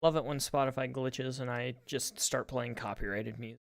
Love it when Spotify glitches and I just start playing copyrighted music.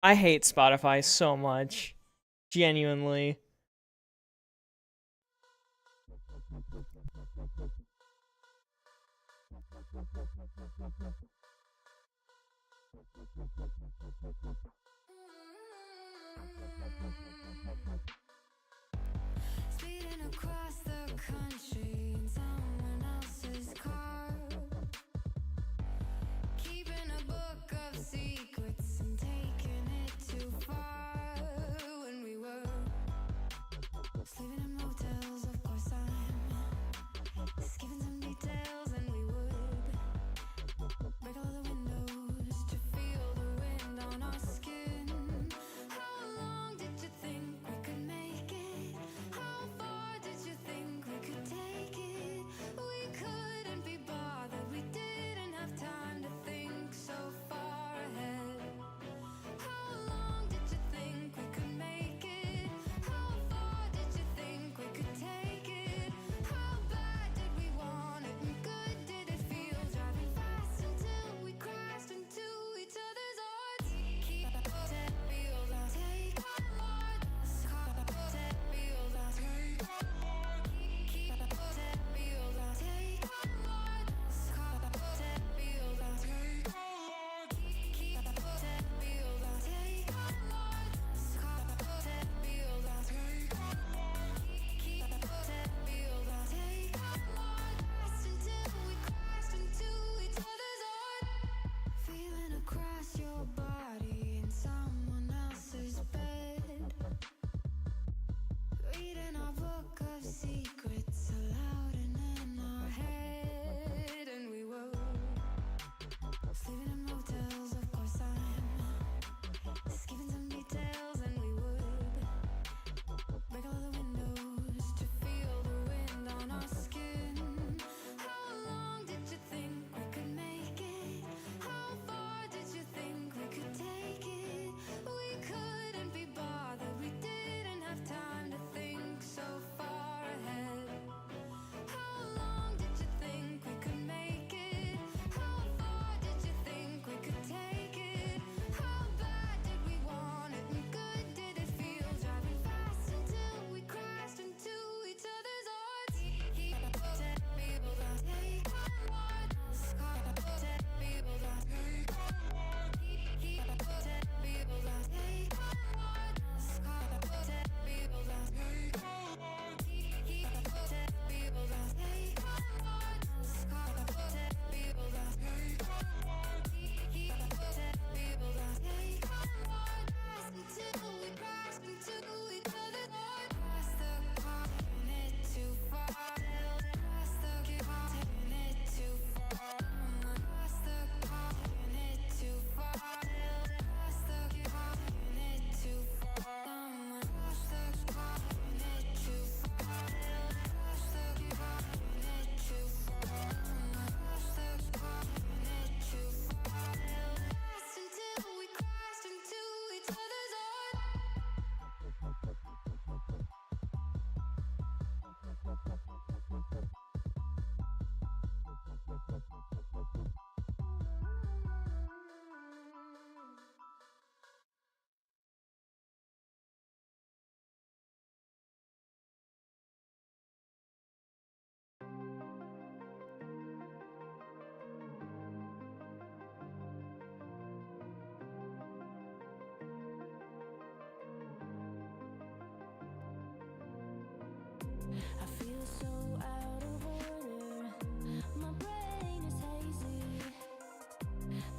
I hate Spotify so much. Genuinely. Speeding across the country in someone else's car, keeping a book of secrets and taking it too far. When we were sleeping in motels, of course I'm skipping some details, and we would break all the windows to feel the wind on our skin. How long did you think we could make it? How far did you think we could take it? We couldn't be bothered, we didn't have time to think so far ahead. How long did you think we could make it? How far did you think we could take it? How bad did we want it, and good did it feel? Driving fast until we crashed into each other's hearts. Keep that wheels on, take heart. That wheels on, take heart. Keep that wheels on, take heart. That wheels on, take heart. Keep that wheels on, take heart. That wheels on, take heart. Keep that wheels on, take heart. Fast until we crashed into each other's heart. Feeling across your body in someone else's bed, reading our book of secrets aloud and in our head. And we were sleeping in motels, of course I'm skipping some details, and we would break all the windows to feel the wind on our skin. How long did you think we could make it? How far did you think we could take it? We couldn't be bothered, we didn't have time to think so far ahead.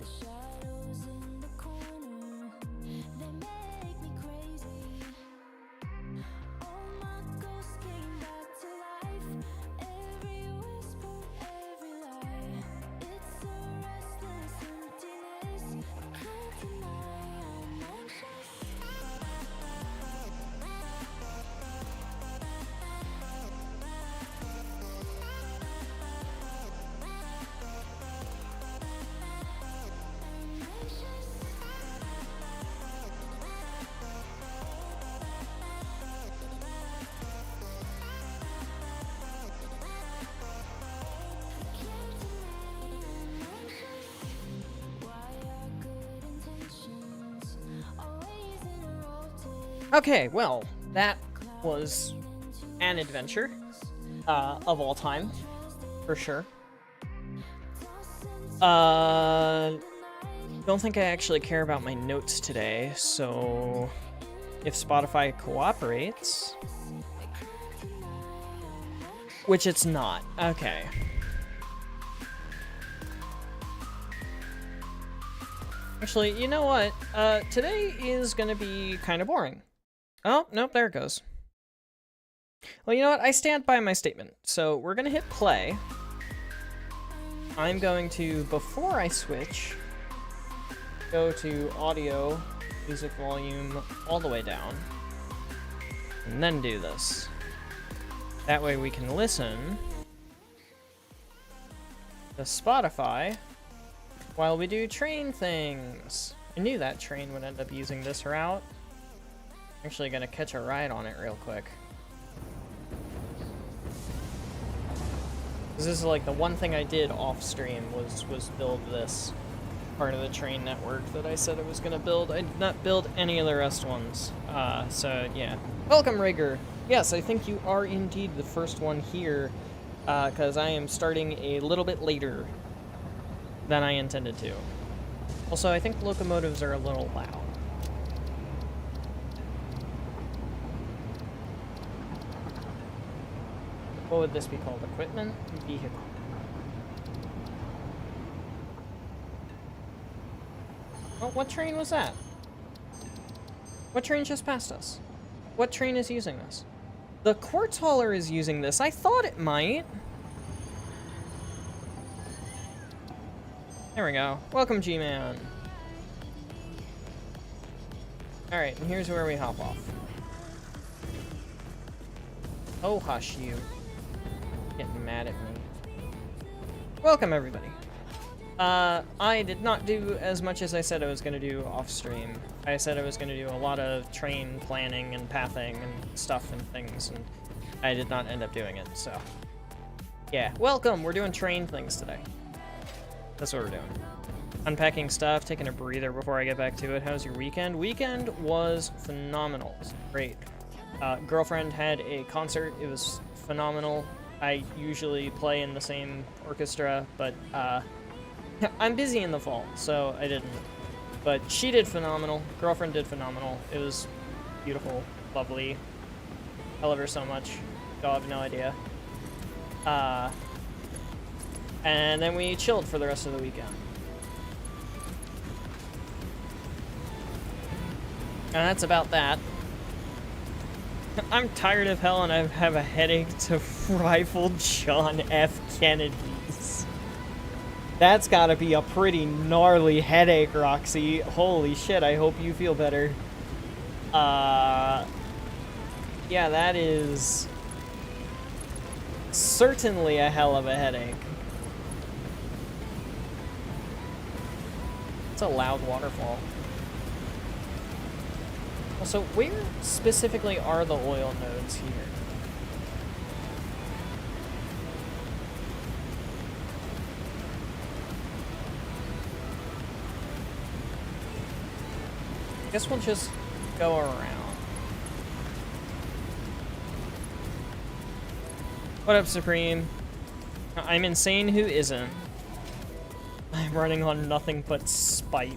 The shadows in the corner, they make me crazy. All my ghosts came back to life. Every whisper, every lie. It's a restless emptiness. I can't deny I'm anxious. I'm anxious. Okay, well, that was an adventure, of all time, for sure. Don't think I actually care about my notes today, so if Spotify cooperates, which it's not. Okay. Actually, you know what? Today is gonna be kind of boring. Oh, nope, there it goes. Well, you know what? I stand by my statement. So we're gonna hit play. I'm going to, before I switch, go to audio, music volume all the way down, and then do this. That way we can listen to Spotify while we do train things. I knew that train would end up using this route. Actually gonna catch a ride on it real quick. This is like the one thing I did off stream was build this part of the train network that I said I was gonna build. I did not build any of the rest ones. So yeah. Welcome, Rigger. Yes, I think you are indeed the first one here, because I am starting a little bit later than I intended to. Also, I think locomotives are a little loud. What would this be called? Equipment? Vehicle. Oh, what train was that? What train just passed us? What train is using this? The quartz hauler is using this. I thought it might. There we go. Welcome, G-Man. Alright, and here's where we hop off. Oh, hush you. Getting mad at me. Welcome, everybody. I did not do as much as I said I was going to do off stream. I said I was going to do a lot of train planning and pathing and stuff and things, and I did not end up doing it, so. Yeah, welcome! We're doing train things today. That's what we're doing. Unpacking stuff, taking a breather before I get back to it. How's your weekend? Weekend was phenomenal. It was great. Girlfriend had a concert. It was phenomenal. I usually play in the same orchestra, but I'm busy in the fall, so I didn't. But she did phenomenal. Girlfriend did phenomenal. It was beautiful, lovely. I love her so much. Y'all have no idea. And then we chilled for the rest of the weekend. And that's about that. I'm tired of hell and I have a headache to rifle John F. Kennedy's. That's gotta be a pretty gnarly headache, Roxy. Holy shit, I hope you feel better. Yeah, that is certainly a hell of a headache. It's a loud waterfall. Also, where specifically are the oil nodes here? I guess we'll just go around. What up, Supreme? I'm insane, who isn't? I'm running on nothing but spite.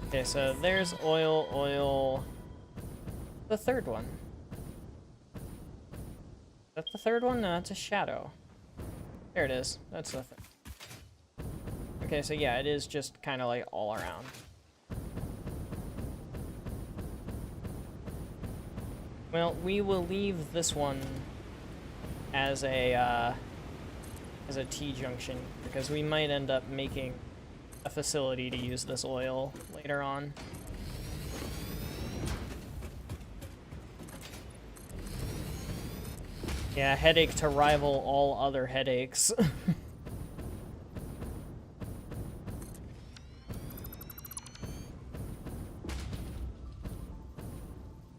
Okay, so there's oil, oil. The third one. Is that the third one? No, it's a shadow. There it is. That's the thing. Okay, so yeah, it is just kind of like all around. Well, we will leave this one as a T-junction because we might end up making a facility to use this oil later on. Yeah, headache to rival all other headaches.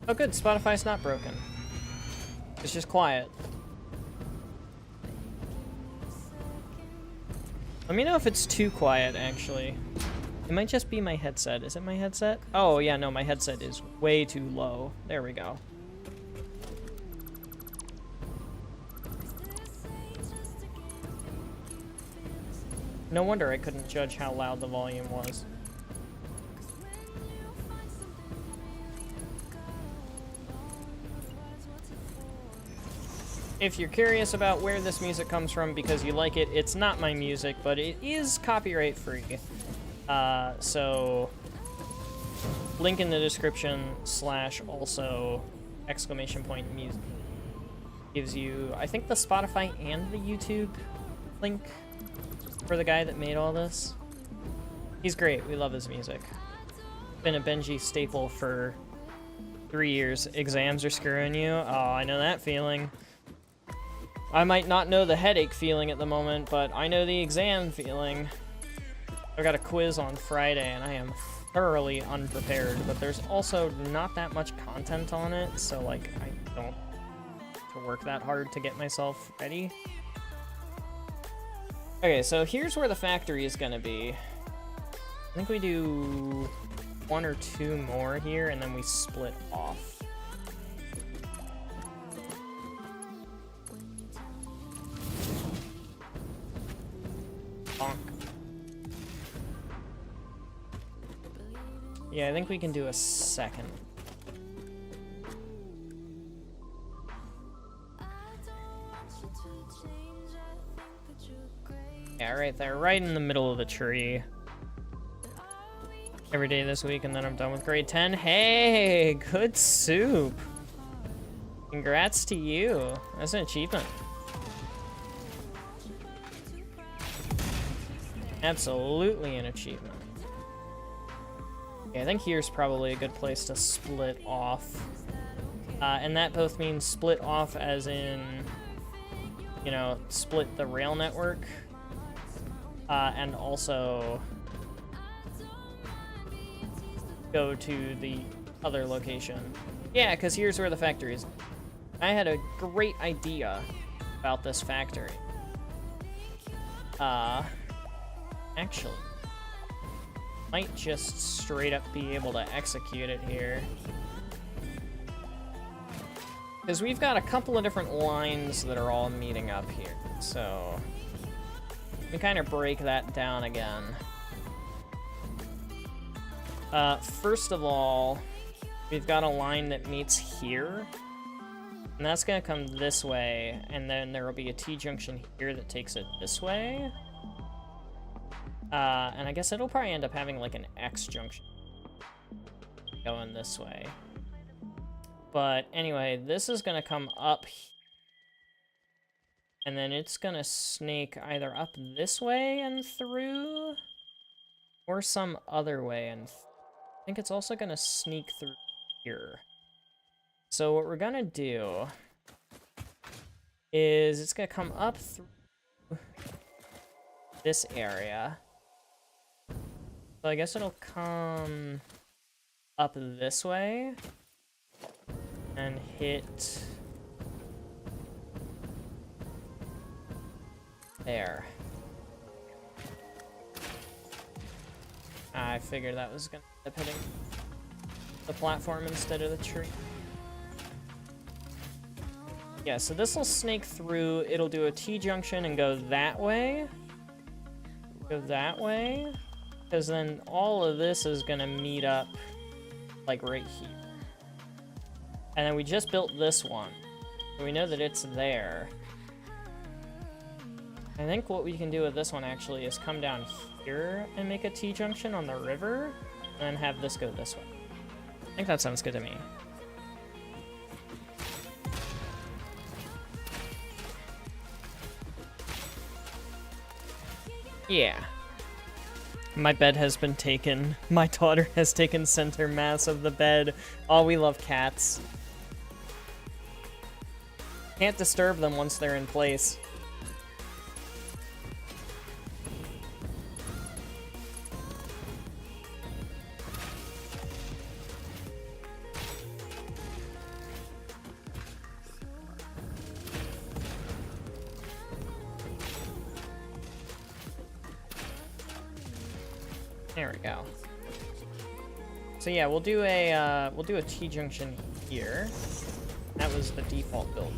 Oh good, Spotify's not broken. It's just quiet. Let me know if it's too quiet, actually. It might just be my headset. Is it my headset? Oh yeah, no, my headset is way too low. There we go. No wonder I couldn't judge how loud the volume was. If you're curious about where this music comes from because you like it, it's not my music, but it is copyright free. So link in the description / also !music gives you, I think, the Spotify and the YouTube link for the guy that made all this. He's great. We love his music. Been a Benji staple for 3 years. Exams are screwing you? Oh, I know that feeling. I might not know the headache feeling at the moment, but I know the exam feeling. I got a quiz on Friday, and I am thoroughly unprepared, but there's also not that much content on it, so, like, I don't have to work that hard to get myself ready. Okay, so here's where the factory is gonna be. I think we do 1 or 2 more here, and then we split off. Bonk. Yeah, I think we can do a second. Yeah, right there, right in the middle of the tree. Every day this week, and then I'm done with grade 10. Hey, good soup. Congrats to you. That's an achievement. Absolutely an achievement. Okay, I think here's probably a good place to split off. And that both means split off as in, you know, split the rail network. And also go to the other location. Yeah, because here's where the factory is. I had a great idea about this factory. Actually, might just straight up be able to execute it here. Because we've got a couple of different lines that are all meeting up here. So we kind of break that down again. First of all, we've got a line that meets here. And that's gonna come this way, and then there will be a T-junction here that takes it this way. And I guess it'll probably end up having like an X-junction going this way. But anyway, this is gonna come up, and then it's gonna snake either up this way and through, or some other way, and I think it's also gonna sneak through here. So what we're gonna do is it's gonna come up through this area. So I guess it'll come up this way and hit there. I figured that was gonna end up hitting the platform instead of the tree. Yeah, so this will snake through, it'll do a T-junction and go that way. Go that way. Because then all of this is gonna meet up, like, right here. And then we just built this one. So we know that it's there. I think what we can do with this one actually is come down here and make a T-junction on the river, and have this go this way. I think that sounds good to me. Yeah. My bed has been taken. My daughter has taken center mass of the bed. Oh, we love cats. Can't disturb them once they're in place. There we go. So yeah, we'll do a T-junction here. That was the default build.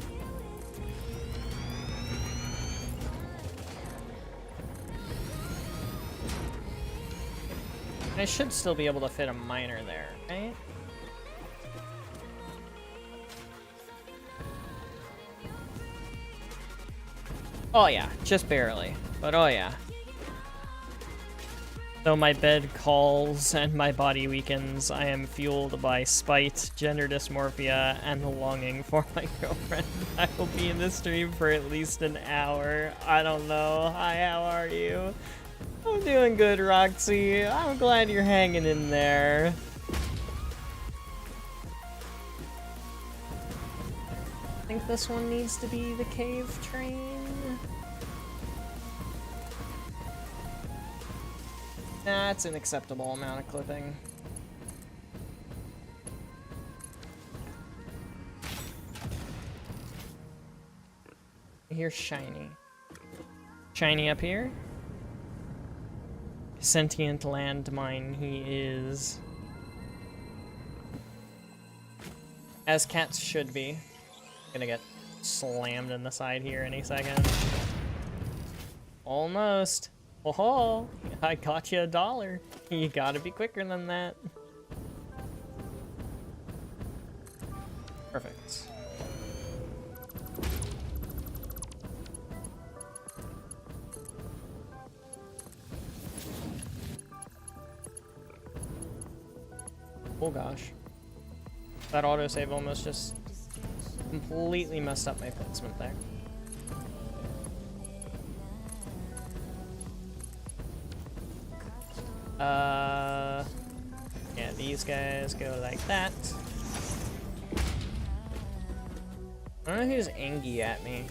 I should still be able to fit a miner there, right? Oh yeah, just barely, but oh yeah. Though my bed calls and my body weakens, I am fueled by spite, gender dysmorphia, and the longing for my girlfriend. I will be in this stream for at least an hour. I don't know. Hi, how are you? I'm doing good, Roxy. I'm glad you're hanging in there. I think this one needs to be the cave train. That's an acceptable amount of clipping. Here's Shiny. Shiny up here. Sentient landmine he is. As cats should be. Gonna get slammed in the side here any second. Almost. Oh, I got you $1. You gotta be quicker than that. Perfect. Oh gosh. That autosave almost just completely messed up my placement there. Yeah, these guys go like that. I don't know who's angry at me.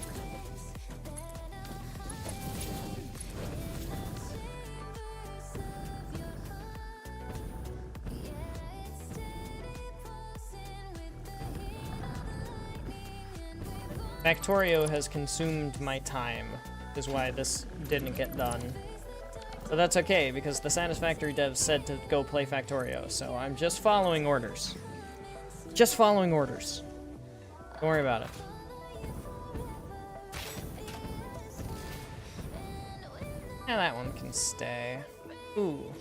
Factorio has consumed my time, is why this didn't get done. But that's okay, because the Satisfactory devs said to go play Factorio, so I'm just following orders. Just following orders. Don't worry about it. Yeah, that one can stay. Ooh.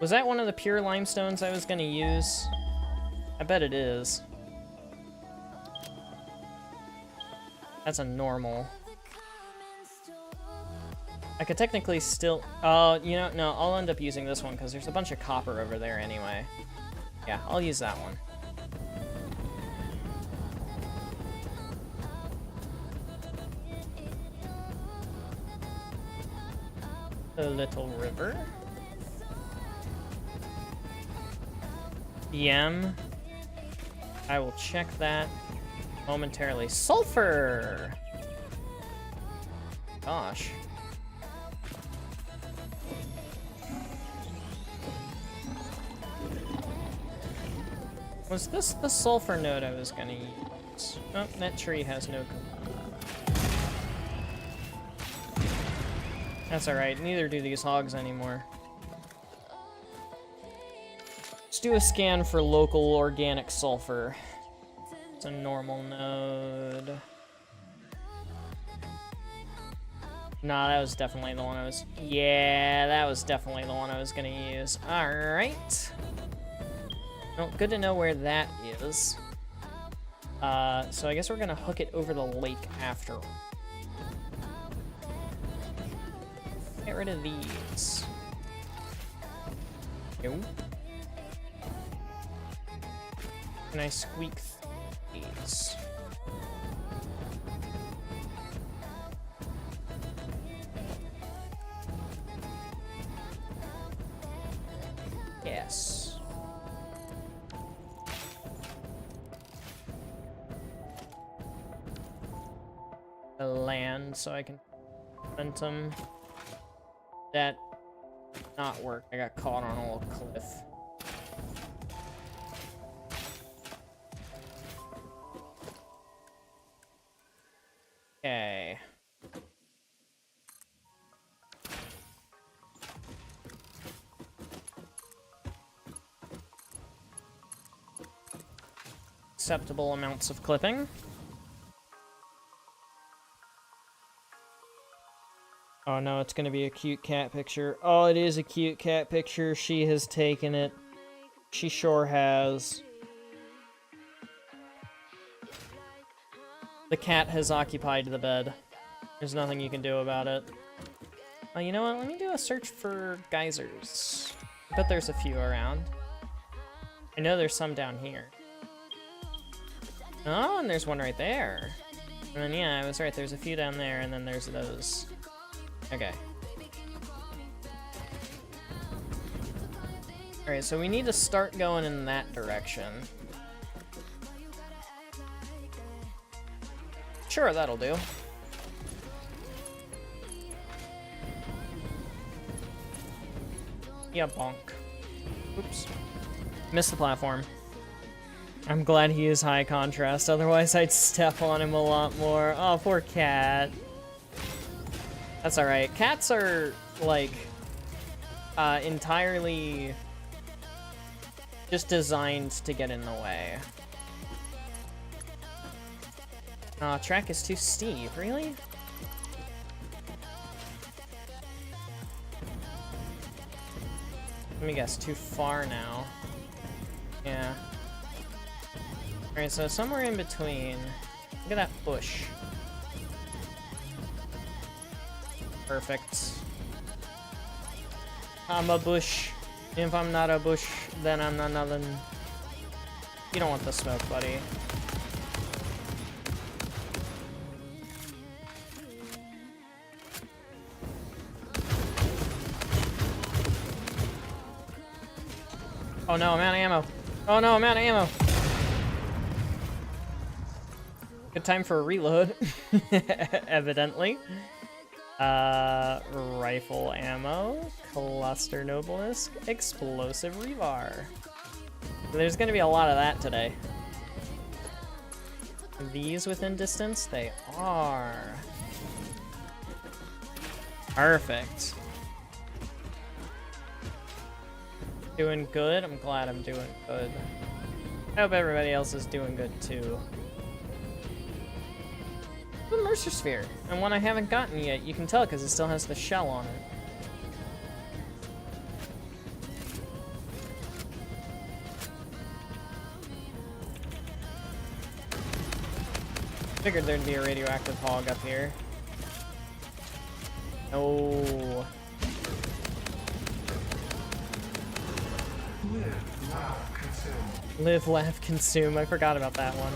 Was that one of the pure limestones I was gonna use? I bet it is. That's a normal. I could technically still... Oh, you know, no, I'll end up using this one because there's a bunch of copper over there anyway. Yeah, I'll use that one. A little river. PM. I will check that momentarily. Sulfur! Gosh. Was this the sulfur node I was gonna use? Oh, that tree has no... That's alright, neither do these hogs anymore. Let's do a scan for local organic sulfur. It's a normal node. Nah, that was definitely the one I was... Yeah, that was definitely the one I was gonna use. Alright. Well, good to know where that is. So I guess we're gonna hook it over the lake after. get rid of these? No. Can I squeak these? Yes. The land so I can momentum. That did not work. I got caught on a little cliff. Okay. Acceptable amounts of clipping. Oh no, it's gonna be a cute cat picture. Oh, it is a cute cat picture. She has taken it. She sure has. The cat has occupied the bed. There's nothing you can do about it. Oh, you know what? Let me do a search for geysers. I bet there's a few around. I know there's some down here. Oh, and there's one right there. And then, yeah, I was right. There's a few down there, and then there's those. Okay. Alright, so we need to start going in that direction. Sure, that'll do. Yeah, bonk. Oops. Missed the platform. I'm glad he is high contrast, otherwise I'd step on him a lot more. Oh, poor cat. That's alright. Cats are, like, entirely just designed to get in the way. Aw, track is too steep. Really? Let me guess, too far now. Yeah. Alright, so somewhere in between. Look at that bush. Perfect. I'm a bush. If I'm not a bush, then I'm not nothing. You don't want the smoke, buddy. Oh no, I'm out of ammo. Oh no, I'm out of ammo. Good time for a reload. Evidently. Rifle ammo, cluster nobelisk, explosive rebar. There's gonna be a lot of that today. Are these within distance? They are. Perfect. Doing good? I'm glad I'm doing good. I hope everybody else is doing good too. The Mercer Sphere, and one I haven't gotten yet. You can tell because it still has the shell on it. Figured there'd be a radioactive hog up here. No. Live, laugh, consume. I forgot about that one.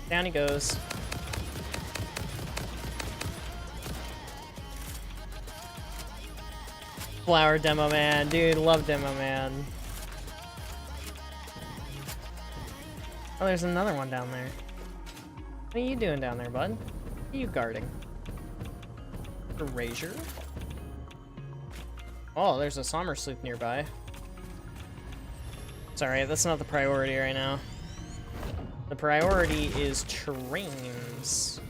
Down he goes. Flower Demo Man. Dude, love Demo Man. Oh, there's another one down there. What are you doing down there, bud? What are you guarding? Erasure? Oh, there's a Sommer sloop nearby. It's alright, that's not the priority right now. The priority is trains.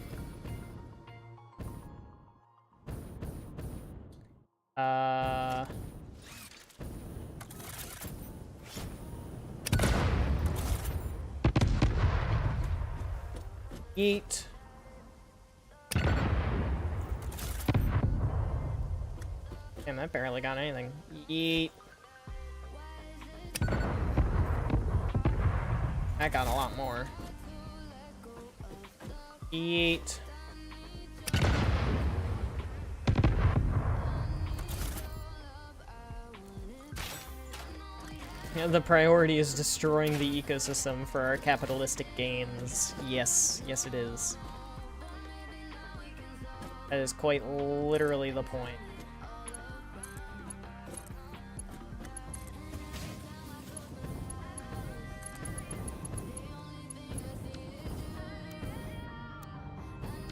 Yeet. Damn, I barely got anything. Yeet. I got a lot more. Eat. Yeah, the priority is destroying the ecosystem for our capitalistic gains. Yes, yes it is. That is quite literally the point.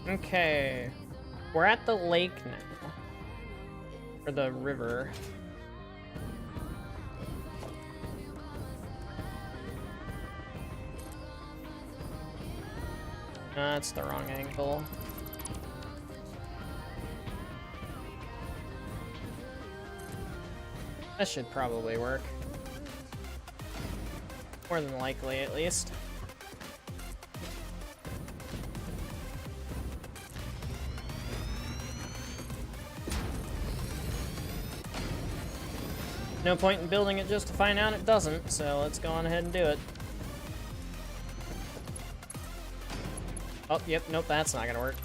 Okay. We're at the lake now. Or the river. That's the wrong angle. That should probably work. More than likely, at least. No point in building it just to find out it doesn't, so let's go on ahead and do it. Oh, yep, nope, that's not gonna work.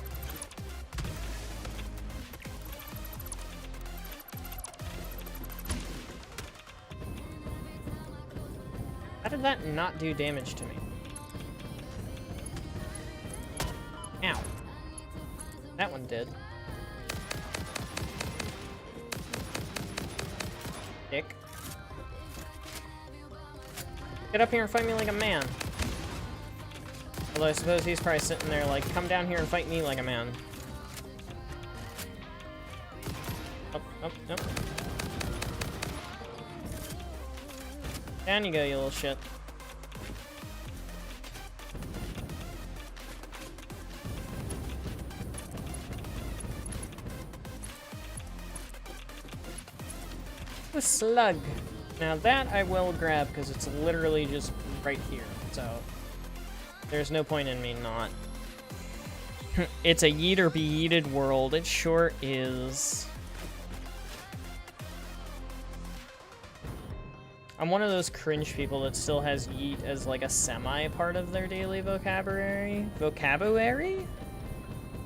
How did that not do damage to me? Ow. That one did. Dick. Get up here and fight me like a man. Although I suppose he's probably sitting there like, come down here and fight me like a man. Oh, oh, oh. Down you go, you little shit. A slug. Now that I will grab because it's literally just right here, so there's no point in me not. It's a yeet or be yeeted world. It sure is. I'm one of those cringe people that still has yeet as like a semi part of their daily vocabulary. Vocabulary?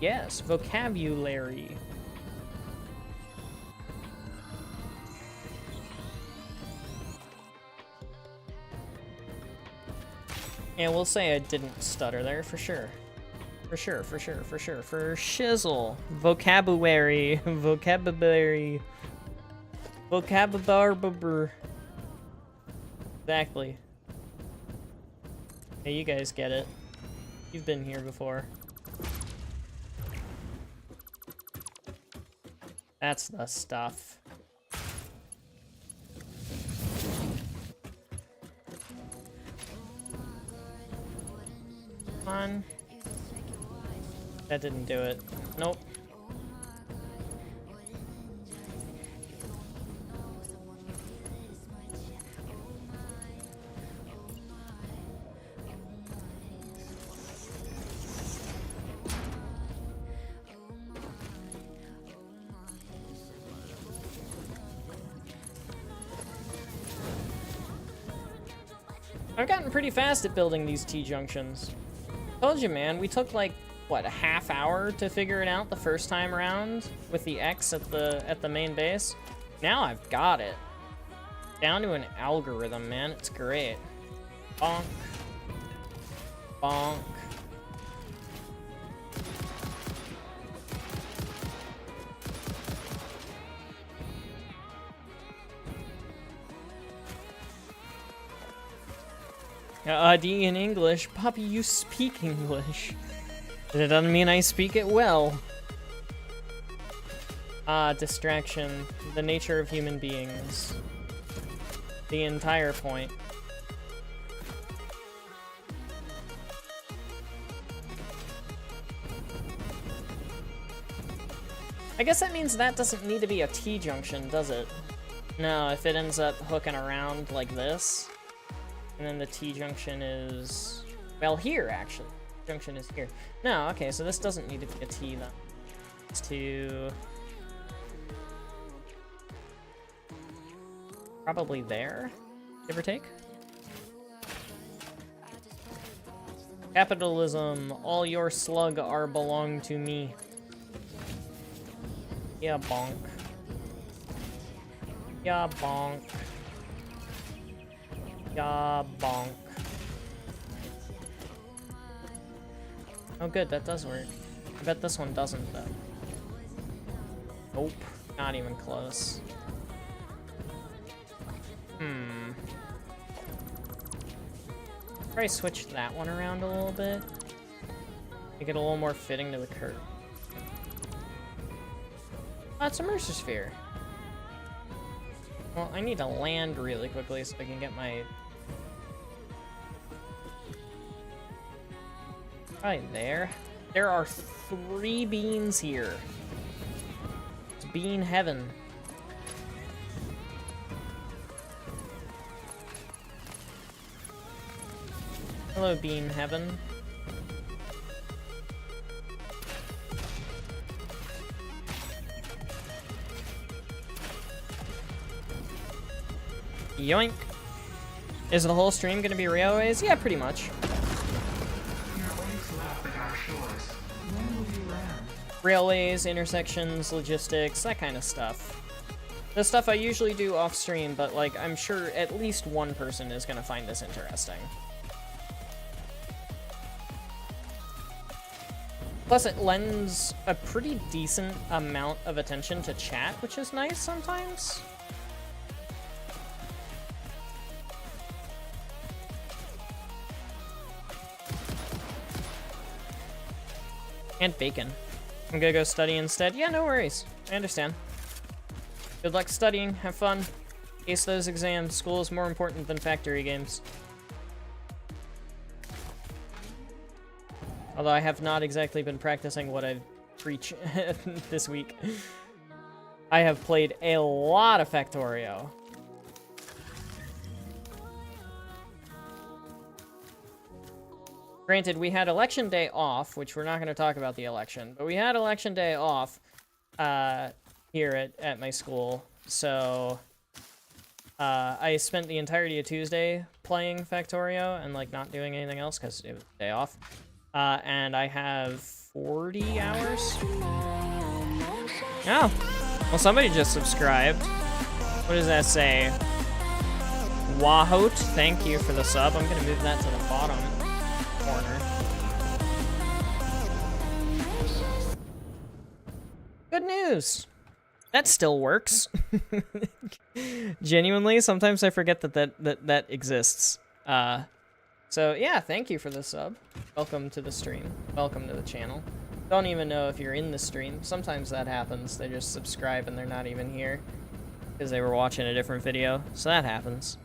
Yes, vocabulary. Yeah, we'll say I didn't stutter there for sure. For sure, for sure, for sure. For shizzle. Vocabulary. Vocabulary. Vocabulary. Exactly. Hey, you guys get it. You've been here before. That's the stuff. Come on. That didn't do it. Nope. I've gotten pretty fast at building these T-junctions. Told you, man, we took like, what, a half hour to figure it out the first time around with the X at the main base. Now I've got it. Down to an algorithm, man. It's great. Bonk. Bonk. D in English. Poppy, you speak English. It doesn't mean I speak it well. Distraction. The nature of human beings. The entire point. I guess that means that doesn't need to be a T-junction, does it? No, if it ends up hooking around like this, and then the T-junction is, well, here, actually. Junction is here. No, okay, so this doesn't need to be a T, then. It's to... probably there, give or take. Capitalism, all your slug are belong to me. Yeah, bonk. Yeah, bonk. Yeah, bonk. Oh good, that does work. I bet this one doesn't, though. Nope, not even close. Probably switch that one around a little bit. Make it a little more fitting to the curve. That's a Mercer Sphere. Well, I need to land really quickly so I can get my... Right there. There are 3 beans here. It's bean heaven. Hello, bean heaven. Yoink. Is the whole stream gonna be railways? Yeah, pretty much. Railways, intersections, logistics, that kind of stuff. The stuff I usually do off stream, but like I'm sure at least one person is gonna find this interesting. Plus, it lends a pretty decent amount of attention to chat, which is nice sometimes. And bacon. I'm gonna go study instead. Yeah, no worries. I understand. Good luck studying. Have fun. Ace those exams. School is more important than factory games. Although I have not exactly been practicing what I preach this week. I have played a lot of Factorio. Granted, we had election day off, which we're not going to talk about the election, but we had election day off here at my school, so I spent the entirety of Tuesday playing Factorio and like not doing anything else because it was day off. And I have 40 hours. Oh, well, somebody just subscribed. What does that say? Wahot, thank you for the sub. I'm gonna move that to the bottom corner. Good news. That still works. Genuinely, sometimes I forget that exists. So yeah, thank you for the sub. Welcome to the stream. Welcome to the channel. Don't even know if you're in the stream. Sometimes that happens. They just subscribe and they're not even here because they were watching a different video. So that happens.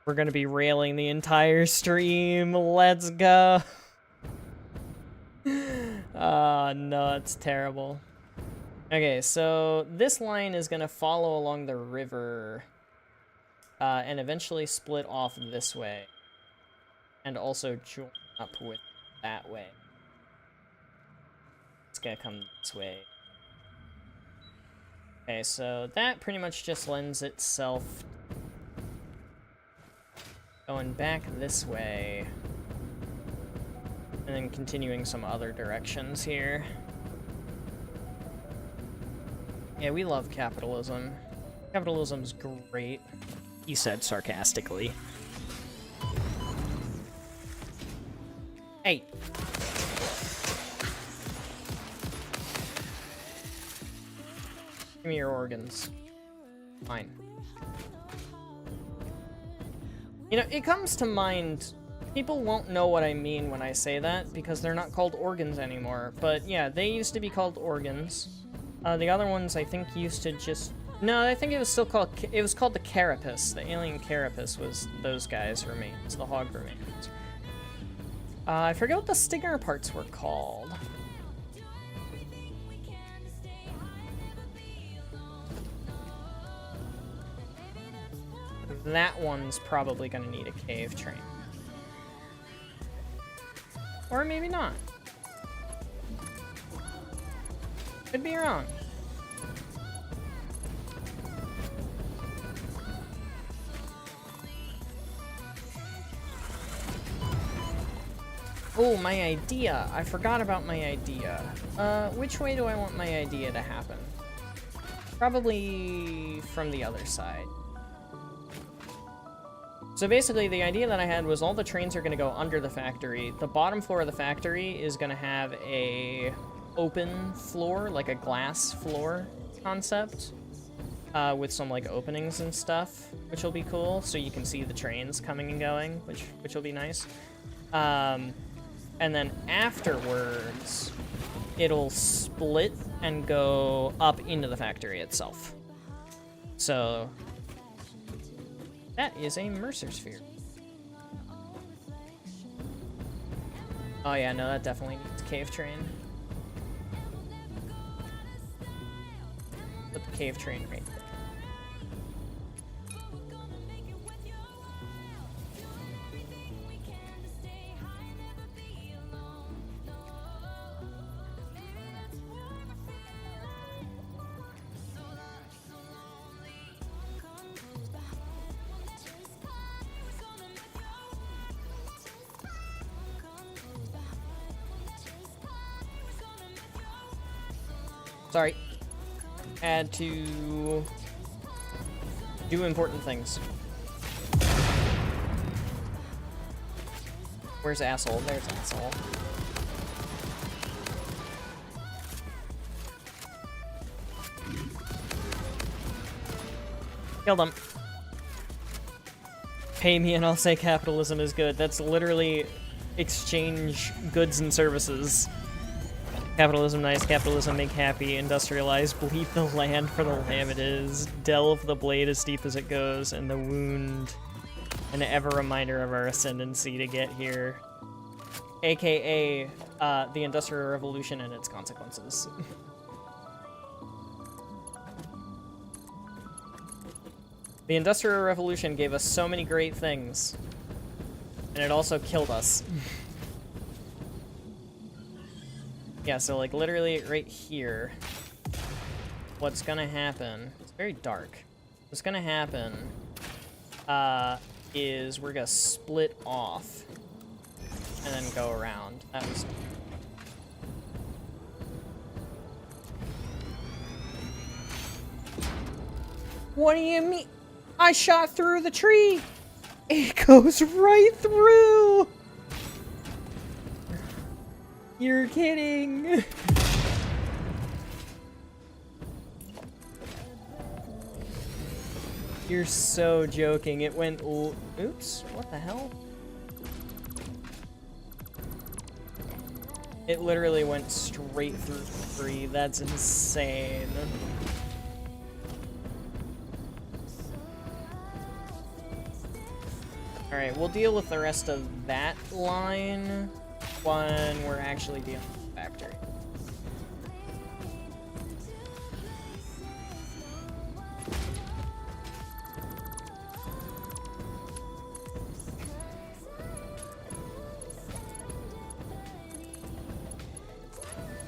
We're gonna be railing the entire stream. Let's go. Oh no, it's terrible. Okay, so this line is going to follow along the river and eventually split off this way and also join up with that way. It's going to come this way. Okay, so that pretty much just lends itself going back this way and then continuing some other directions here. Yeah, we love capitalism. Capitalism's great, he said sarcastically. Hey. Give me your organs. Fine. You know, it comes to mind, people won't know what I mean when I say that because they're not called organs anymore. But yeah, they used to be called organs. The other ones I think used to just... No, I think it was still called... It was called the carapace. The alien carapace was those guys' remains, the hog remains. I forget what the stinger parts were called. That one's probably gonna need a cave train. Or maybe not. Could be wrong. Oh, my idea. I forgot about my idea. Which way do I want my idea to happen? Probably from the other side. So basically, the idea that I had was all the trains are going to go under the factory. The bottom floor of the factory is going to have a open floor, like a glass floor concept, with some like openings and stuff, which will be cool. So you can see the trains coming and going, which will be nice. And then afterwards, it'll split and go up into the factory itself. So that is a Mercer sphere. Oh yeah, no, that definitely needs a cave train. Put the cave train right there. Sorry. Had to do important things. Where's asshole? There's asshole. Killed him. Pay me and I'll say capitalism is good. That's literally exchange goods and services. Capitalism nice, capitalism make happy, industrialize, bleed the land for the lamb it is, delve the blade as deep as it goes, and the wound an ever reminder of our ascendancy to get here. AKA, the Industrial Revolution and its consequences. The Industrial Revolution gave us so many great things, and it also killed us. Yeah, so like literally right here, what's gonna happen, it's very dark. What's gonna happen is we're gonna split off and then go around. That was... What do you mean? I shot through the tree! It goes right through! You're kidding! You're so joking. It went... Oops, what the hell? It literally went straight through the tree. That's insane. Alright, we'll deal with the rest of that line when we're actually dealing with the factory.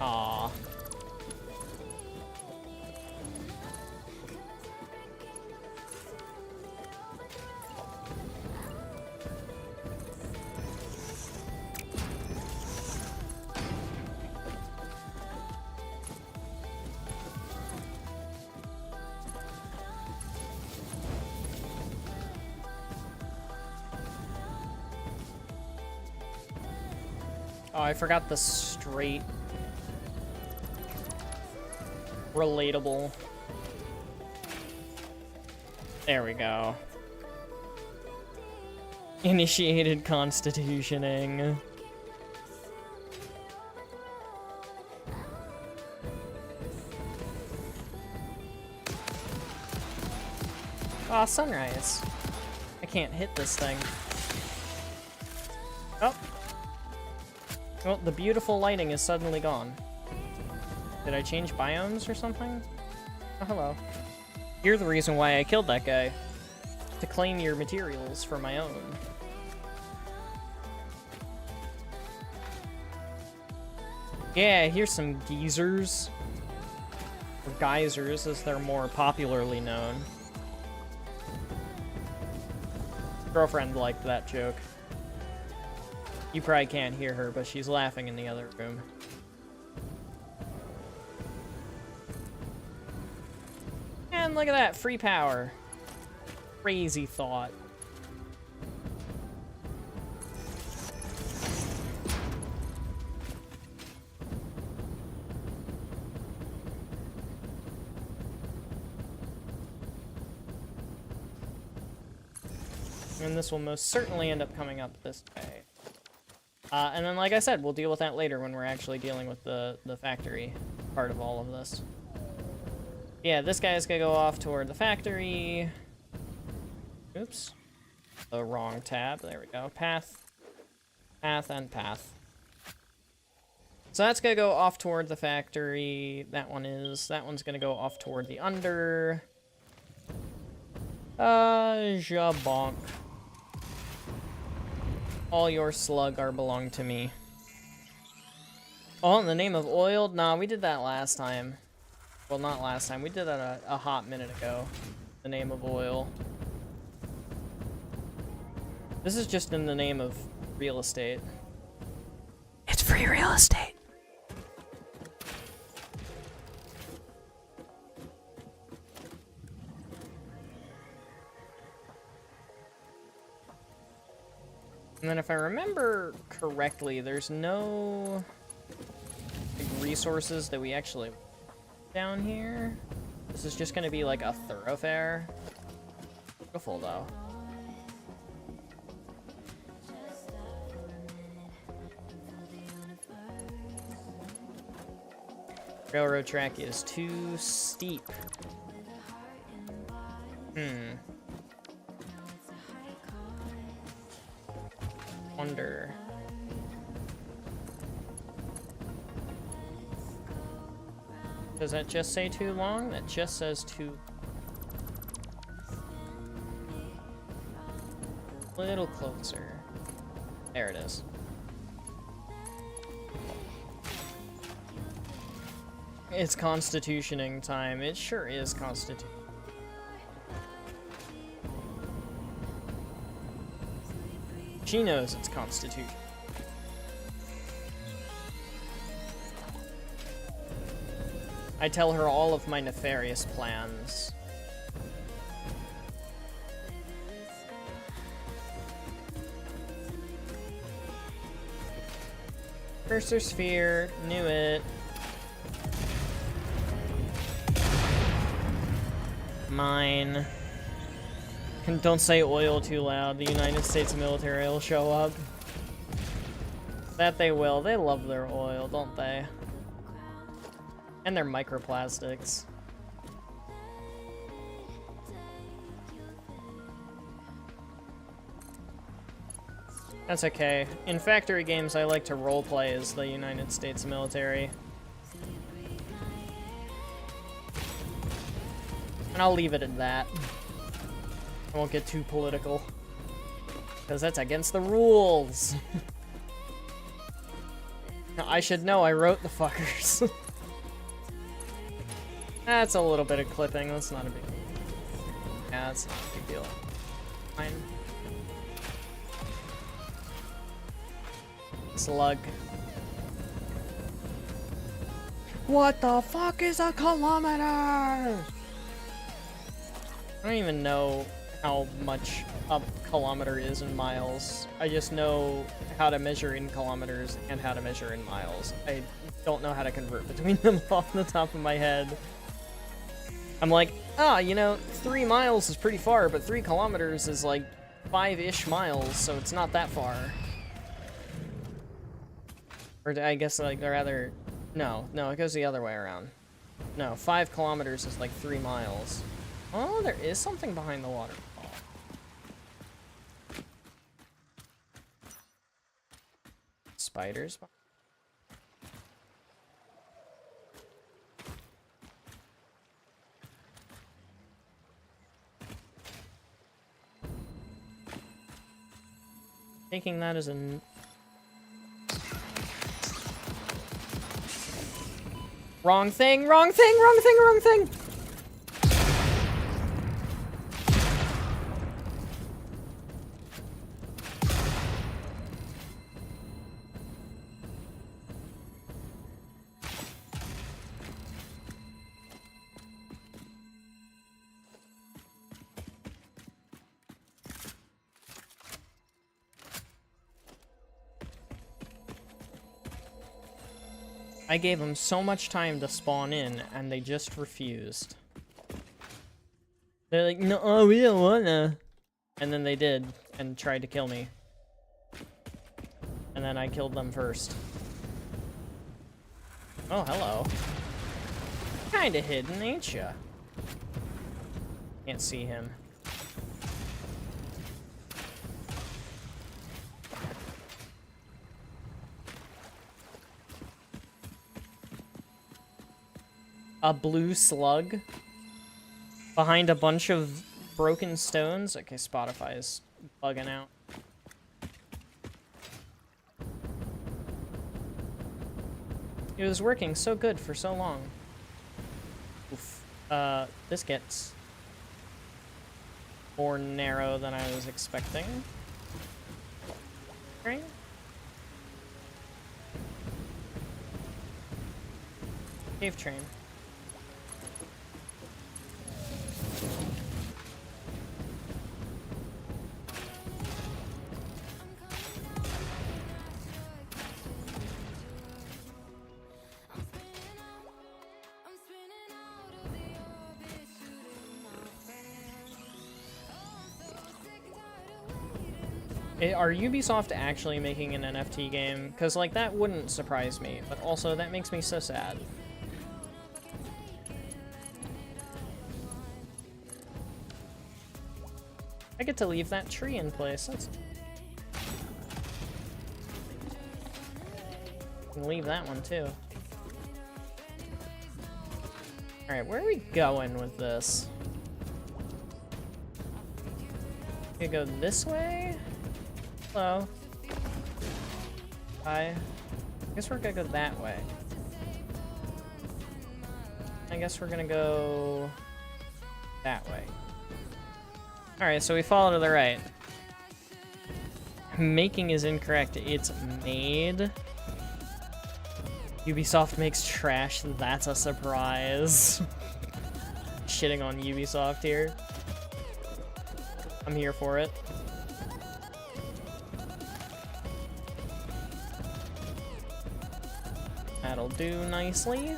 Aww. Oh, I forgot the straight relatable. There we go. Initiated constitutioning. Ah, sunrise. I can't hit this thing. Oh. Well, the beautiful lighting is suddenly gone. Did I change biomes or something? Oh, hello. You're the reason why I killed that guy. To claim your materials for my own. Yeah, here's some geezers. Or geysers, as they're more popularly known. Girlfriend liked that joke. You probably can't hear her, but she's laughing in the other room. And look at that, free power. Crazy thought. And this will most certainly end up coming up this way. And then, like I said, we'll deal with that later when we're actually dealing with the factory part of all of this. Yeah, this guy's gonna go off toward the factory. Oops. The wrong tab. There we go. Path. Path and path. So that's gonna go off toward the factory. That one's gonna go off toward the under. Jabonk. All your slug are belong to me. Oh, in the name of oil? Nah, we did that last time. Well, not last time. We did that a hot minute ago. The name of oil. This is just in the name of real estate. It's free real estate. And then if I remember correctly, there's no resources that we actually down here. This is just gonna be like a thoroughfare. Beautiful though. Railroad track is too steep. Wonder. Does that just say too long? That just says too... little closer. There it is. It's constitutioning time. It sure is constitution. She knows it's constitution. I tell her all of my nefarious plans. Cursor sphere, knew it. Mine. Don't say oil too loud. The United States military will show up. That they will. They love their oil, don't they? And their microplastics. That's okay. In factory games, I like to roleplay as the United States military. And I'll leave it at that. I won't get too political. Because that's against the rules. I should know, I wrote the fuckers. That's a little bit of clipping, that's not a big deal. Yeah, that's not a big deal. Fine. Slug. What the fuck is a kilometer? I don't even know how much a kilometer is in miles. I just know how to measure in kilometers and how to measure in miles. I don't know how to convert between them off the top of my head. I'm like, you know, 3 miles is pretty far, but 3 kilometers is like 5-ish miles, so it's not that far. Or I guess, like, rather... No, it goes the other way around. No, 5 kilometers is like 3 miles. Oh, there is something behind the waterfall. Spiders. Taking that as a... Wrong thing, wrong thing, wrong thing, wrong thing! I gave them so much time to spawn in, and they just refused. They're like, no, we don't wanna. And then they did, and tried to kill me. And then I killed them first. Oh, hello. Kinda hidden, ain't ya? Can't see him. A blue slug behind a bunch of broken stones. Okay, Spotify is bugging out. It was working so good for so long. Oof. This gets more narrow than I was expecting. Right? Cave train. Are Ubisoft actually making an NFT game? Because, like, that wouldn't surprise me, but also that makes me so sad. I get to leave that tree in place. That's... leave that one, too. Alright, where are we going with this? We go this way? Hello. Hi. I guess we're gonna go that way. I guess we're gonna go that way. Alright, so we follow to the right. Making is incorrect. It's made. Ubisoft makes trash. That's a surprise. Shitting on Ubisoft here. I'm here for it. That'll do nicely.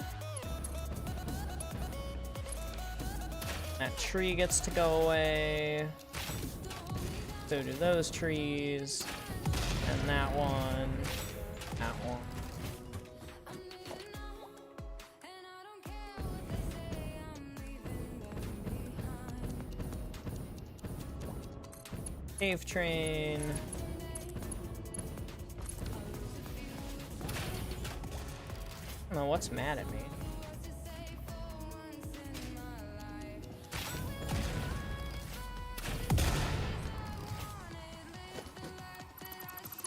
That tree gets to go away. So do those trees. And that one. That one. Cave train. I don't know what's mad at me.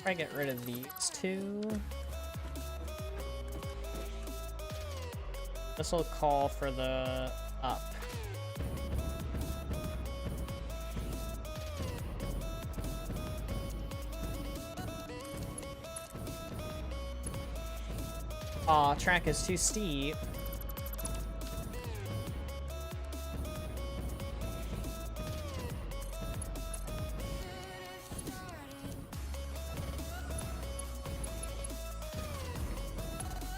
Try to get rid of these two. This will call for the up. Aw, track is too steep.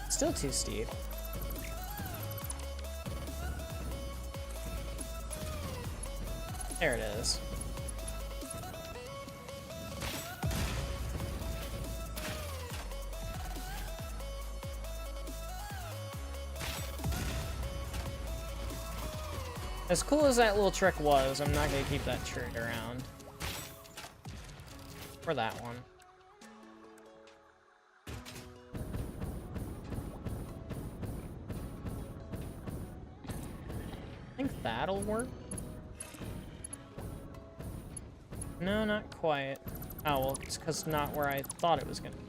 Still too steep. There it is. As cool as that little trick was, I'm not gonna keep that trick around. Or that one. I think that'll work. No, not quite. Oh, well, it's because not where I thought it was gonna be.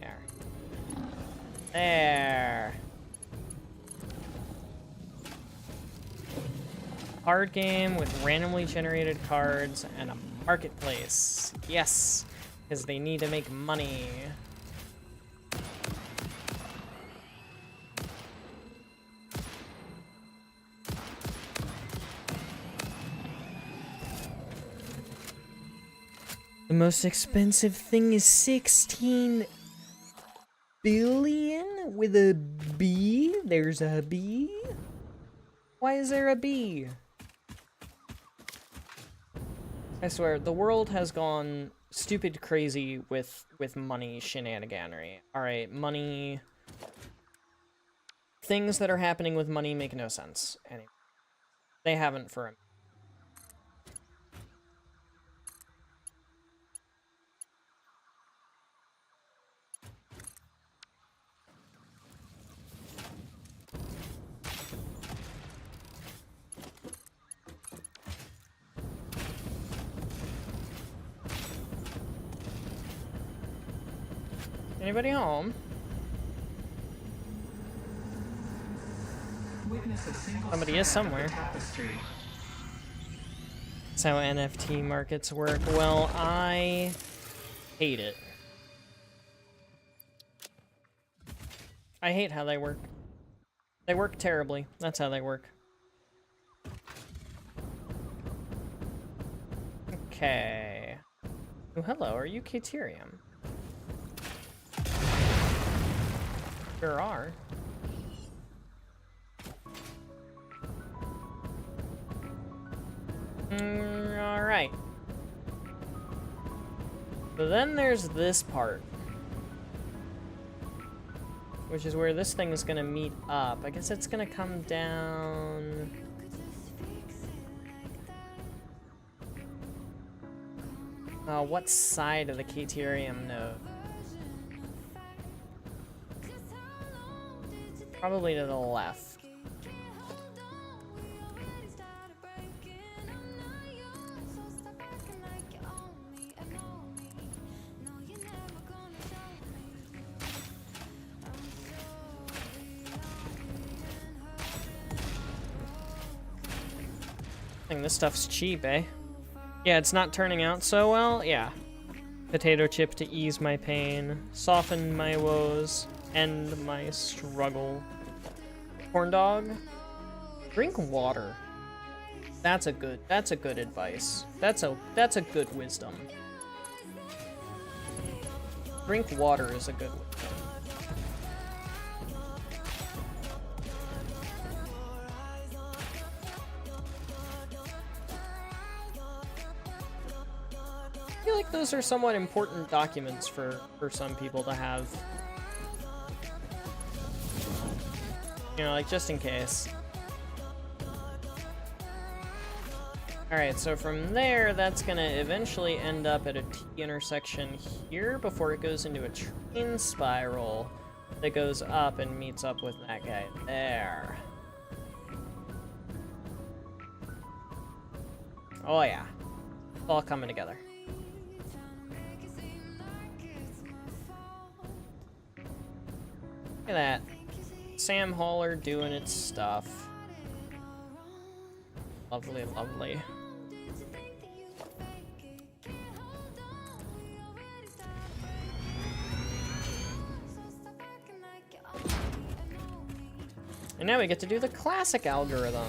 There. There. Card game with randomly generated cards and a marketplace. Yes, because they need to make money. The most expensive thing is 16 billion with a B? There's a B? Why is there a B? I swear, the world has gone stupid crazy with money shenaniganery. Alright, money... Things that are happening with money make no sense. Anyway, they haven't for a... Anybody home? Somebody is somewhere. That's how NFT markets work. Well, I hate it. I hate how they work. They work terribly. That's how they work. Okay. Oh, hello. Are you Caterium? Sure are. Alright. So then there's this part. Which is where this thing is gonna meet up. I guess it's gonna come down... what side of the Caterium node? Probably to the left. This stuff's cheap, eh? Yeah, it's not turning out so well. Yeah. Potato chip to ease my pain, soften my woes, end my struggle. Corn dog? Drink water. That's a good advice. That's a good wisdom. Drink water is a good wisdom. I feel like those are somewhat important documents for some people to have. You know, like, just in case. Alright, so from there, that's gonna eventually end up at a T intersection here before it goes into a train spiral that goes up and meets up with that guy there. Oh yeah. It's all coming together. Look at that. Sam Hauler doing its stuff. Lovely, lovely. And now we get to do the classic algorithm.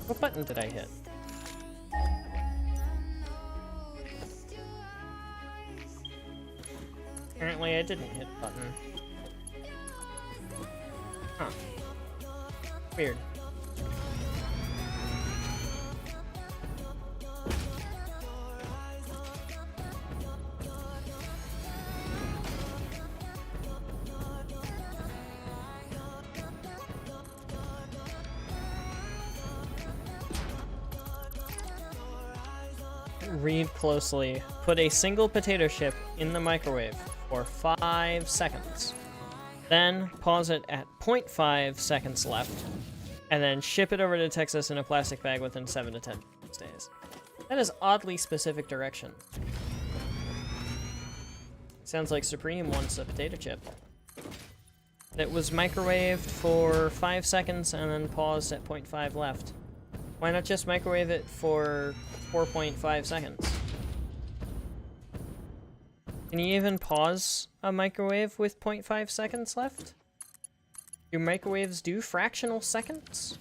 What button did I hit? Apparently I didn't hit the button. Huh. Weird. Read closely. Put a single potato chip in the microwave for 5 seconds. Then pause it at 0.5 seconds left, and then ship it over to Texas in a plastic bag within 7 to 10 days. That is oddly specific direction. Sounds like Supreme wants a potato chip. That was microwaved for 5 seconds and then paused at 0.5 left. Why not just microwave it for 4.5 seconds? Can you even pause a microwave with 0.5 seconds left? Do microwaves do fractional seconds?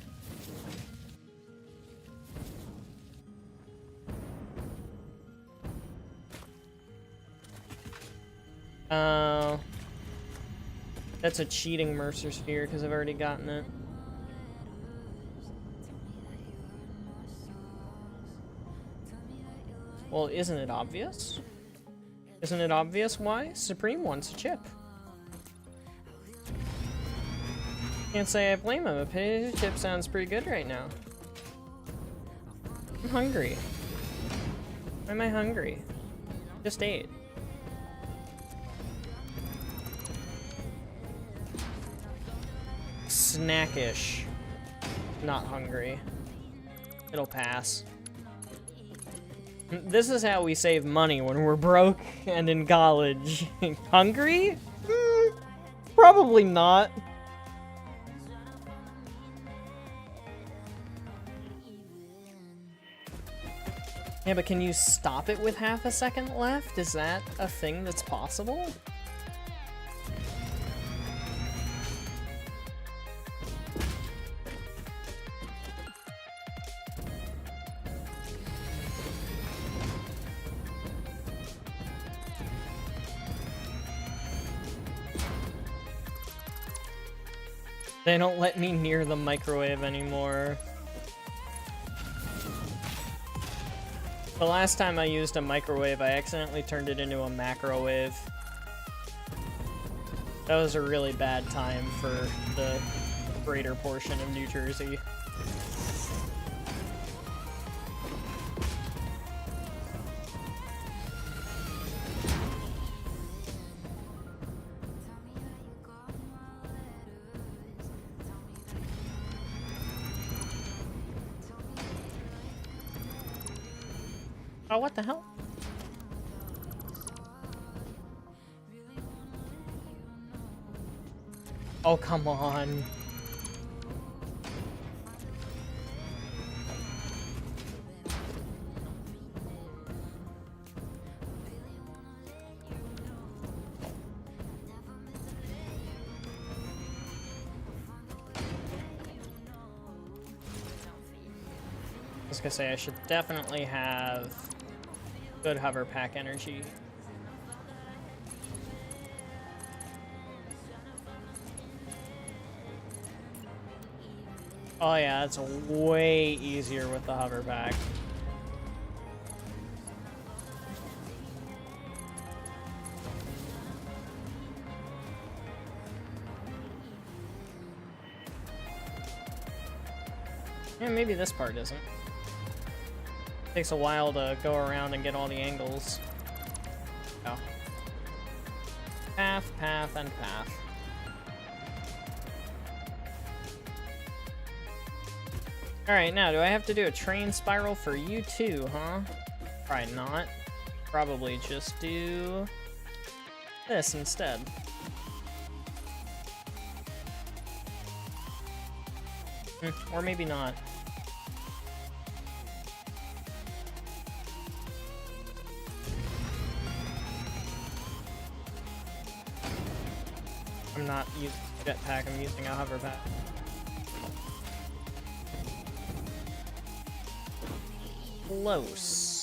Oh. That's a cheating Mercer Sphere because I've already gotten it. Well, isn't it obvious? Isn't it obvious why? Supreme wants a chip. Can't say I blame him. A potato chip sounds pretty good right now. I'm hungry. Why am I hungry? Just ate. Snackish. Not hungry. It'll pass. This is how we save money when we're broke and in college. Hungry? Probably not. Yeah, but can you stop it with half a second left? Is that a thing that's possible? They don't let me near the microwave anymore. The last time I used a microwave, I accidentally turned it into a macrowave. That was a really bad time for the greater portion of New Jersey. Oh, what the hell? Oh, come on. I was gonna say, I should definitely have good hover pack energy. Oh yeah, it's way easier with the hover pack. Yeah, maybe this part isn't. Takes a while to go around and get all the angles. Oh. Path, path, and path. Alright, now, do I have to do a train spiral for you too, huh? Probably not. Probably just do this instead. Or maybe not. I'm not using a jetpack, I'm using a hover pack. Close.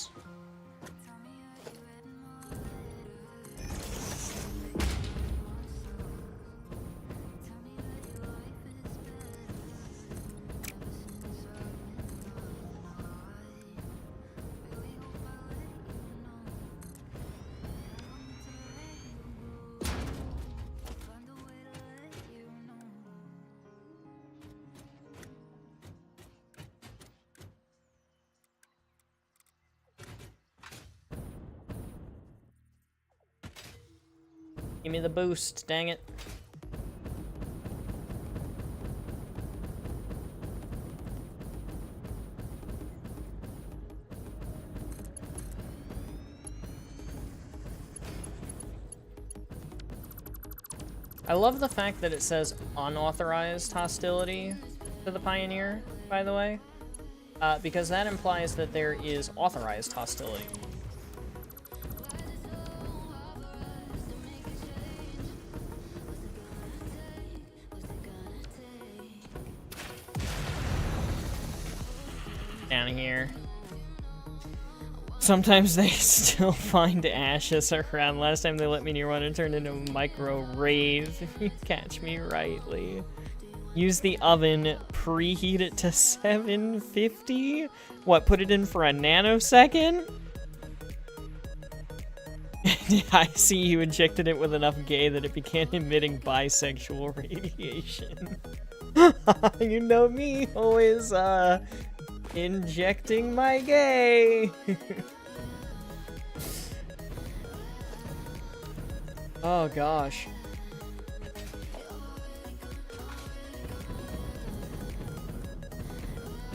Give me the boost, dang it. I love the fact that it says unauthorized hostility to the Pioneer, by the way, because that implies that there is authorized hostility. Sometimes they still find ashes around. Last time they let me near one and turned into a micro rave, if you catch me rightly. Use the oven, preheat it to 750? What, put it in for a nanosecond? I see you injected it with enough gay that it began emitting bisexual radiation. You know me, always, injecting my gay. Oh gosh.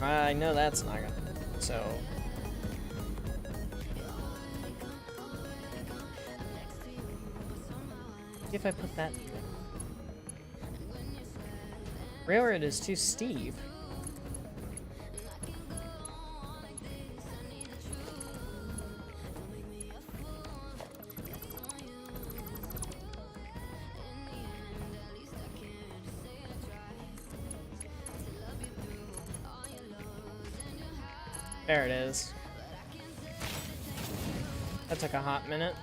I know that's not gonna, so. If I put that. Railroad is too steep. There it is. That took a hot minute.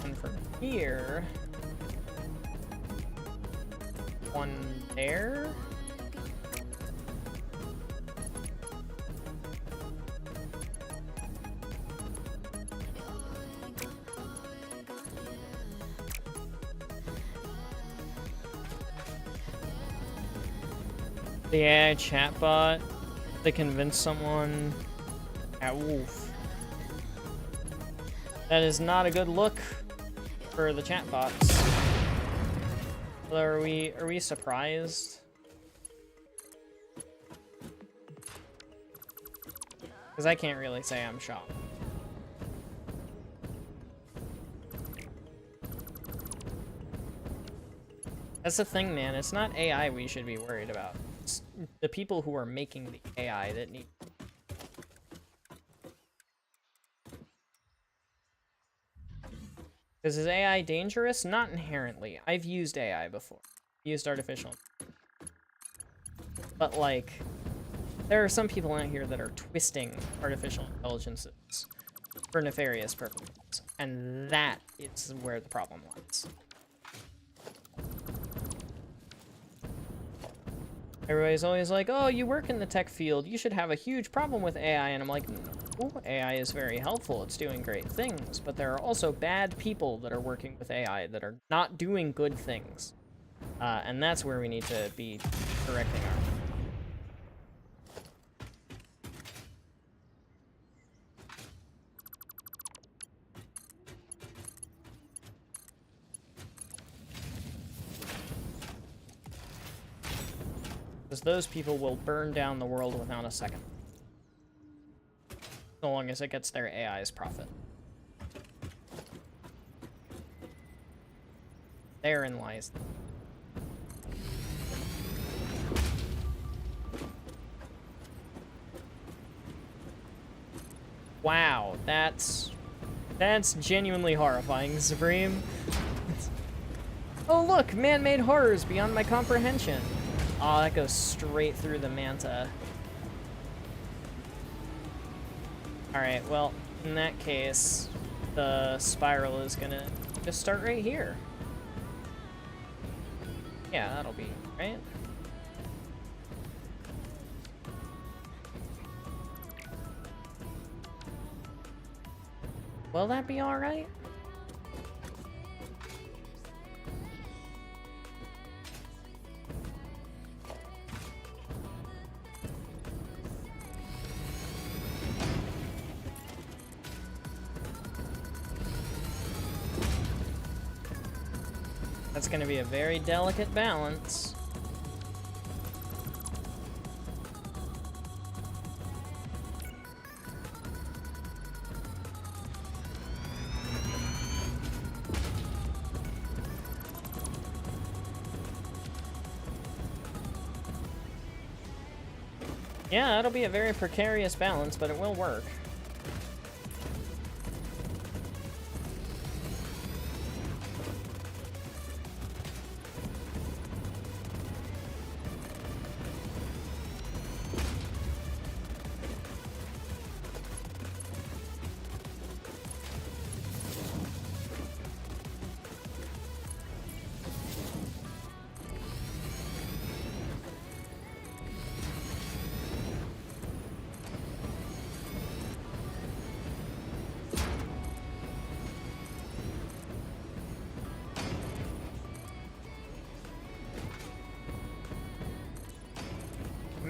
And from here, one there. The AI chatbot, they convinced someone. Oof. That is not a good look for the chatbots. Are we surprised? Because I can't really say I'm shocked. That's the thing, man. It's not AI we should be worried about. It's the people who are making the AI that need. Is AI dangerous? Not inherently. I've used AI before. Used artificial. But like, there are some people out here that are twisting artificial intelligences for nefarious purposes. And that is where the problem lies. Everybody's always like, oh, you work in the tech field, you should have a huge problem with AI. And I'm like, no, AI is very helpful. It's doing great things. But there are also bad people that are working with AI that are not doing good things. And that's where we need to be correcting our... Because those people will burn down the world without a second. So long as it gets their AI's profit. Therein lies. Wow, that's genuinely horrifying, Supreme. Oh look, man-made horrors beyond my comprehension. Oh, that goes straight through the manta. Alright, well, in that case, the spiral is gonna just start right here. Yeah, that'll be right. Will that be alright? That's going to be a very delicate balance. Yeah, it'll be a very precarious balance, but it will work.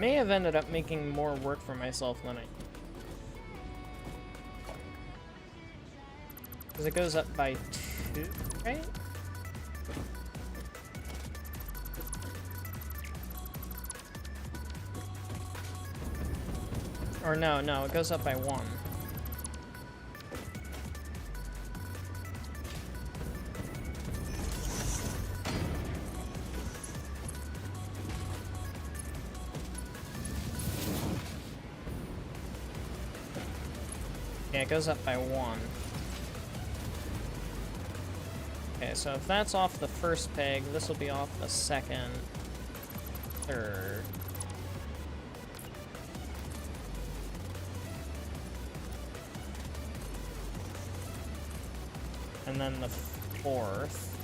may have ended up making more work for myself than I... Because it goes up by 2, right? Or no, it goes up by 1. Yeah, it goes up by 1. Okay, so if that's off the first peg, this will be off the second, third. And then the fourth.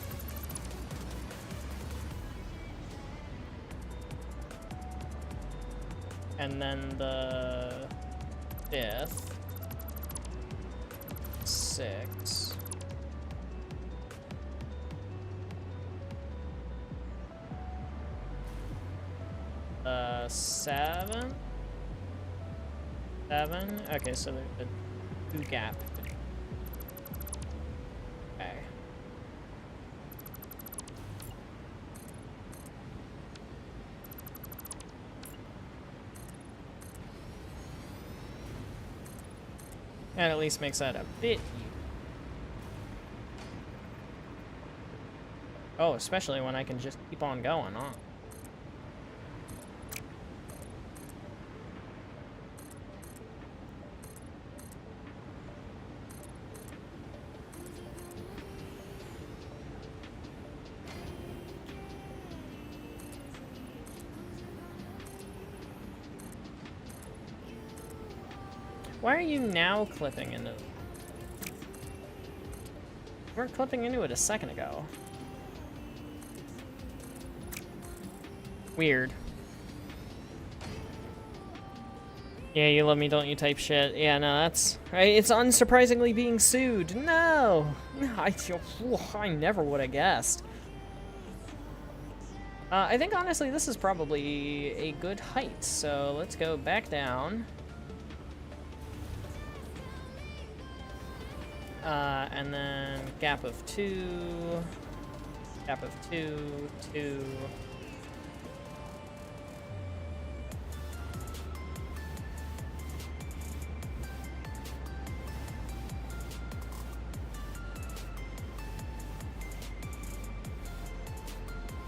And then the fifth. 6. Seven? 7? Okay, so there's a 2 gap. Okay. That at least makes that a bit easier. Oh, especially when I can just keep on going, huh? Why are you now clipping into it? You weren't clipping into it a second ago. Weird. Yeah, you love me, don't you type shit. Yeah, no, that's... Right, it's unsurprisingly being sued. No! I never would have guessed. I think, honestly, this is probably a good height, so let's go back down. And then gap of 2, gap of 2, 2. You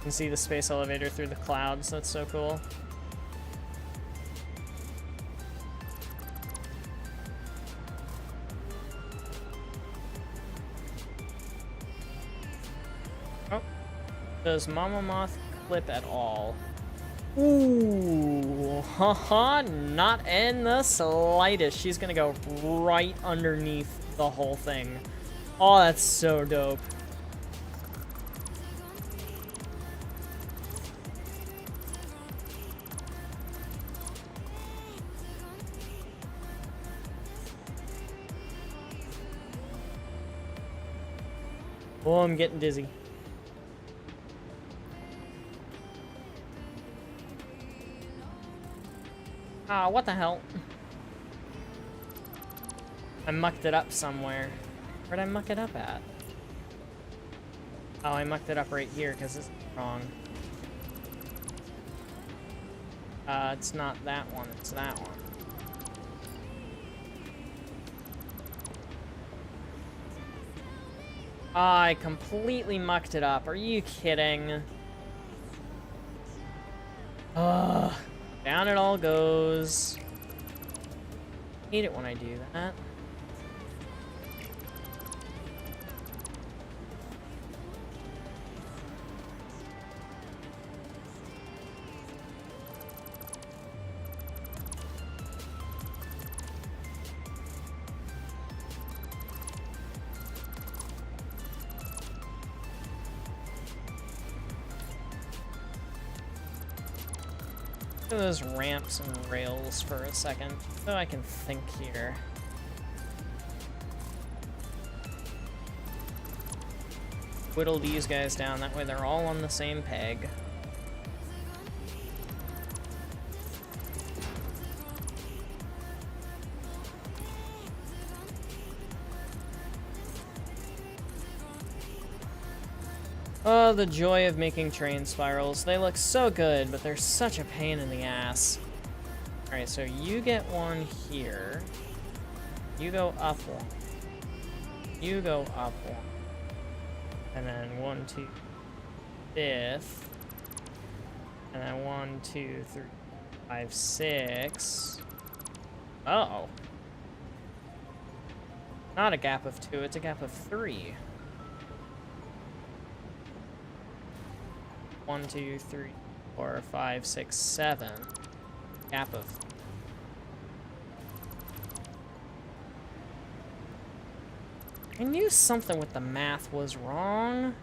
can see the space elevator through the clouds. That's so cool. Oh. Does Mama Moth clip at all? Ooh. Haha, not in the slightest. She's gonna go right underneath the whole thing. Oh, that's so dope. Oh, I'm getting dizzy. Ah, what the hell? I mucked it up somewhere. Where'd I muck it up at? Oh, I mucked it up right here because it's wrong. It's not that one, it's that one. I completely mucked it up. Are you kidding? Ugh. Down it all goes. Hate it when I do that. Look at those ramps and rails for a second, so I can think here. Whittle these guys down, that way they're all on the same peg. Oh, the joy of making train spirals. They look so good, but they're such a pain in the ass. Alright, so you get one here. You go up one. You go up one. And then 1, 2, 5th. And then 1, 2, 3, 5, 6. Uh-oh. Not a gap of 2, it's a gap of 3. 1, 2, 3, 4, 5, 6, 7. Gap of. I knew something with the math was wrong.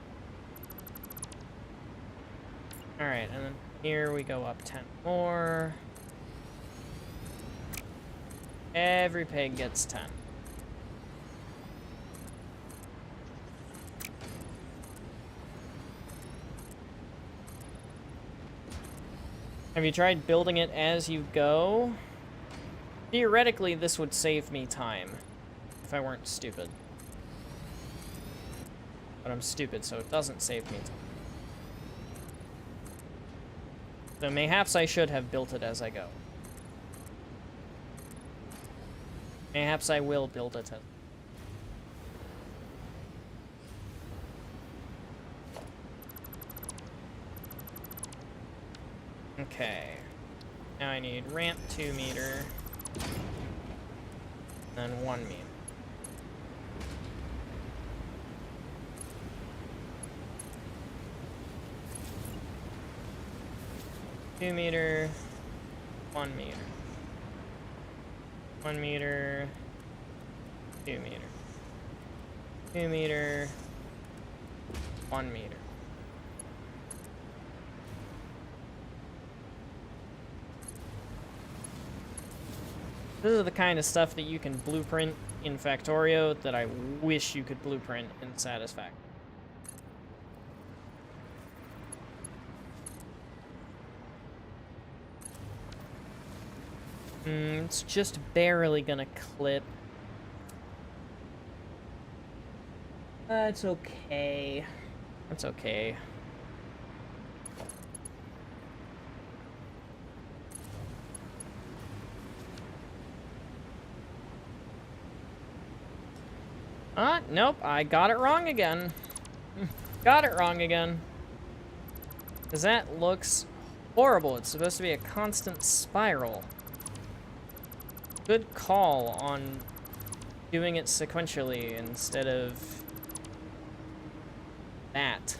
Alright, and then here we go up 10 more. Every pig gets 10. Have you tried building it as you go? Theoretically, this would save me time if I weren't stupid. But I'm stupid, so it doesn't save me time. So mayhaps I should have built it as I go. Mayhaps I will build it as... Okay. Now I need ramp 2 meter. And 1 meter. Two meter, 1 meter. 1 meter, 2 meter. 2 meter, 1 meter. This is the kind of stuff that you can blueprint in Factorio that I wish you could blueprint in Satisfactory. It's just barely gonna clip. It's okay. That's okay. Nope, I got it wrong again. Got it wrong again. Because that looks horrible. It's supposed to be a constant spiral. Good call on doing it sequentially instead of that.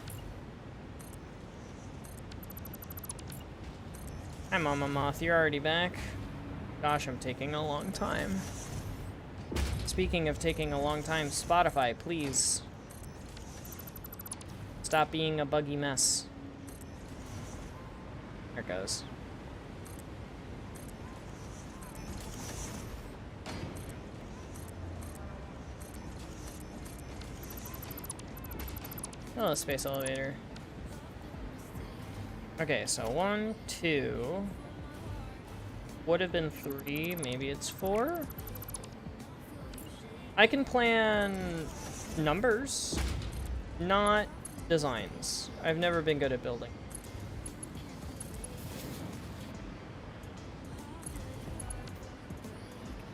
Hi, Mama Moth. You're already back. Gosh, I'm taking a long time. Speaking of taking a long time, Spotify, please stop being a buggy mess. There it goes. Oh, space elevator. Okay, so 1, 2. Would have been 3, maybe it's 4. I can plan numbers, not designs. I've never been good at building.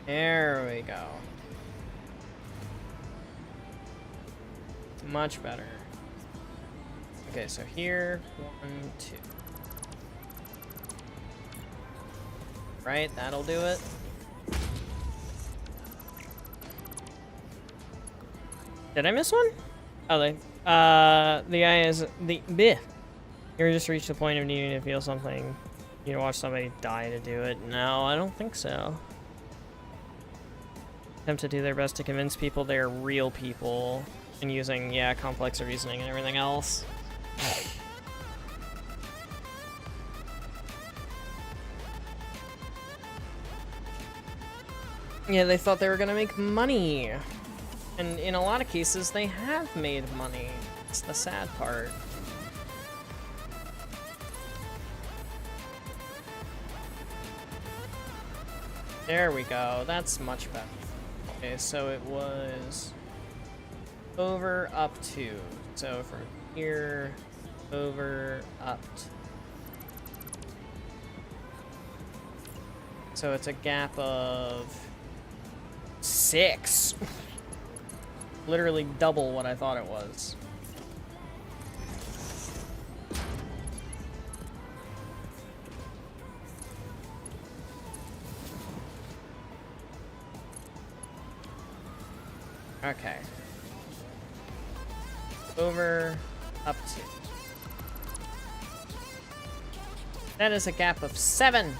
There we go. Much better. Okay, so here, 1, 2. Right, that'll do it. Did I miss one? Oh, the guy is the bleh. You just reached the point of needing to feel something. You know, watch somebody die to do it. No, I don't think so. Attempt to do their best to convince people they're real people and using, yeah, complex reasoning and everything else. Yeah, they thought they were gonna make money. And in a lot of cases, they have made money. It's the sad part. There we go. That's much better. Okay, so it was over, up, 2. So for here, over, up. So it's a gap of 6. Literally double what I thought it was. Okay. Over, up 2. That is a gap of 7.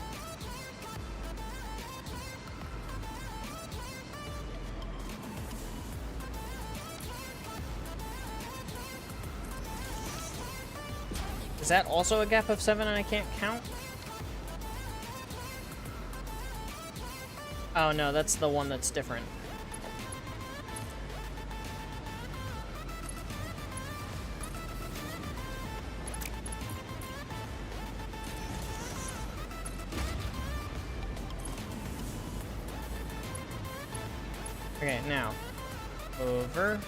Is that also a gap of 7 and I can't count? Oh no, that's the one that's different. Okay, now, over,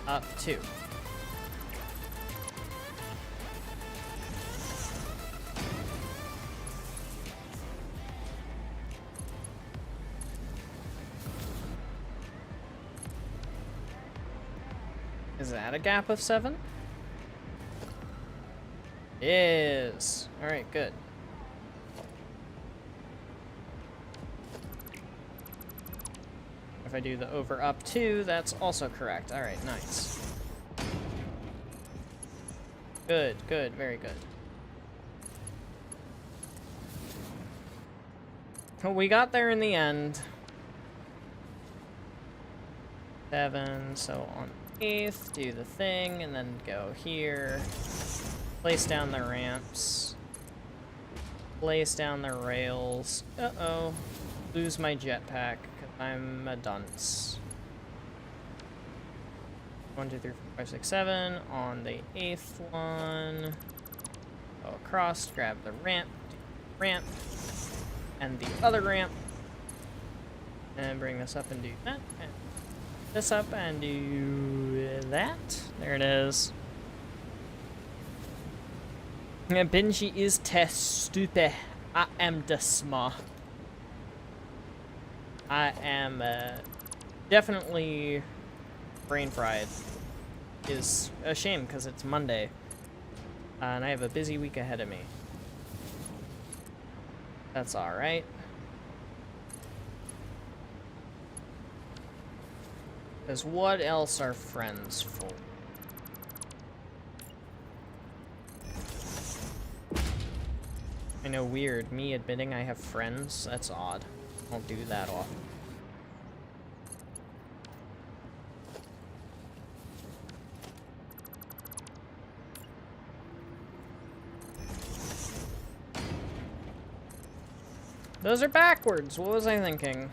up 2. Is that a gap of 7? Is. Alright, good. If I do the over up 2, that's also correct. Alright, nice. Good, good, very good. Well, we got there in the end. 7, so on 8th, do the thing, and then go here. Place down the ramps. Place down the rails. Uh-oh. Lose my jetpack, because I'm a dunce. 1, 2, 3, 4, 5, 6, 7. On the 8th one. Go across, grab the ramp, and the other ramp. And bring this up and do that. And this up and do that. There it is. Benji is test stupid. I am the smart. I am definitely brain fried. Is a shame because it's Monday. And I have a busy week ahead of me. That's alright. Because what else are friends for? I know, weird. Me admitting I have friends? That's odd. I don't do that often. Those are backwards. What was I thinking?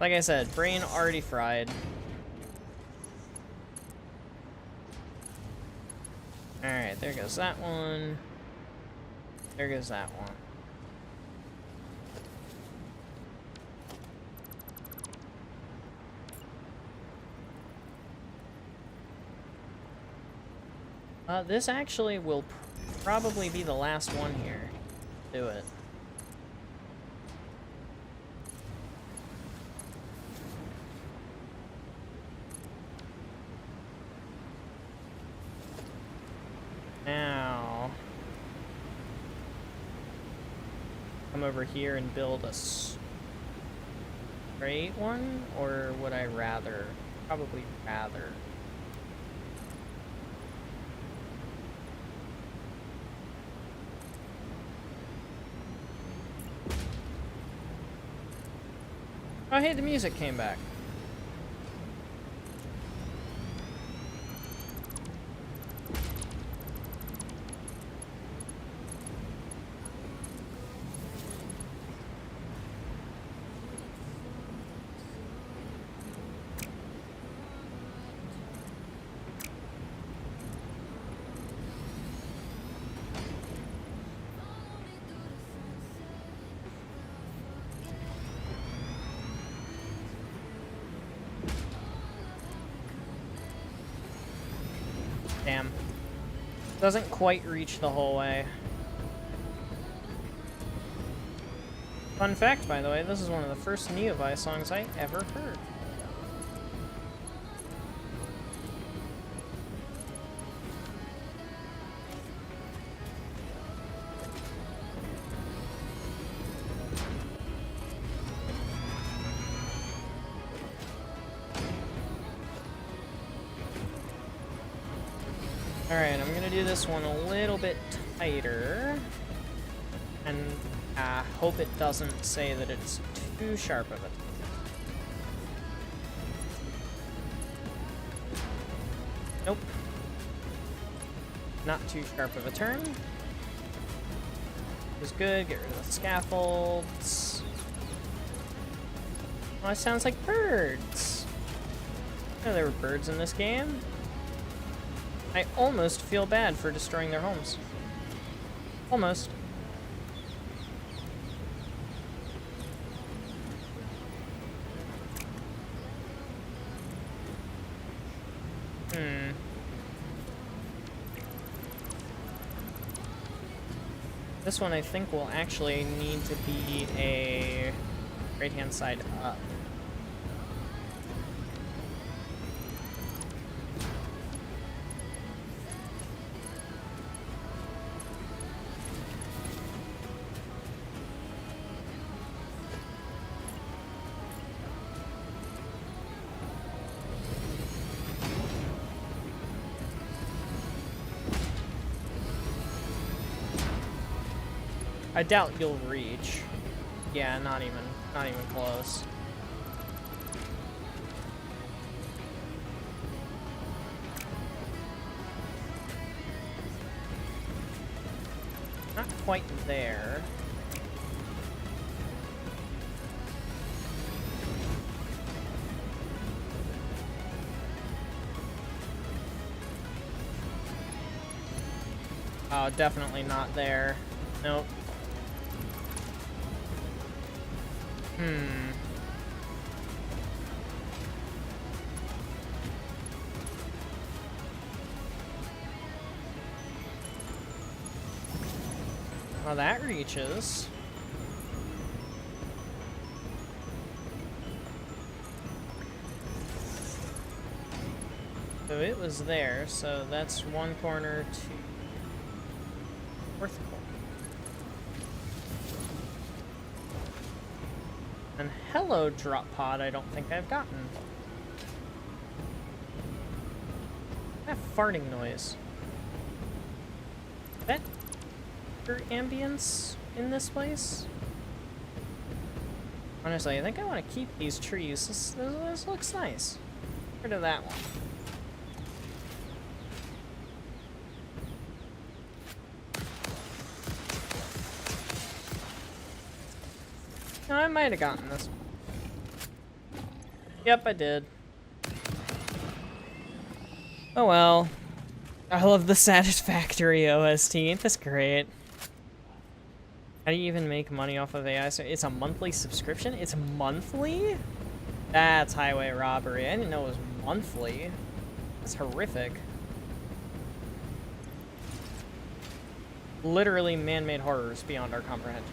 Like I said, brain already fried. Alright, there goes that one. There goes that one. This actually will probably be the last one here. Do it. Now, come over here and build a straight one, or would I rather? Probably rather. Oh, hey, the music came back. Damn. Doesn't quite reach the whole way. Fun fact, by the way, this is one of the first Neovi songs I ever heard. Alright, I'm gonna do this one a little bit tighter. And hope it doesn't say that it's too sharp of it. Nope. Not too sharp of a turn. It was good, get rid of the scaffolds. Oh, it sounds like birds. Oh, there were birds in this game. I almost feel bad for destroying their homes. Almost. This one I think will actually need to be a right-hand side up. I doubt you'll reach. Yeah, not even close. Not quite there. Oh, definitely not there. Nope. Well, that reaches. So it was there, so that's one corner to fourth corner. And hello, drop pod, I don't think I've gotten. That farting noise. Is that for ambience in this place? Honestly, I think I want to keep these trees. This looks nice. Get rid of that one. No, I might have gotten this one. Yep, I did. Oh well. I love the Satisfactory OST. Ain't this great? How do you even make money off of AI? So it's a monthly subscription? It's monthly? That's highway robbery. I didn't know it was monthly. That's horrific. Literally man-made horrors beyond our comprehension.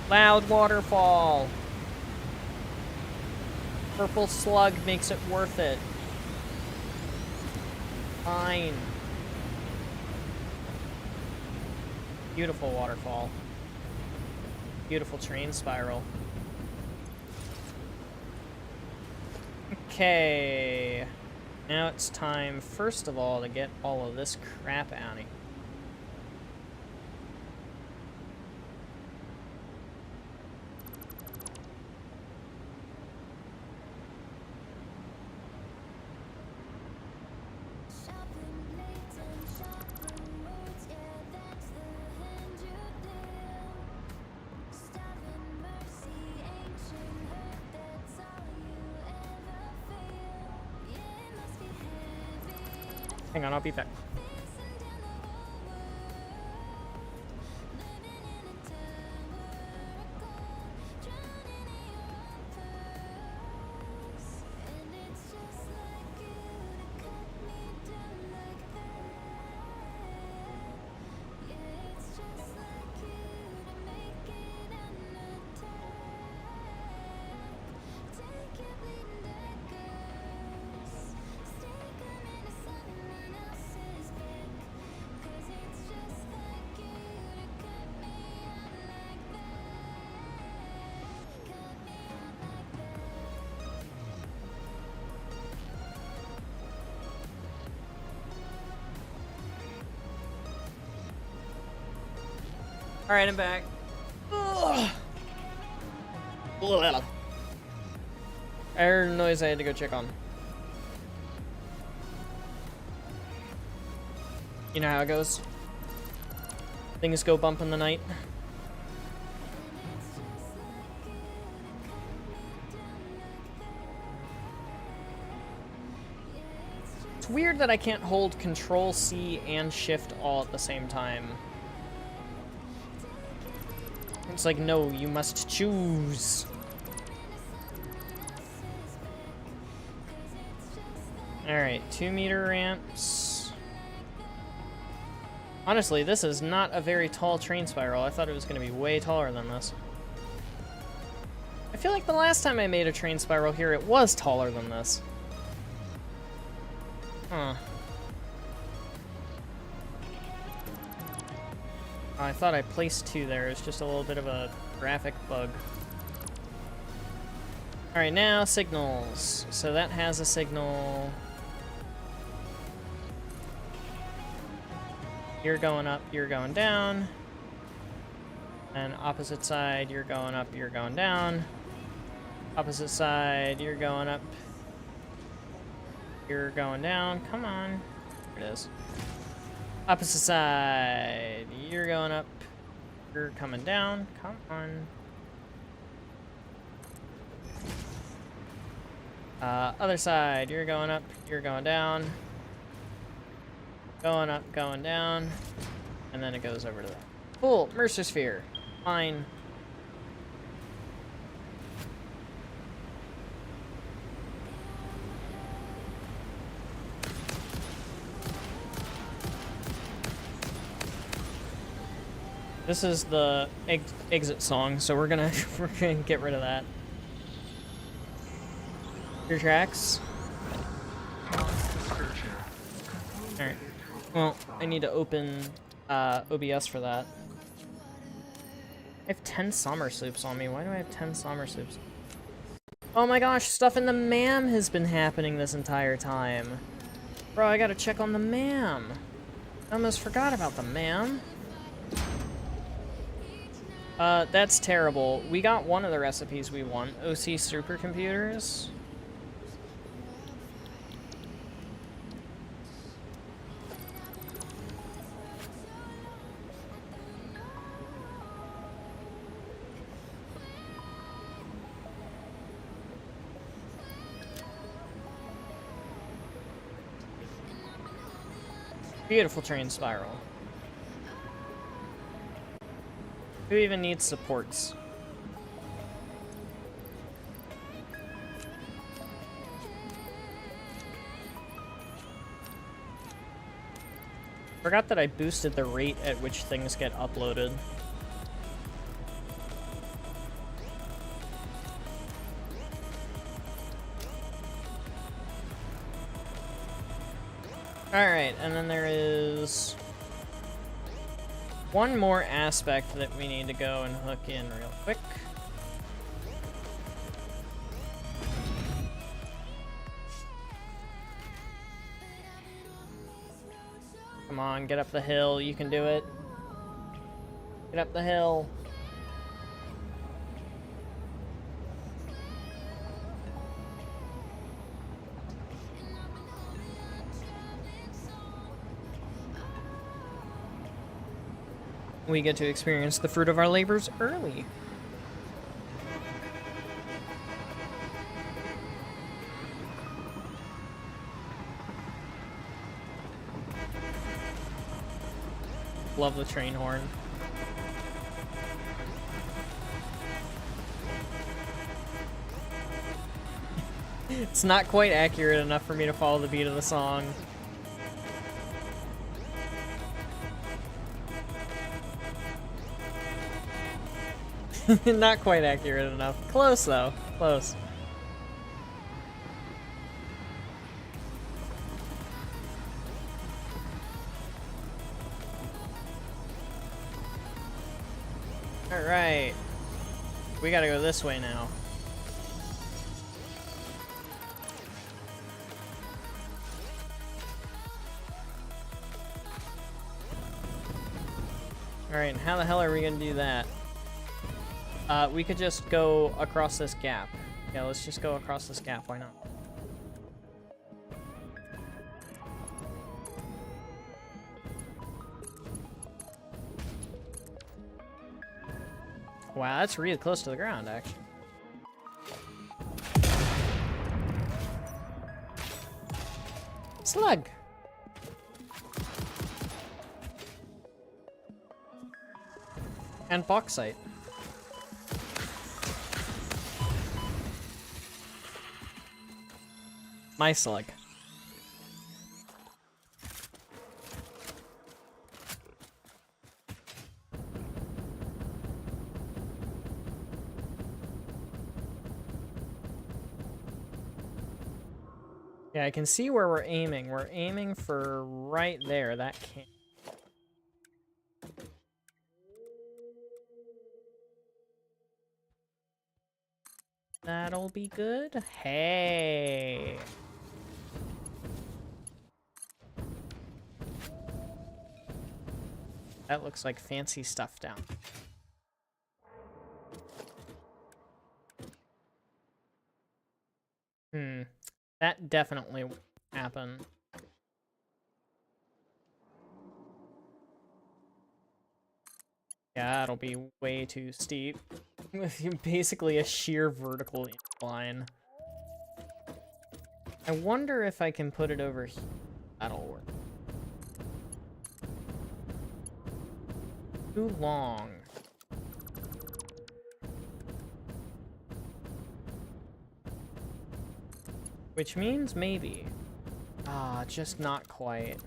Loud waterfall. Purple slug makes it worth it. Fine. Beautiful waterfall. Beautiful train spiral. Okay. Now it's time, first of all, to get all of this crap out of here. Hang on, I'll be back. Alright, I'm back. Ugh. I heard a noise I had to go check on. You know how it goes. Things go bump in the night. It's weird that I can't hold Control C and Shift all at the same time. It's like, no, you must choose. Alright, 2-meter ramps. Honestly, this is not a very tall train spiral. I thought it was going to be way taller than this. I feel like the last time I made a train spiral here, it was taller than this. Huh. Oh, I thought I placed 2 there. It's just a little bit of a graphic bug. Alright, now signals. So that has a signal. You're going up, you're going down. And opposite side, you're going up, you're going down. Opposite side, you're going up. You're going down. Come on. There it is. Opposite side, you're going up. You're coming down. Come on. Other side, you're going up, you're going down. Going up, going down. And then it goes over to that. Cool, Mercer Sphere. Fine. This is the exit song, so we're gonna get rid of that. Your tracks. Alright. Well, I need to open OBS for that. I have 10 summer sloops on me. Why do I have 10 summer sloops? Oh my gosh, stuff in the MAM has been happening this entire time. Bro, I gotta check on the MAM. I almost forgot about the MAM. That's terrible. We got one of the recipes we want. OC supercomputers. Beautiful train spiral. Who even needs supports? Forgot that I boosted the rate at which things get uploaded. Alright, and then there is one more aspect that we need to go and hook in real quick. Come on, get up the hill. You can do it. Get up the hill. We get to experience the fruit of our labors early. Love the train horn. It's not quite accurate enough for me to follow the beat of the song. Not quite accurate enough. Close, though. Close. Alright. We gotta go this way now. Alright, and how the hell are we gonna do that? We could just go across this gap. Yeah, let's just go across this gap, why not? Wow, that's really close to the ground, actually. Slug! And bauxite. My slug. Yeah, I can see where we're aiming. We're aiming for right there. That can't. That'll be good. Hey. That looks like fancy stuff down. That definitely won't happen. Yeah, it'll be way too steep. With basically a sheer vertical incline. I wonder if I can put it over here. That'll work. Too long. Which means maybe. Ah, just not quite.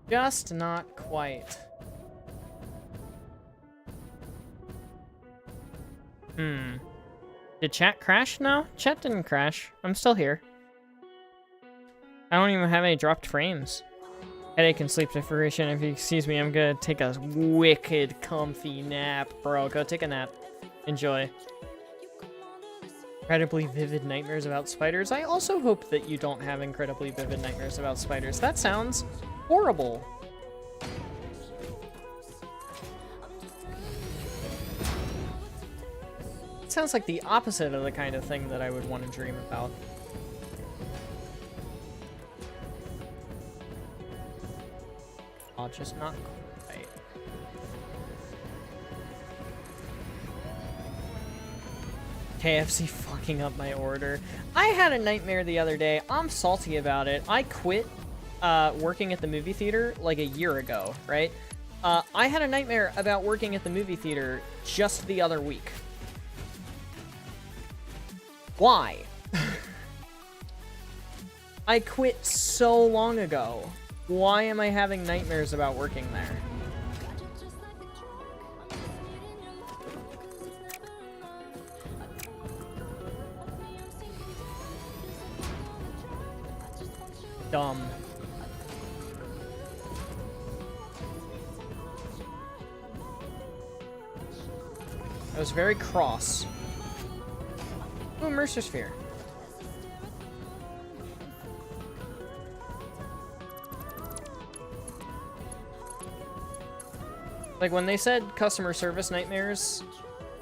Just not quite. Did chat crash? No, chat didn't crash. I'm still here. I don't even have any dropped frames. Headache and sleep deprivation. If you excuse me, I'm gonna take a wicked comfy nap. Bro, go take a nap. Enjoy. Incredibly vivid nightmares about spiders. I also hope that you don't have incredibly vivid nightmares about spiders. That sounds horrible. It sounds like the opposite of the kind of thing that I would want to dream about. I'll just not quite. KFC fucking up my order. I had a nightmare the other day. I'm salty about it. I quit working at the movie theater like a year ago, right? I had a nightmare about working at the movie theater just the other week. Why? I quit so long ago. Why am I having nightmares about working there? Dumb. I was very cross. Ooh, Mercer Sphere. Like, when they said customer service nightmares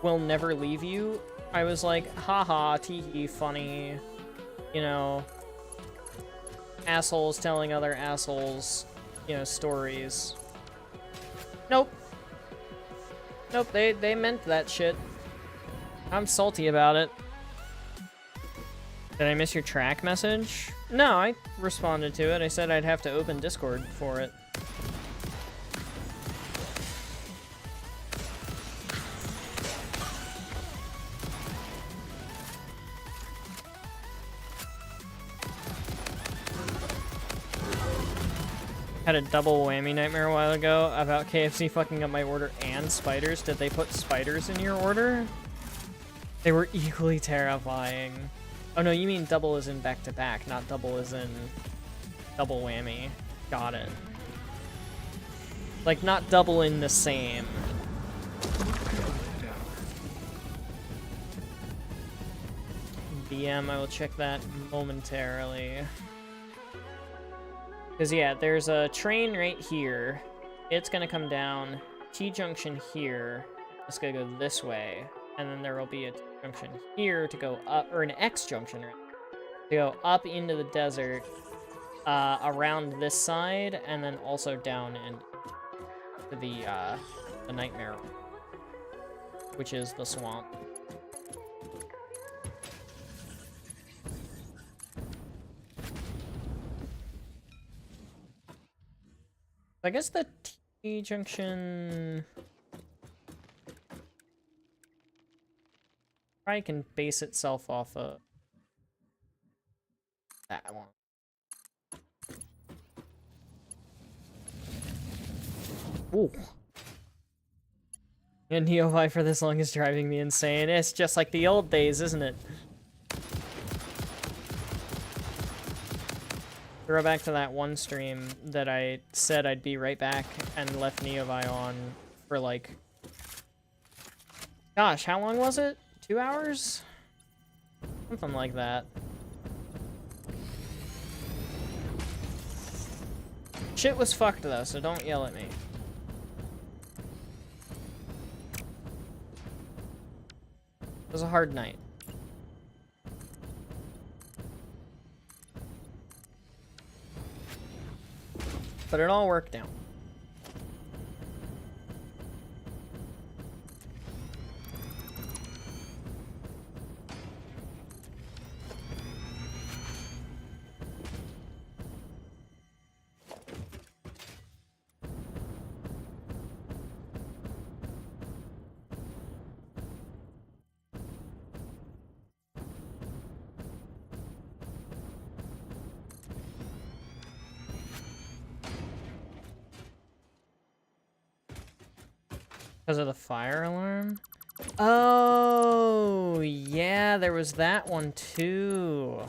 will never leave you, I was like, haha, tee-hee, funny, you know, assholes telling other assholes, you know, stories. Nope. Nope, they meant that shit. I'm salty about it. Did I miss your track message? No, I responded to it. I said I'd have to open Discord for it. Had a double whammy nightmare a while ago about KFC fucking up my order and spiders. Did they put spiders in your order? They were equally terrifying. Oh no, you mean double as in back-to-back, not double as in double whammy. Got it. Like, not double in the same. BM, I will check that momentarily. Because, yeah, there's a train right here. it's gonna come down T-junction here. It's gonna go this way, and then there will be a T-junction here to go up, or an X-junction, right? To go up into the desert, around this side, and then also down into the Nightmare, which is the swamp. I guess the T-junction probably can base itself off of that one. Ooh. And Neophi for this long is driving me insane. It's just like the old days, isn't it? Throw back to that one stream that I said I'd be right back and left Neophi on for like... Gosh, how long was it? 2 hours? Something like that. Shit was fucked though, so don't yell at me. It was a hard night. But it all worked out. Because of the fire alarm? Oh, yeah, there was that one too.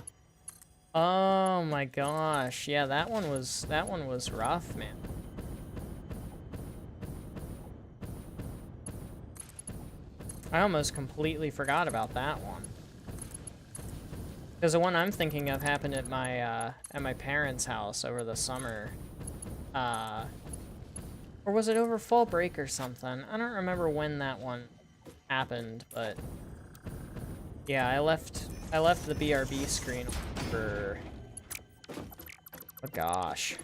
Oh my gosh. Yeah, that one was rough, man. I almost completely forgot about that one. Because the one I'm thinking of happened at my parents' house over the summer. Or was it over fall break or something? I don't remember when that one happened, but yeah, I left the BRB screen for, oh gosh,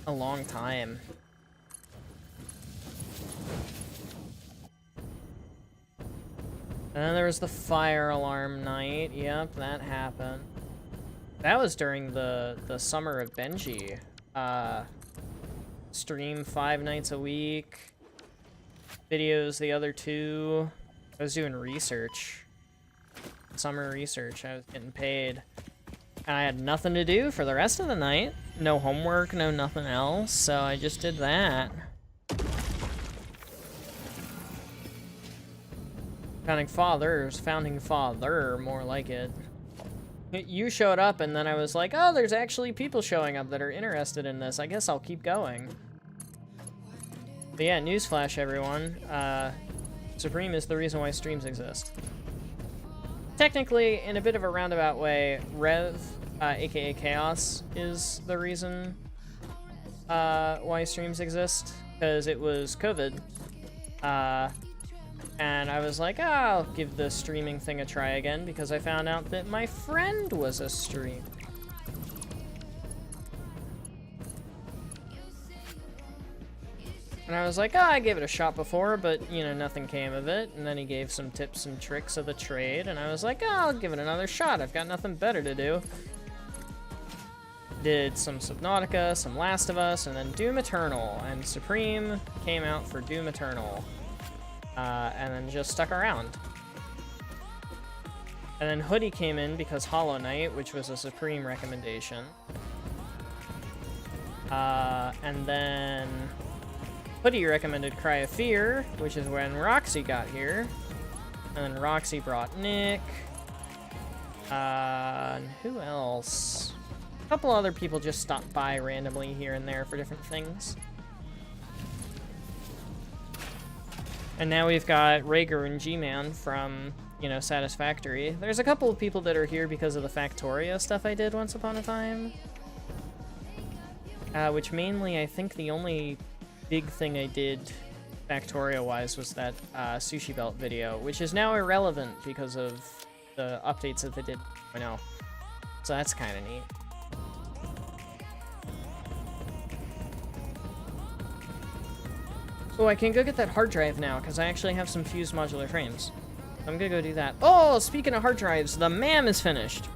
a long time. And then there was the fire alarm night. Yep, that happened. That was during the summer of Benji. Stream 5 nights a week. Videos the other 2. I was doing research. Summer research. I was getting paid. And I had nothing to do for the rest of the night. No homework, no nothing else. So I just did that. Founding father, more like it. You showed up, and then I was like, oh, there's actually people showing up that are interested in this. I guess I'll keep going. But yeah, newsflash, everyone. Supreme is the reason why streams exist. Technically, in a bit of a roundabout way, Rev, aka Chaos, is the reason why streams exist. Because it was COVID. And I was like, oh, I'll give the streaming thing a try again because I found out that my friend was a streamer. And I was like, oh, I gave it a shot before, but, you know, nothing came of it. And then he gave some tips and tricks of the trade, and I was like, oh, I'll give it another shot. I've got nothing better to do. Did some Subnautica, some Last of Us, and then Doom Eternal. And Supreme came out for Doom Eternal. And then just stuck around. And then Hoodie came in because Hollow Knight, which was a Supreme recommendation. And then Hoodie recommended Cry of Fear, which is when Roxy got here. And then Roxy brought Nick. And who else? A couple other people just stopped by randomly here and there for different things. And now we've got Rhaegar and G-Man from, you know, Satisfactory. There's a couple of people that are here because of the Factorio stuff I did once upon a time. Which mainly, I think the only big thing I did Factorio-wise was that Sushi Belt video, which is now irrelevant because of the updates that they did. I know. So that's kind of neat. Oh, I can go get that hard drive now, because I actually have some fused modular frames. I'm gonna go do that. Oh, speaking of hard drives, the MAM is finished.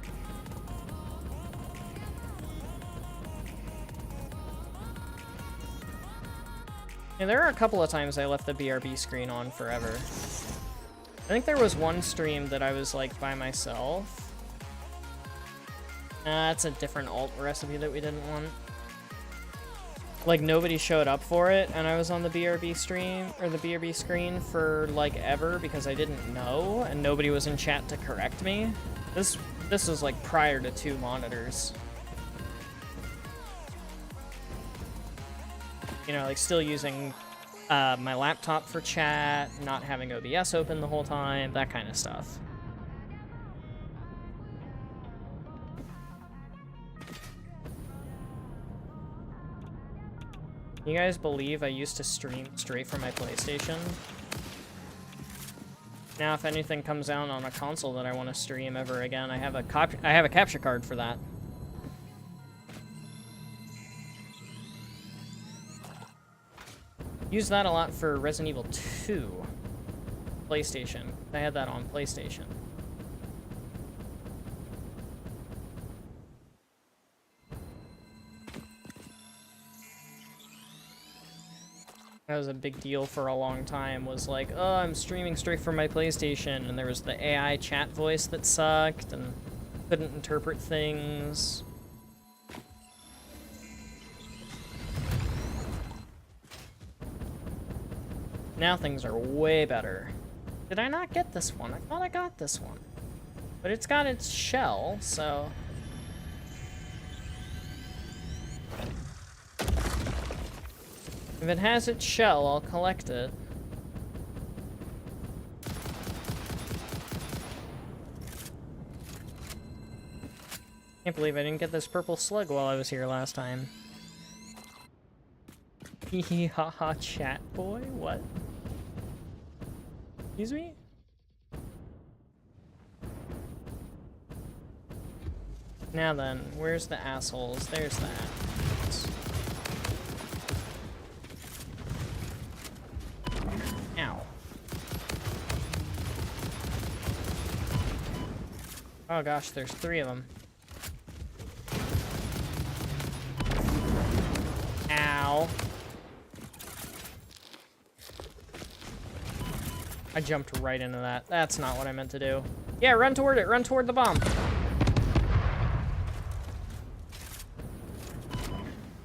Yeah, there are a couple of times I left the BRB screen on forever. I think there was one stream that I was, like, by myself. That's a different alt recipe that we didn't want. Like, nobody showed up for it, and I was on the BRB stream, or the BRB screen for, like, ever, because I didn't know, and nobody was in chat to correct me. This was, like, prior to 2 monitors. You know, like, still using my laptop for chat, not having OBS open the whole time, that kind of stuff. You guys believe I used to stream straight from my PlayStation? Now, if anything comes out on a console that I want to stream ever again, I have a capture card for that. Use that a lot for Resident Evil 2 PlayStation. I had that on PlayStation. That was a big deal for a long time, was like, oh, I'm streaming straight from my PlayStation, and there was the AI chat voice that sucked, and couldn't interpret things. Now things are way better. Did I not get this one? I thought I got this one. But it's got its shell, so... If it has its shell, I'll collect it. Can't believe I didn't get this purple slug while I was here last time. Hee hee ha ha chat boy? What? Excuse me? Now then, where's the assholes? There's that. Ow. Oh gosh, there's 3 of them. Ow. I jumped right into that. That's not what I meant to do. Yeah, run toward it. Run toward the bomb.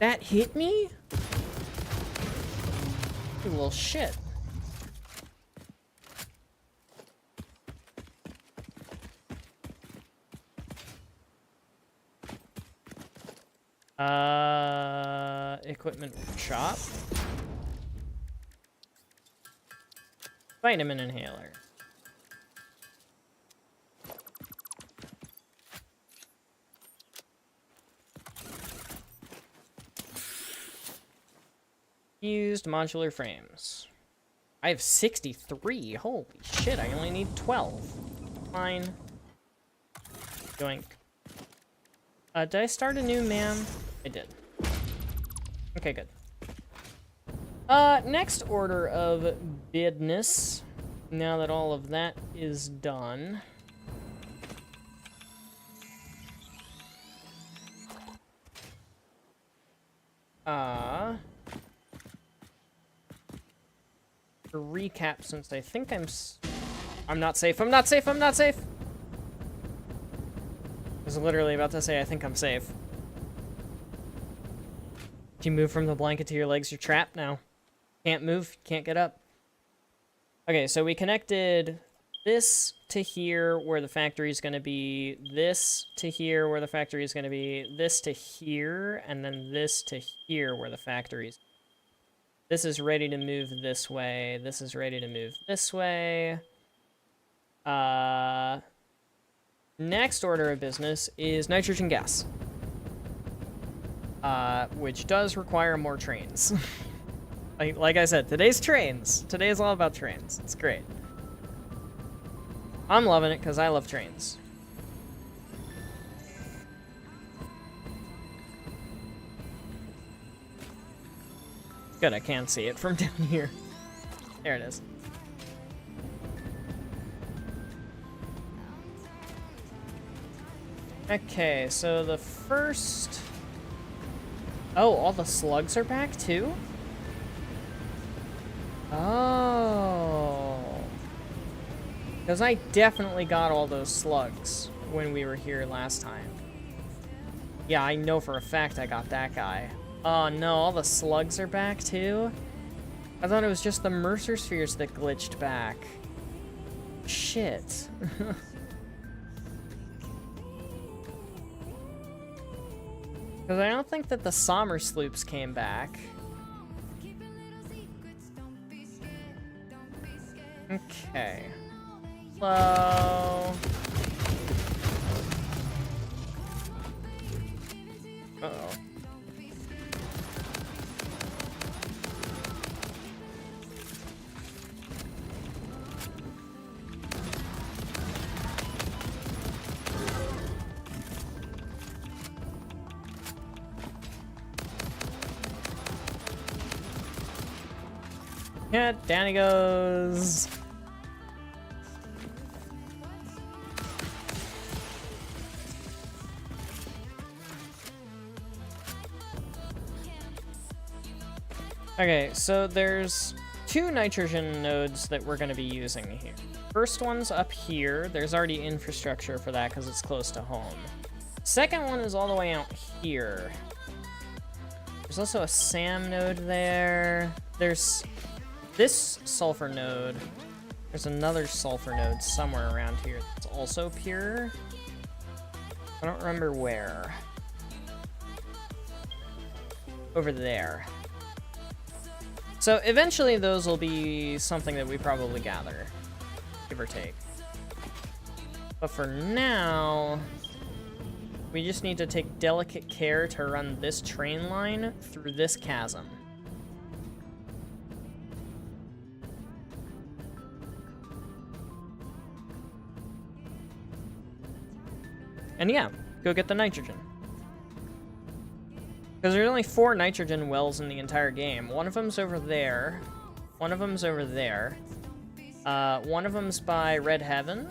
That hit me? You little shit. Equipment shop. Vitamin inhaler. Used modular frames. I have 63. Holy shit, I only need 12. Fine. Yoink. Did I start a new MAM? I did. Okay, good. Next order of business. Now that all of that is done. To recap, since I think I'm not safe, I'm not safe, I'm not safe! I was literally about to say I think I'm safe. If you move from the blanket to your legs, you're trapped now. Can't move, can't get up. Okay, so we connected this to here where the factory is going to be, this to here where the factory is going to be, this to here, and then this to here where the factory is. This is ready to move this way. This is ready to move this way. Next order of business is nitrogen gas. which does require more trains. Like I said, today's trains. Today is all about trains. It's great. I'm loving it because I love trains. Good, I can see it from down here. There it is. Okay, so the first... Oh, all the slugs are back too? Oh. Because I definitely got all those slugs when we were here last time. Yeah, I know for a fact I got that guy. Oh no, all the slugs are back too? I thought it was just the Mercer Spheres that glitched back. Shit. Because I don't think that the Sommer sloops came back. Okay. Hello. Uh-oh. Yeah, down he goes. Okay, so there's two nitrogen nodes that we're going to be using here. First one's up here. There's already infrastructure for that because it's close to home. Second one is all the way out here. There's also a SAM node there. There's this sulfur node. There's another sulfur node somewhere around here that's also pure. I don't remember where. Over there. So eventually those will be something that we probably gather, give or take. But for now, we just need to take delicate care to run this train line through this chasm. And yeah, go get the nitrogen. Because there's only 4 nitrogen wells in the entire game. One of them's over there. One of them's over there. One of them's by Red Heaven,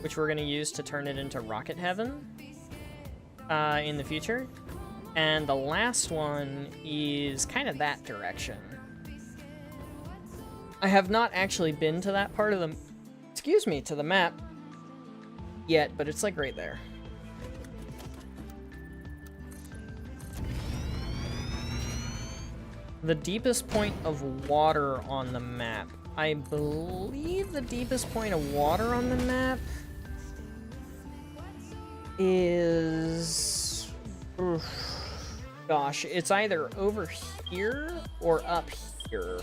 which we're going to use to turn it into Rocket Heaven in the future. And the last one is kind of that direction. I have not actually been to that part of the... Excuse me, to the map yet, but it's like right there. The deepest point of water on the map. I believe the deepest point of water on the map is... Gosh, it's either over here or up here.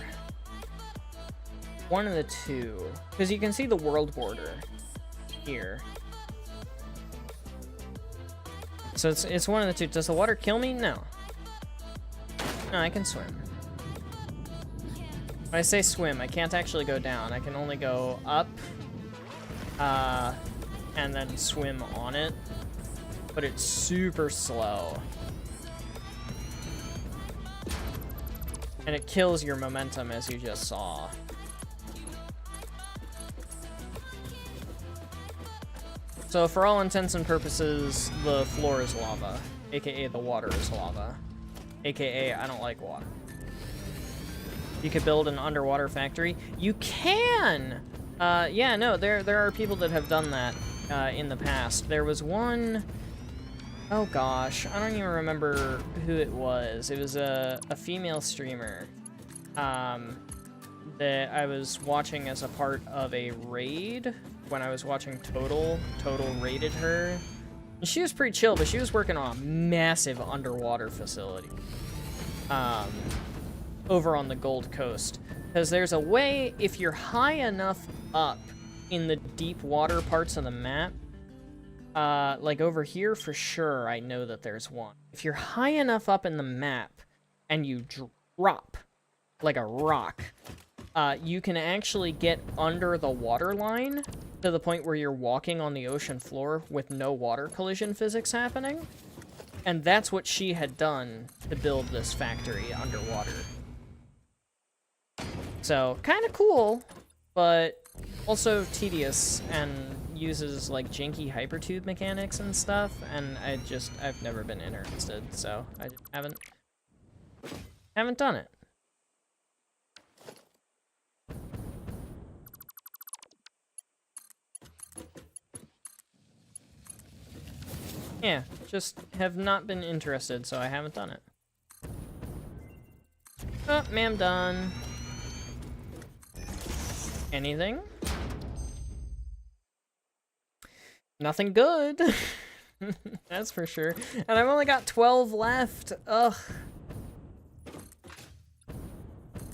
One of the two. Because you can see the world border here. So it's one of the two. Does the water kill me? No. No, I can swim. When I say swim, I can't actually go down. I can only go up, and then swim on it. But it's super slow. And it kills your momentum, as you just saw. So for all intents and purposes, the floor is lava, aka the water is lava, aka I don't like water. You could build an underwater factory. You can! Yeah, no, there are people that have done that in the past. There was one... Oh gosh, I don't even remember who it was. It was a female streamer that I was watching as a part of a raid when I was watching Total. Total raided her. And she was pretty chill, but she was working on a massive underwater facility over on the Gold Coast. Because there's a way, if you're high enough up in the deep water parts of the map, Like over here for sure, I know that there's one. If you're high enough up in the map and you drop like a rock, you can actually get under the water line to the point where you're walking on the ocean floor with no water collision physics happening. And that's what she had done to build this factory underwater. So, kind of cool, but also tedious and uses like janky hypertube mechanics and stuff, and I've never been interested, so I just haven't done it. Yeah, just have not been interested, so I haven't done it. Oh, ma'am, done. Anything? Nothing good. That's for sure. And I've only got 12 left. Ugh.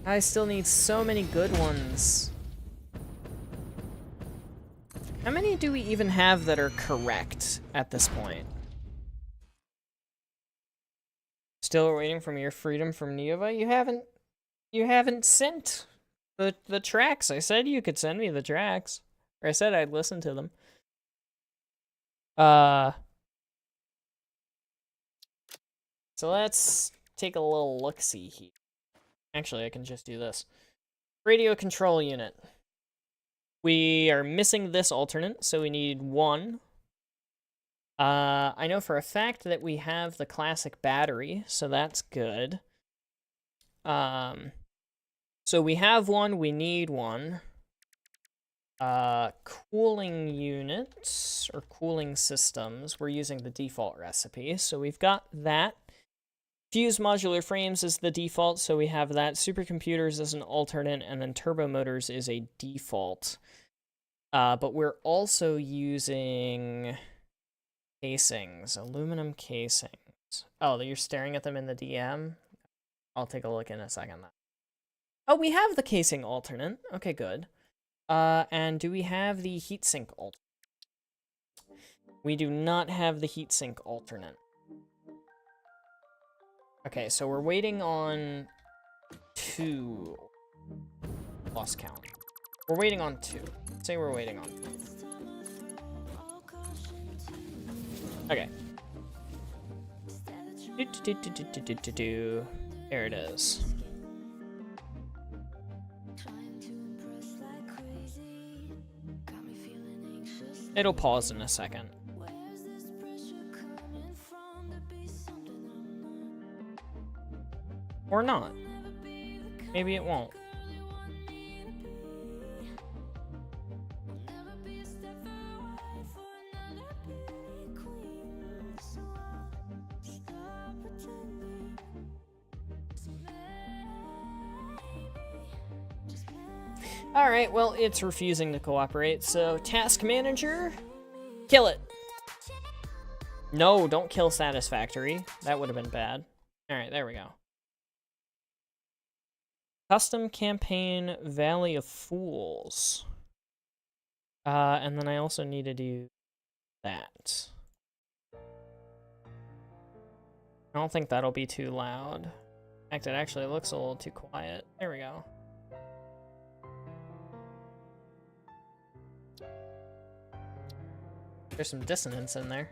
I still need so many good ones. How many do we even have that are correct at this point? Still waiting for your freedom from Neova? You haven't sent the tracks. I said you could send me the tracks. Or I said I'd listen to them. So let's take a little look-see here. Actually, I can just do this. Radio control unit. We are missing this alternate, so we need one. I know for a fact that we have the classic battery, so that's good. So we have one, we need one. Cooling units, or cooling systems, we're using the default recipe, so we've got that. Fused modular frames is the default, so we have that. Supercomputers is an alternate, and then turbo motors is a default. But we're also using casings, aluminum casings. Oh, you're staring at them in the DM? I'll take a look in a second. Oh, we have the casing alternate. Okay, good. And do we have the heatsink alternate? We do not have the heatsink alternate. Okay, so we're waiting on 2. Lost count. We're waiting on 2. Let's say we're waiting on 2. Okay. There it is. It'll pause in a second. Or not. Maybe it won't. Alright, well, it's refusing to cooperate, so task manager, kill it. No, don't kill Satisfactory. That would have been bad. Alright, there we go. Custom campaign Valley of Fools. And then I also need to do that. I don't think that'll be too loud. In fact, it actually looks a little too quiet. There we go. There's some dissonance in there.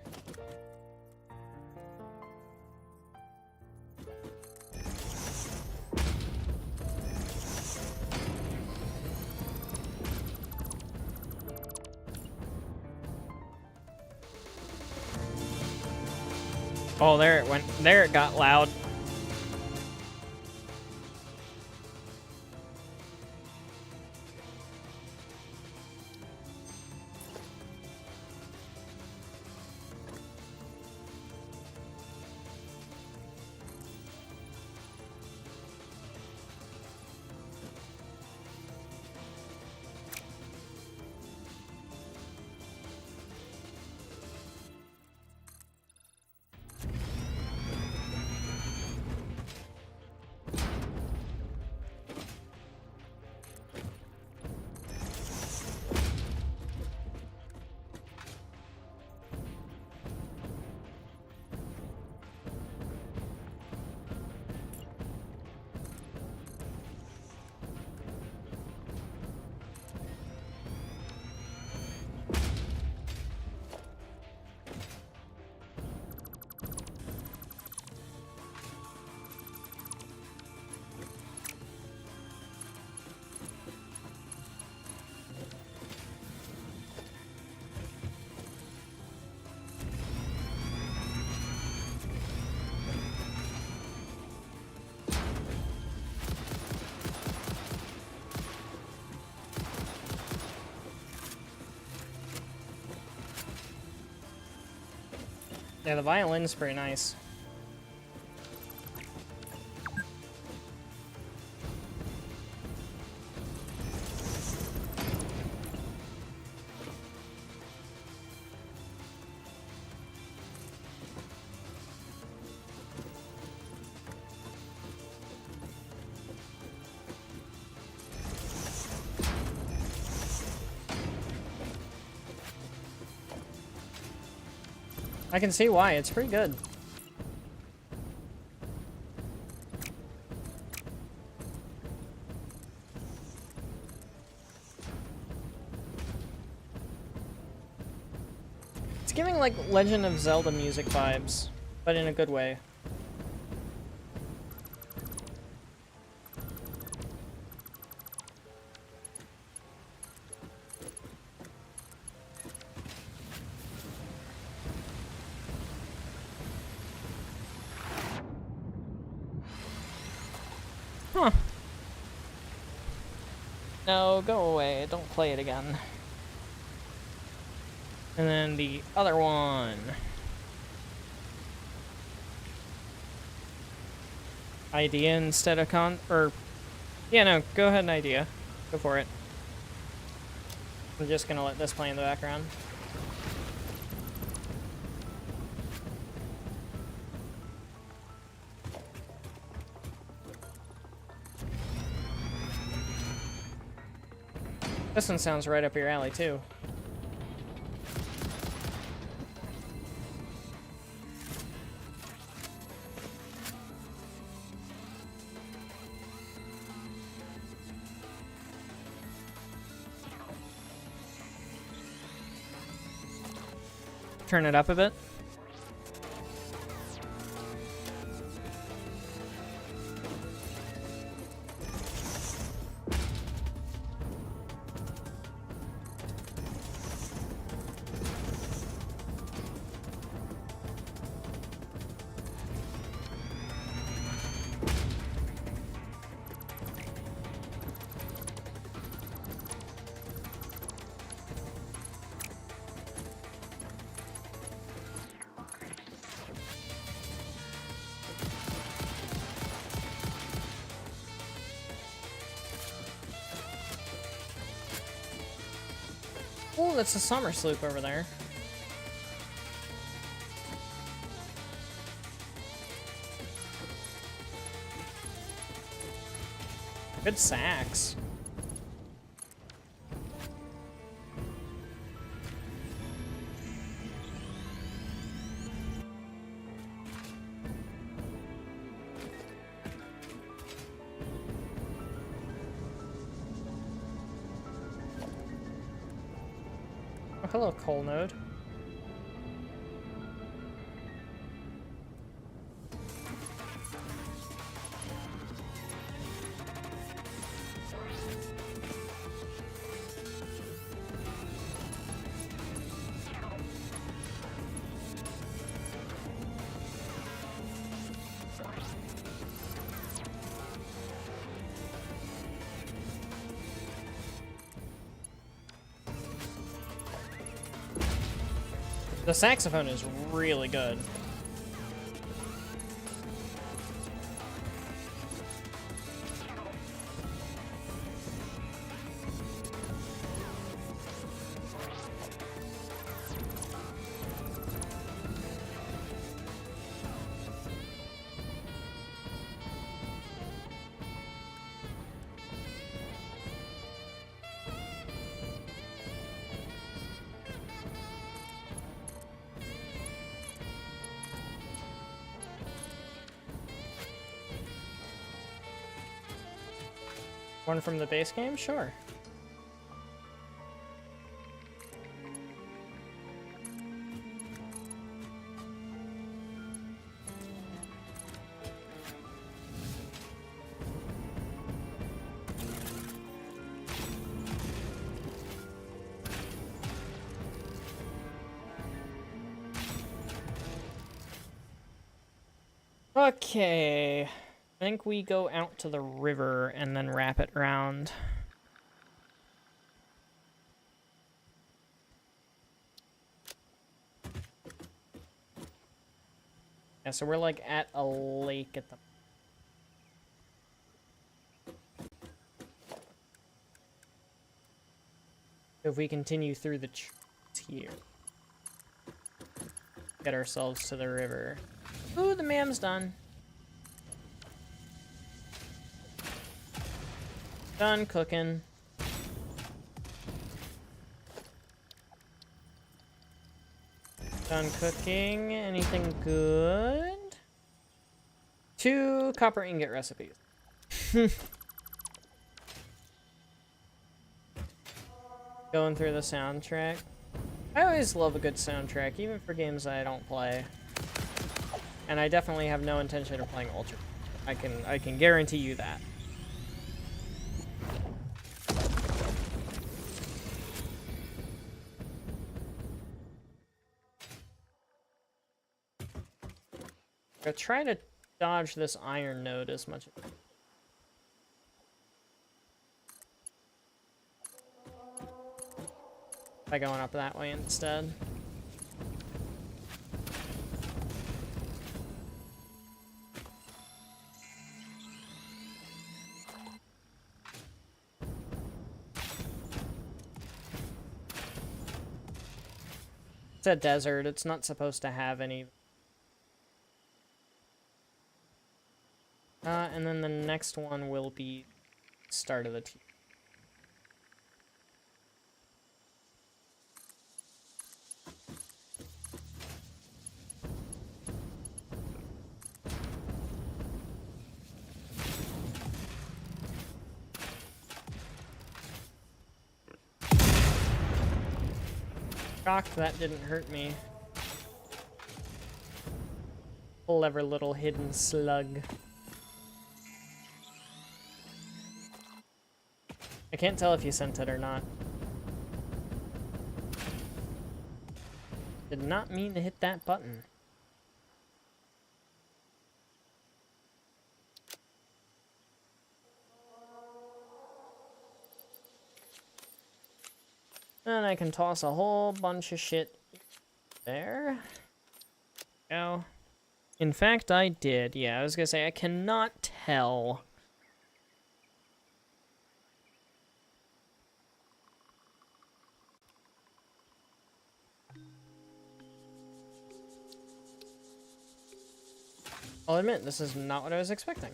Oh, there it went. There it got loud. Yeah, the violin's pretty nice. I can see why, it's pretty good. It's giving like Legend of Zelda music vibes, but in a good way. Huh. No, go away. Don't play it again. And then the other one. Idea instead of yeah, no, go ahead and idea. Go for it. I'm just gonna let this play in the background. This one sounds right up your alley, too. Turn it up a bit. Oh, that's a summer sloop over there. Good sax. Oh, hello, Coal Node. The saxophone is really good. One from the base game? Sure. Okay. I think we go out to the river and then wrap it around. Yeah, so we're like at a lake at the... If we continue through the trees here, get ourselves to the river. Ooh, the mam's done. Done cooking. Done cooking. Anything good? 2 copper ingot recipes. Going through the soundtrack. I always love a good soundtrack, even for games I don't play. And I definitely have no intention of playing Ultra. I can guarantee you that. I'll try to dodge this iron node as much as... by going up that way instead. It's a desert. It's not supposed to have any... and then the next one will be start of the T. Shocked that didn't hurt me. Clever little hidden slug. I can't tell if you sent it or not. Did not mean to hit that button. And I can toss a whole bunch of shit there. Go. In fact, I did. Yeah, I was gonna say, I cannot tell. I'll admit, this is not what I was expecting.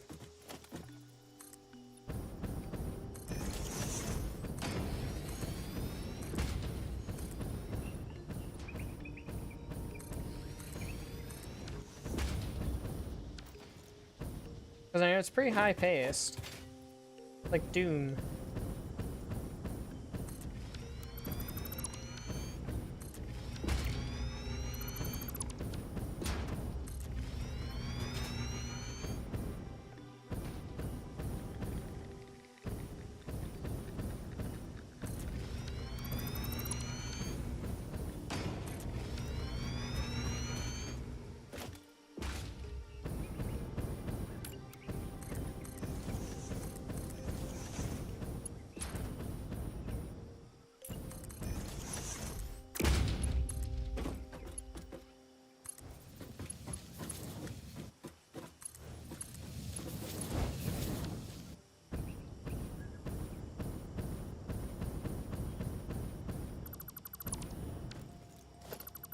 Because I know it's pretty high-paced. Like Doom.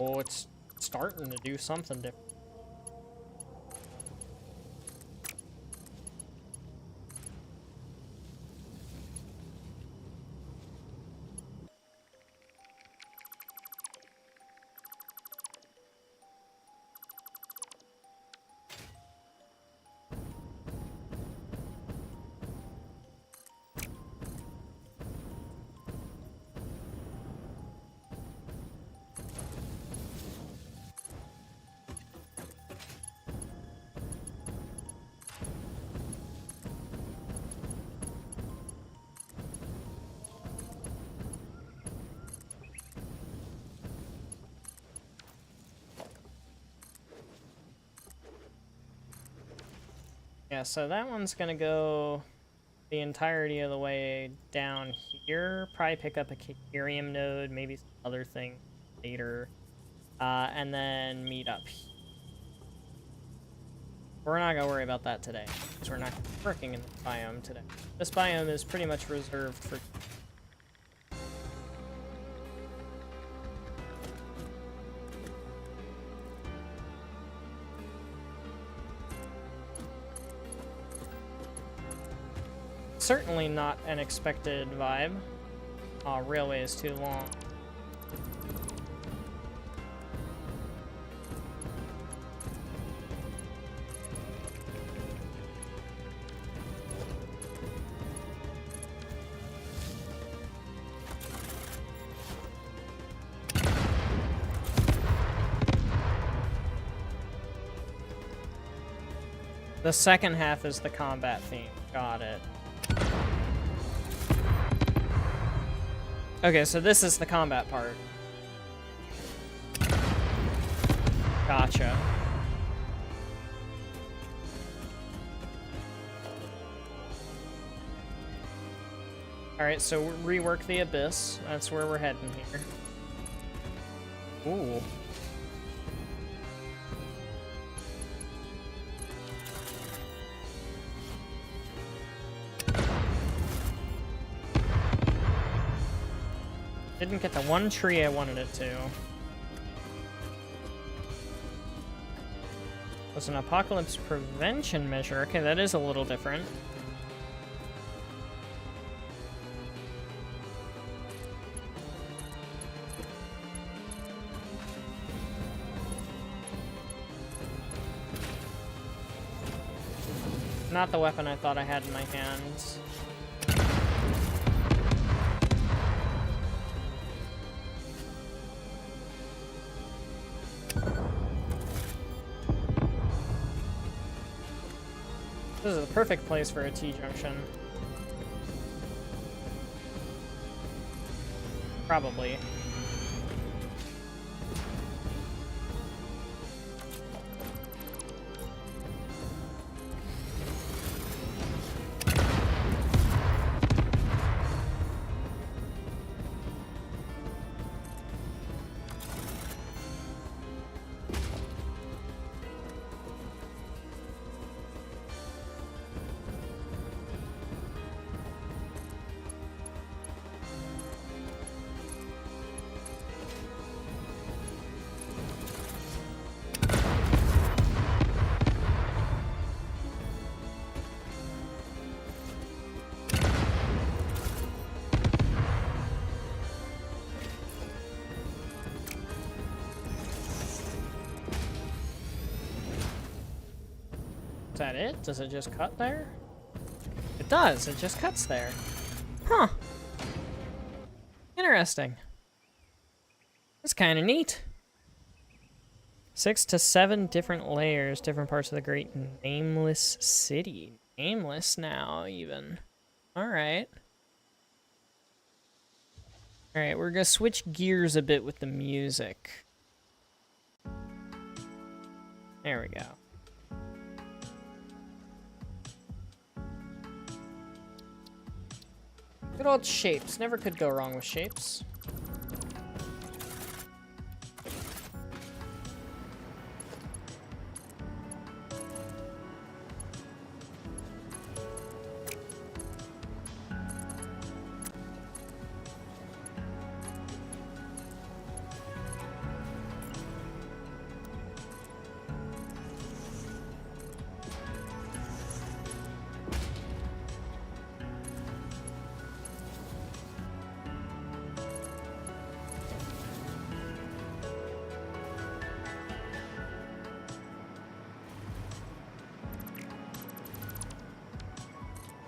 Oh, it's starting to do something different. Yeah, so that one's gonna go the entirety of the way down here. Probably pick up a Kikirium node, maybe some other thing later. And then meet up here. We're not gonna worry about that today, because we're not working in the biome today. This biome is pretty much reserved for... Certainly not an expected vibe. Aw, railway is too long. The second half is the combat theme. Got it. Okay, so this is the combat part. Gotcha. Alright, so rework the abyss. That's where we're heading here. Ooh. Didn't get the one tree I wanted it to. Was an apocalypse prevention measure. Okay, that is a little different. Not the weapon I thought I had in my hands. This is the perfect place for a T-junction. Probably. Is that it? Does it just cut there? It does. It just cuts there. Huh. Interesting. That's kind of neat. 6 to 7 different layers, different parts of the great nameless city. Nameless now, even. Alright. Alright, we're gonna switch gears a bit with the music. There we go. Good old shapes. Never could go wrong with shapes.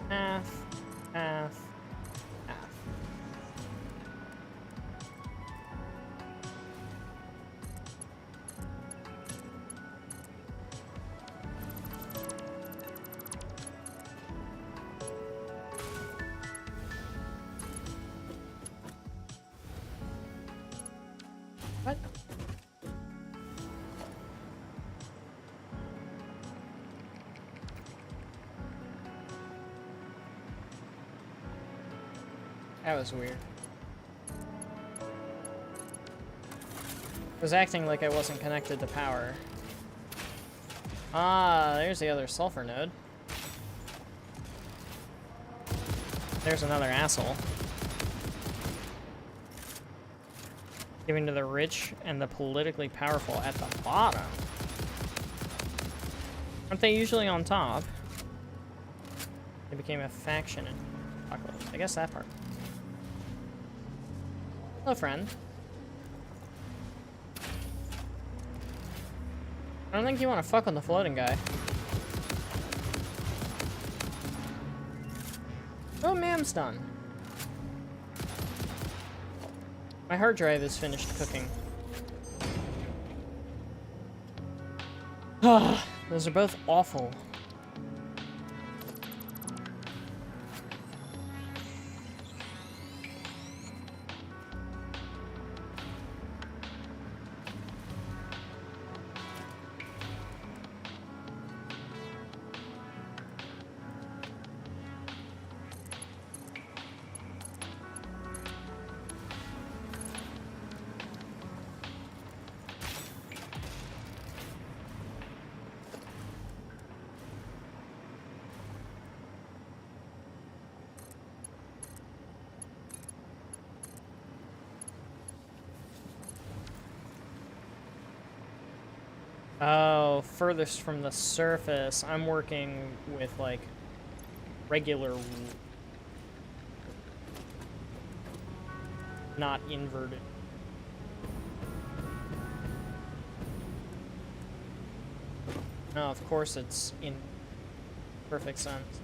Half, half, half. What? That was weird. I was acting like I wasn't connected to power. Ah, there's the other sulfur node. There's another asshole. Giving to the rich and the politically powerful at the bottom. Aren't they usually on top? They became a faction in Apocalypse. I guess that part. Hello, friend. I don't think you want to fuck with the floating guy. Oh, mam's done. My hard drive is finished cooking. Ah, those are both awful. Oh, furthest from the surface. I'm working with, like, regular... not inverted. No, of course it's in perfect sense.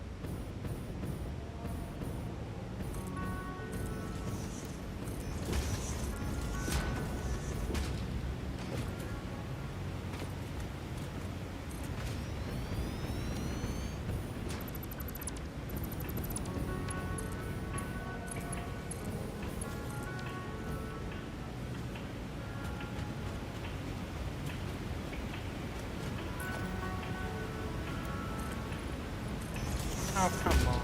Oh, come on.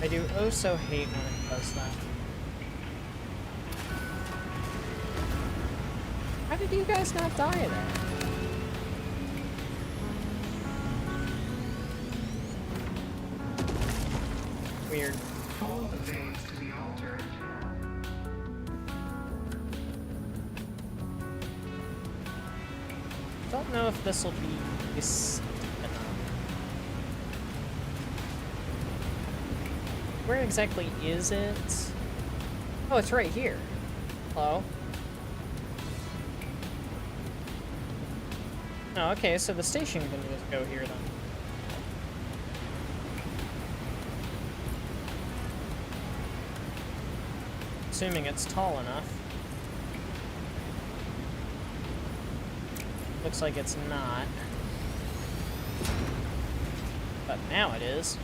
I do oh so hate when it does that. How did you guys not die there? Weird. Follow the veins to the altar. Don't know if this will be enough. Where exactly is it? Oh, it's right here. Hello. Oh, okay, so the station can just go here then. Assuming it's tall enough. Looks like it's not. But now it is.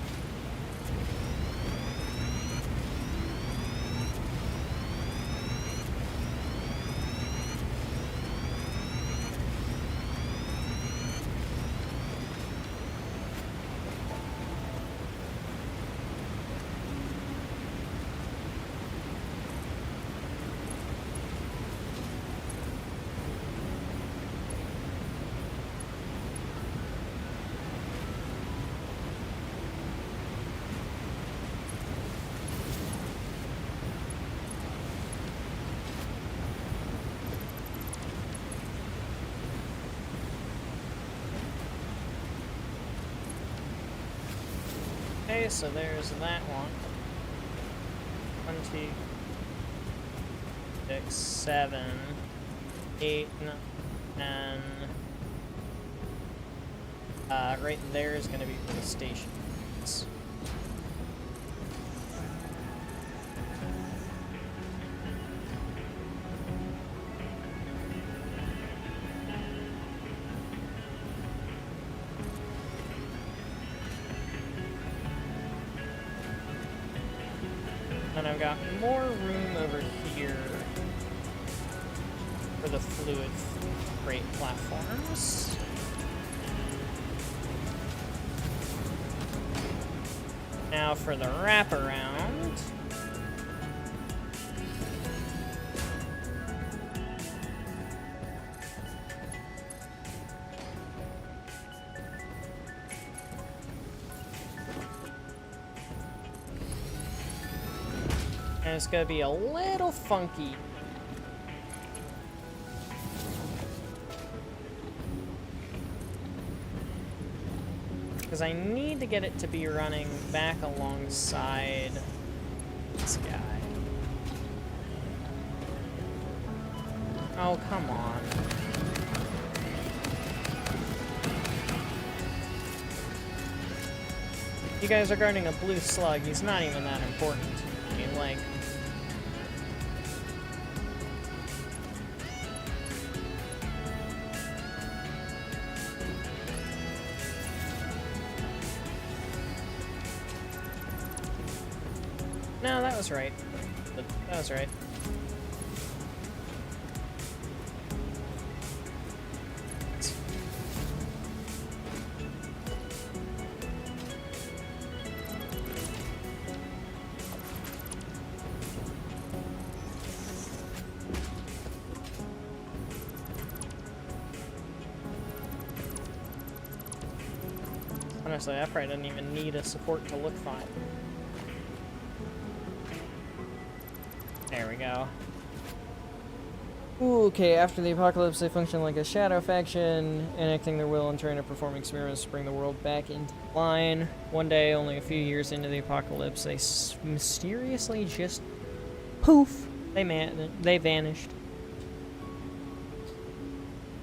Okay, so there's that one. 20, 6, 7, 8, 9, 10. Right there is going to be where the station is. And I've got more room over here for the fluid freight platforms. Now for the wraparound. And it's gonna be a little funky. Because I need to get it to be running back alongside this guy. Oh, come on. You guys are guarding a blue slug. He's not even that important. I mean, like... No, that was right. That was right. Honestly, that probably doesn't even need a support to look fine. There we go. Ooh, okay, after the apocalypse, they function like a shadow faction, enacting their will and trying to perform experiments to bring the world back into line. One day, only a few years into the apocalypse, they mysteriously just poof, they vanished.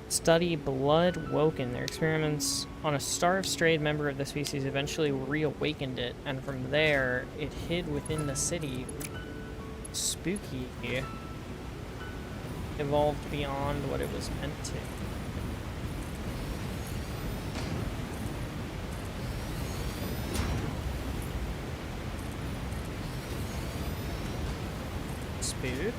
Study Blood Woken. Their experiments on a starved-strayed member of the species eventually reawakened it, and from there, it hid within the city. Spooky. Evolved beyond what it was meant to. Spooky.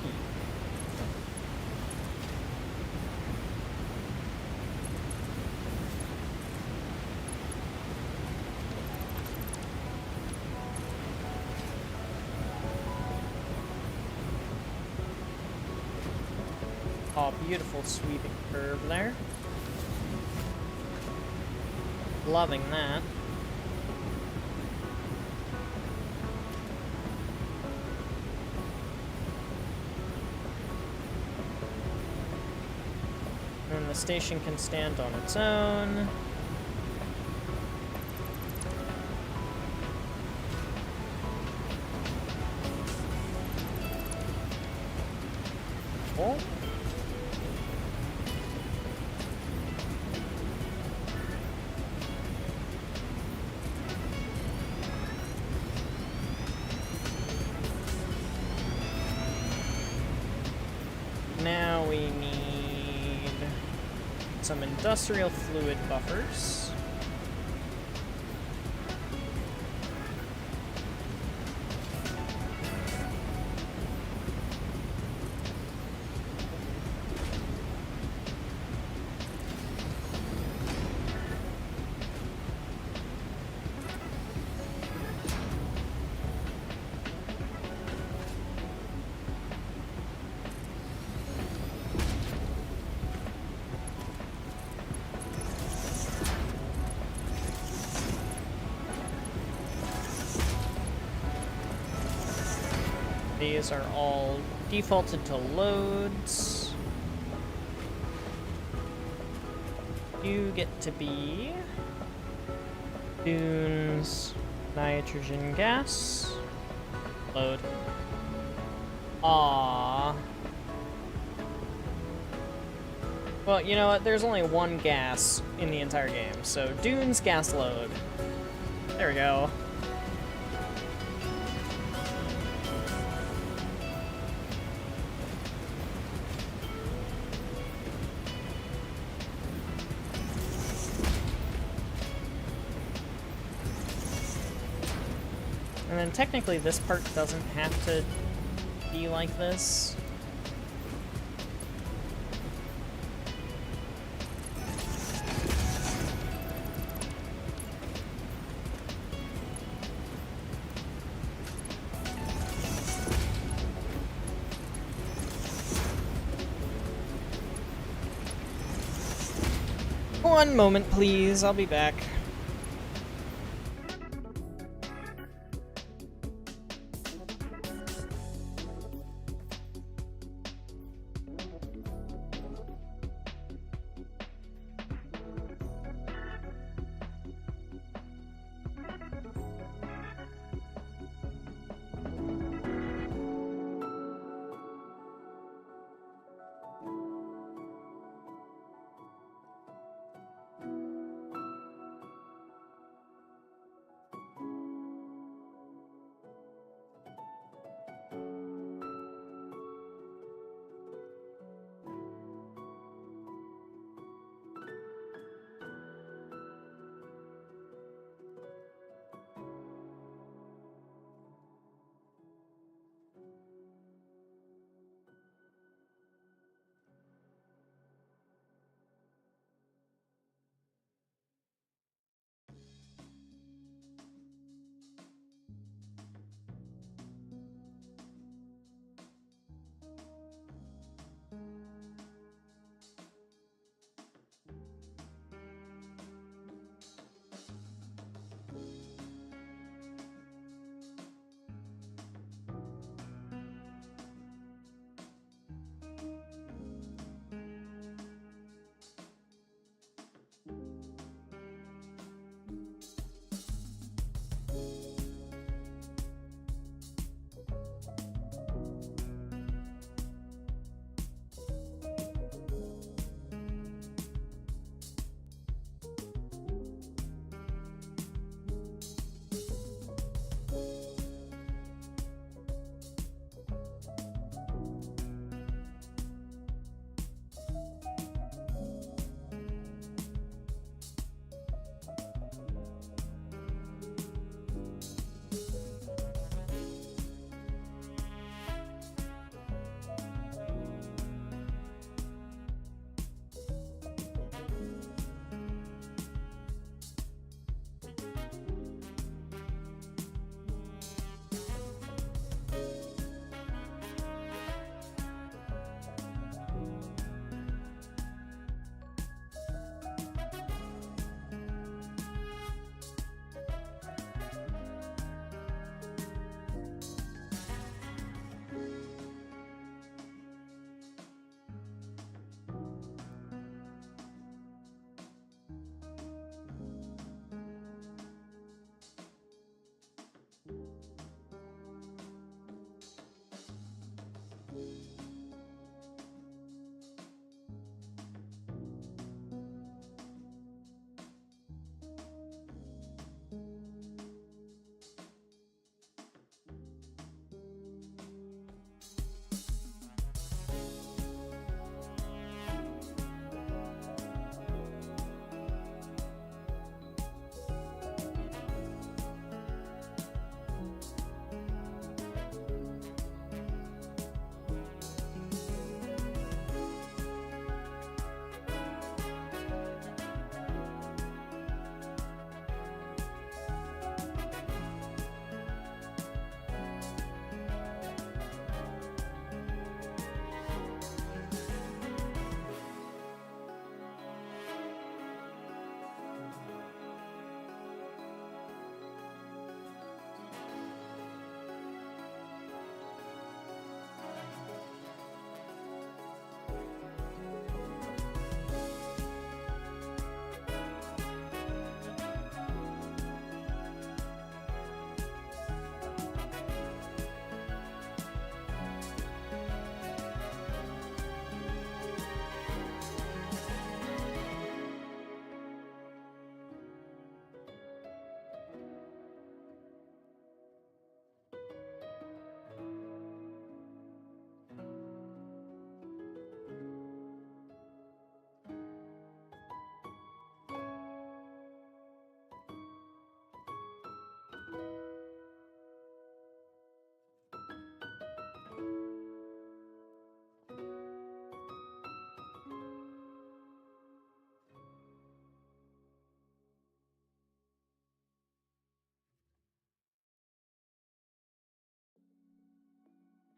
Oh, beautiful sweeping curve there. Loving that. And the station can stand on its own. Oh. Now we need some industrial fluid buffers. These are all defaulted to loads. You get to be dunes, nitrogen gas, load. Aww. Well, you know what? There's only one gas in the entire game, so dunes, gas load. There we go. And then technically this part doesn't have to be like this. One moment, please. I'll be back.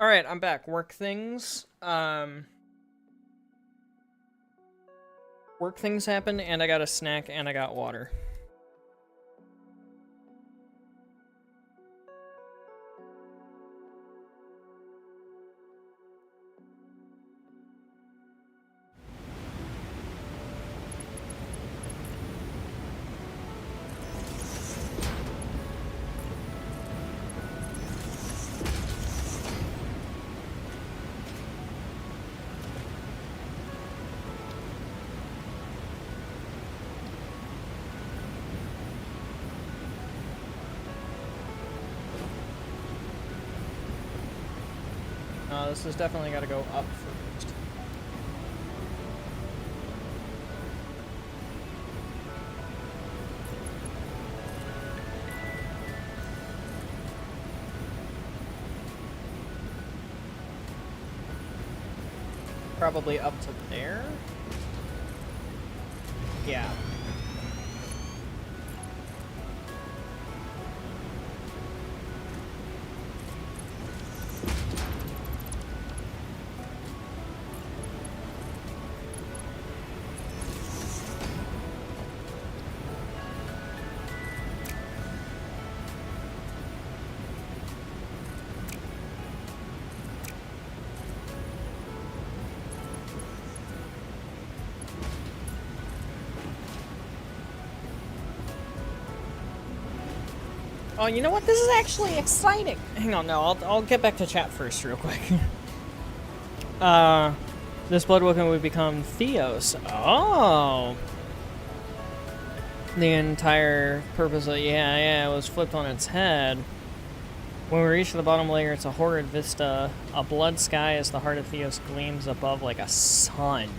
Alright, I'm back. Work things. Work things happened, and I got a snack, and I got water. This has definitely got to go up first. Probably up to there. Yeah. Oh, you know what? This is actually exciting. Hang on, no, I'll get back to chat first real quick. This blood weapon would become Theos. Oh. The entire purpose of, yeah, it was flipped on its head. When we reach the bottom layer, it's a horrid vista. A blood sky as the heart of Theos gleams above like a sun,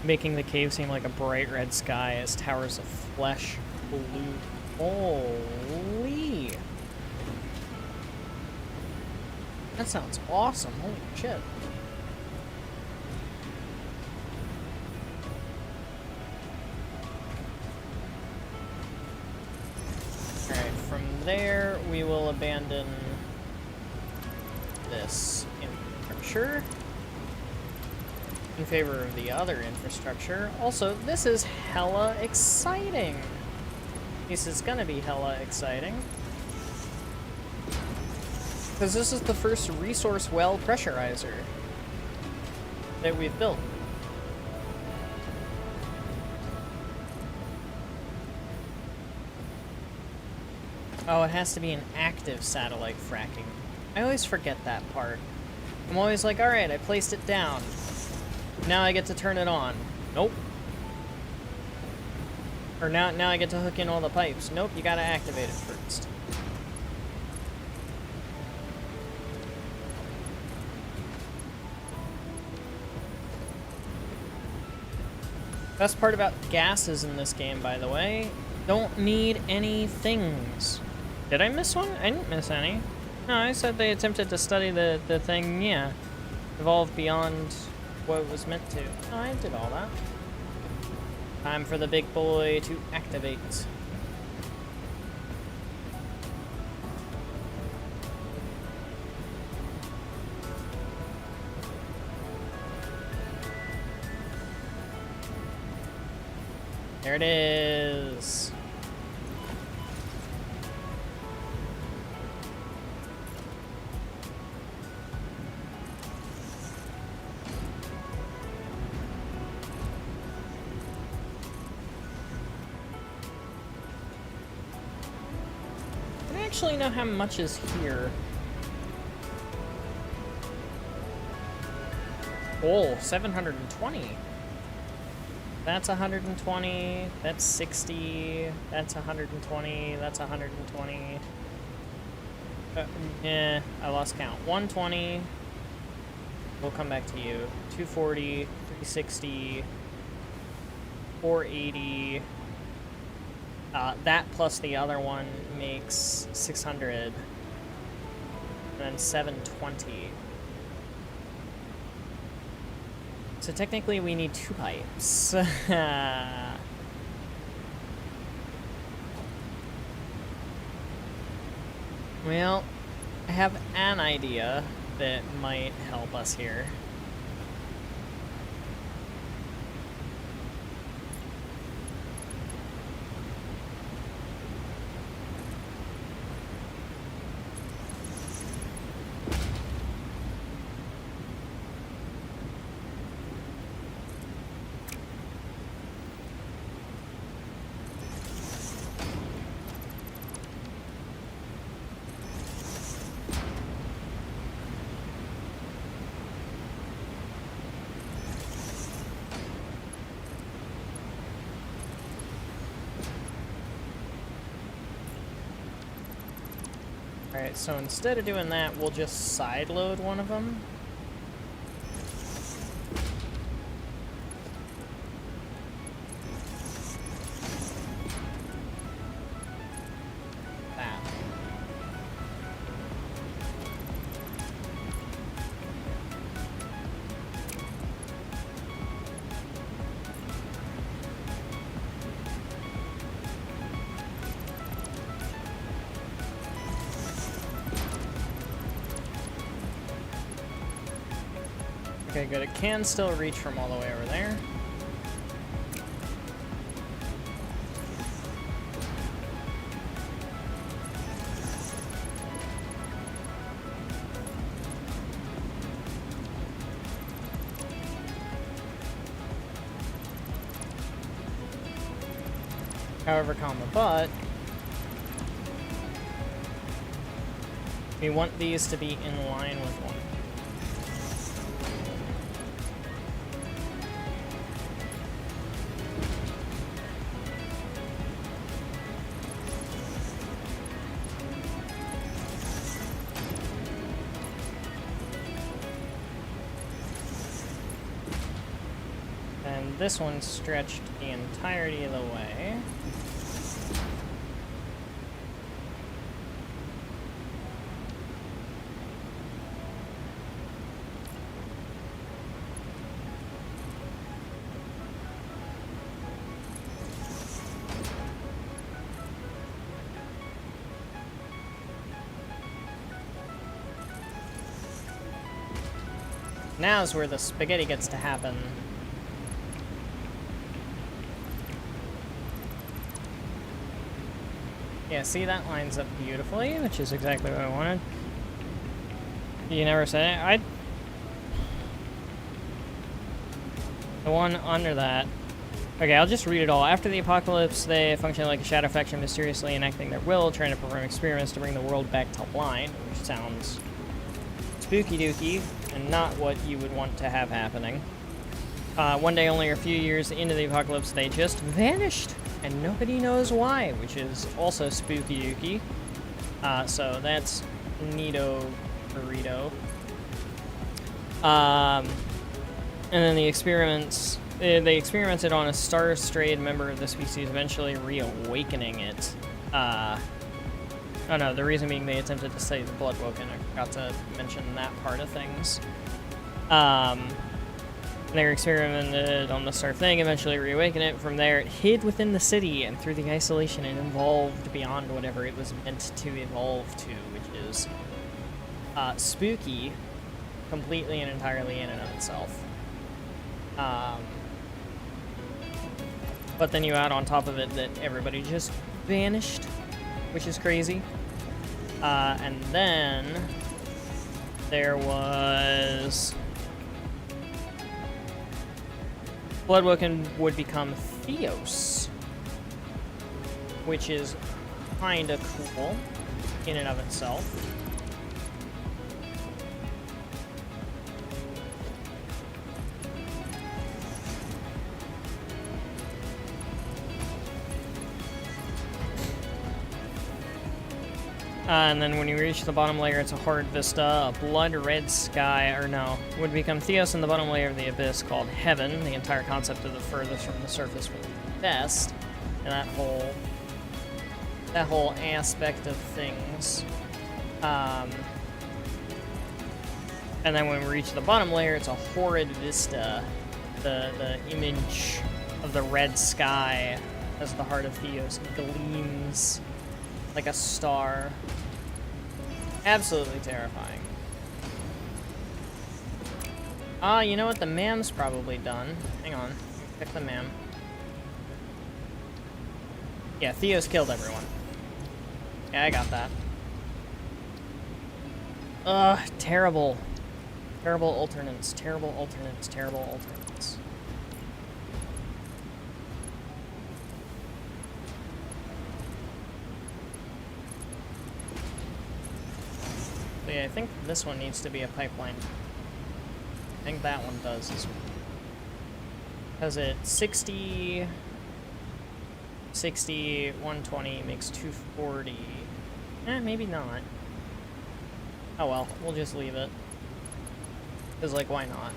making the cave seem like a bright red sky as towers of flesh blue. Holy. That sounds awesome. Holy shit. Alright, from there we will abandon this infrastructure in favor of the other infrastructure. Also, this is hella exciting. This is gonna be hella exciting. Because this is the first resource well pressurizer that we've built. Oh, it has to be an active satellite fracking. I always forget that part. I'm always like, alright, I placed it down. Now I get to turn it on. Nope. Or now I get to hook in all the pipes. Nope, you gotta activate it first. Best part about gases in this game, by the way, don't need any things. Did I miss one? I didn't miss any. No, I said they attempted to study the thing, yeah. Evolve beyond what it was meant to. Oh, I did all that. Time for the big boy to activate. There it is. I don't actually know how much is here. Oh, 720. That's 120, that's 60, that's 120, that's 120. Yeah, I lost count. 120. We'll come back to you. 240, 360, 480. That plus the other one makes 600. And then 720. So technically we need 2 pipes. Well, I have an idea. that might help us here. Alright, so instead of doing that, we'll just sideload one of them. That. Okay, good. It can still reach from all the way over there. However, but we want these to be in line with one. And this one stretched the entirety of the way. Now's where the spaghetti gets to happen. Yeah, see, that lines up beautifully, which is exactly what I wanted. You never said it. The one under that. Okay, I'll just read it all. After the apocalypse, they function like a shadow faction, mysteriously enacting their will, trying to perform experiments to bring the world back to line, which sounds spooky dooky and not what you would want to have happening. One day, only a few years into the apocalypse, they just vanished, and nobody knows why, which is also spooky dooky. So that's neato burrito. And then the experiments, they experimented on a star-strayed member of the species, eventually reawakening it. Oh no, the reason being they attempted to study the Bloodwoken. I forgot to mention that part of things. They experimented on the star thing, eventually reawakened it. From there, it hid within the city, and through the isolation, it evolved beyond whatever it was meant to evolve to, which is spooky, completely and entirely in and of itself. But then you add on top of it that everybody just vanished, which is crazy. And then there was Bloodwoken would become Theos, which is kinda cool in and of itself. And then when you reach the bottom layer, it's a hard vista, a blood-red sky, or no, would become Theos in the bottom layer of the abyss called Heaven. The entire concept of the furthest from the surface was best, and that whole aspect of things. And then when we reach the bottom layer, it's a horrid vista, the image of the red sky as the heart of Theos gleams like a star. Absolutely terrifying. Ah, you know what? The mam's probably done. Hang on. Pick the mam. Yeah, Theo's killed everyone. Yeah, I got that. Ugh, terrible. Terrible alternates, terrible alternates, terrible alternates. But yeah, I think this one needs to be a pipeline. I think that one does as well. Because it's 60, 120 makes 240. Maybe not. Oh well, we'll just leave it. Because, like, why not?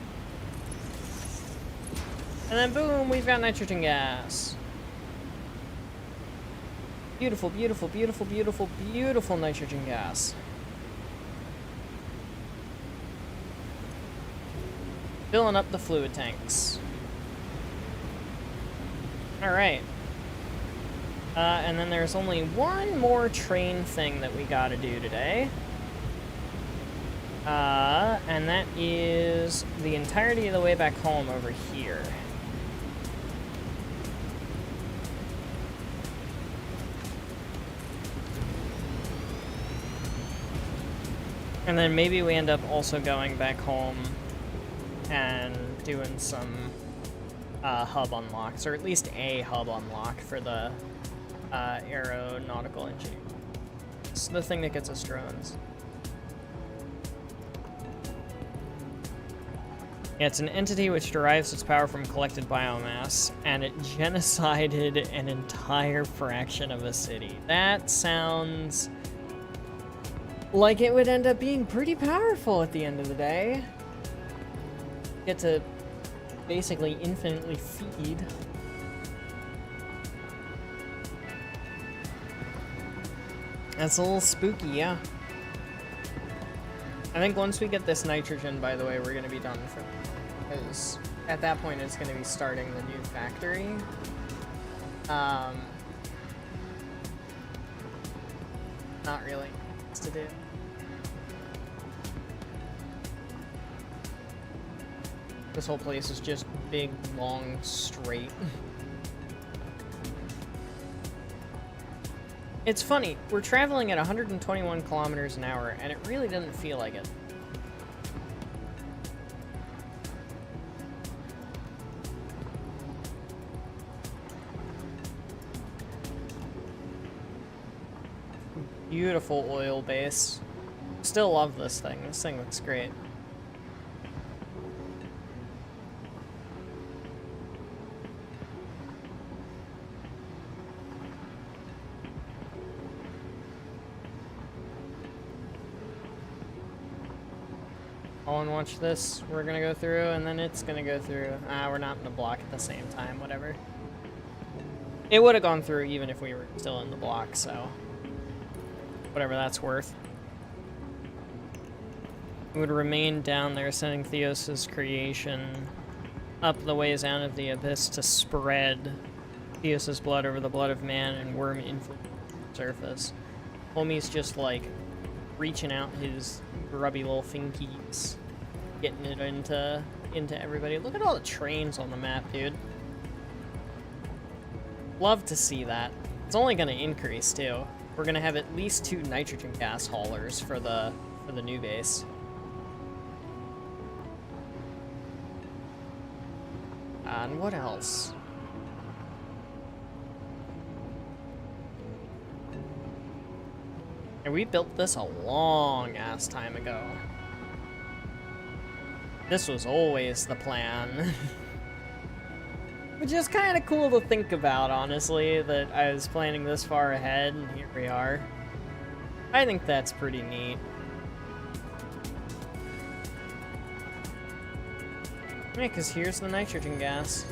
And then boom, we've got nitrogen gas. Beautiful, beautiful, beautiful, beautiful, beautiful nitrogen gas. Filling up the fluid tanks. Alright. And then there's only one more train thing that we gotta do today. And that is the entirety of the way back home over here. And then maybe we end up also going back home and doing some hub unlocks, or at least a hub unlock for the aeronautical engineer. It's the thing that gets us drones. Yeah, it's an entity which derives its power from collected biomass, and it genocided an entire fraction of a city. That sounds like it would end up being pretty powerful at the end of the day. Get to basically infinitely feed. That's a little spooky, yeah. I think once we get this nitrogen, by the way, we're going to be done for... Because at that point, it's going to be starting the new factory. Not really much to do. This whole place is just big, long, straight. It's funny, we're traveling at 121 kilometers an hour, and it really doesn't feel like it. Beautiful oil base. Still love this thing. This thing looks great. Oh, and watch this. We're gonna go through, and then it's gonna go through. We're not in the block at the same time, whatever. It would have gone through even if we were still in the block, so... whatever that's worth. It would remain down there, sending Theos' creation up the ways out of the abyss to spread Theos' blood over the blood of man and worm influence the surface. Homie's just, like, reaching out his grubby little fingies, getting it into everybody. Look at all the trains on the map, dude. Love to see that. It's only gonna increase, too. We're gonna have at least 2 nitrogen gas haulers for the new base. And what else? And we built this a long ass time ago. This was always the plan. Which is kind of cool to think about, honestly, that I was planning this far ahead, and here we are. I think that's pretty neat. Yeah, because here's the nitrogen gas.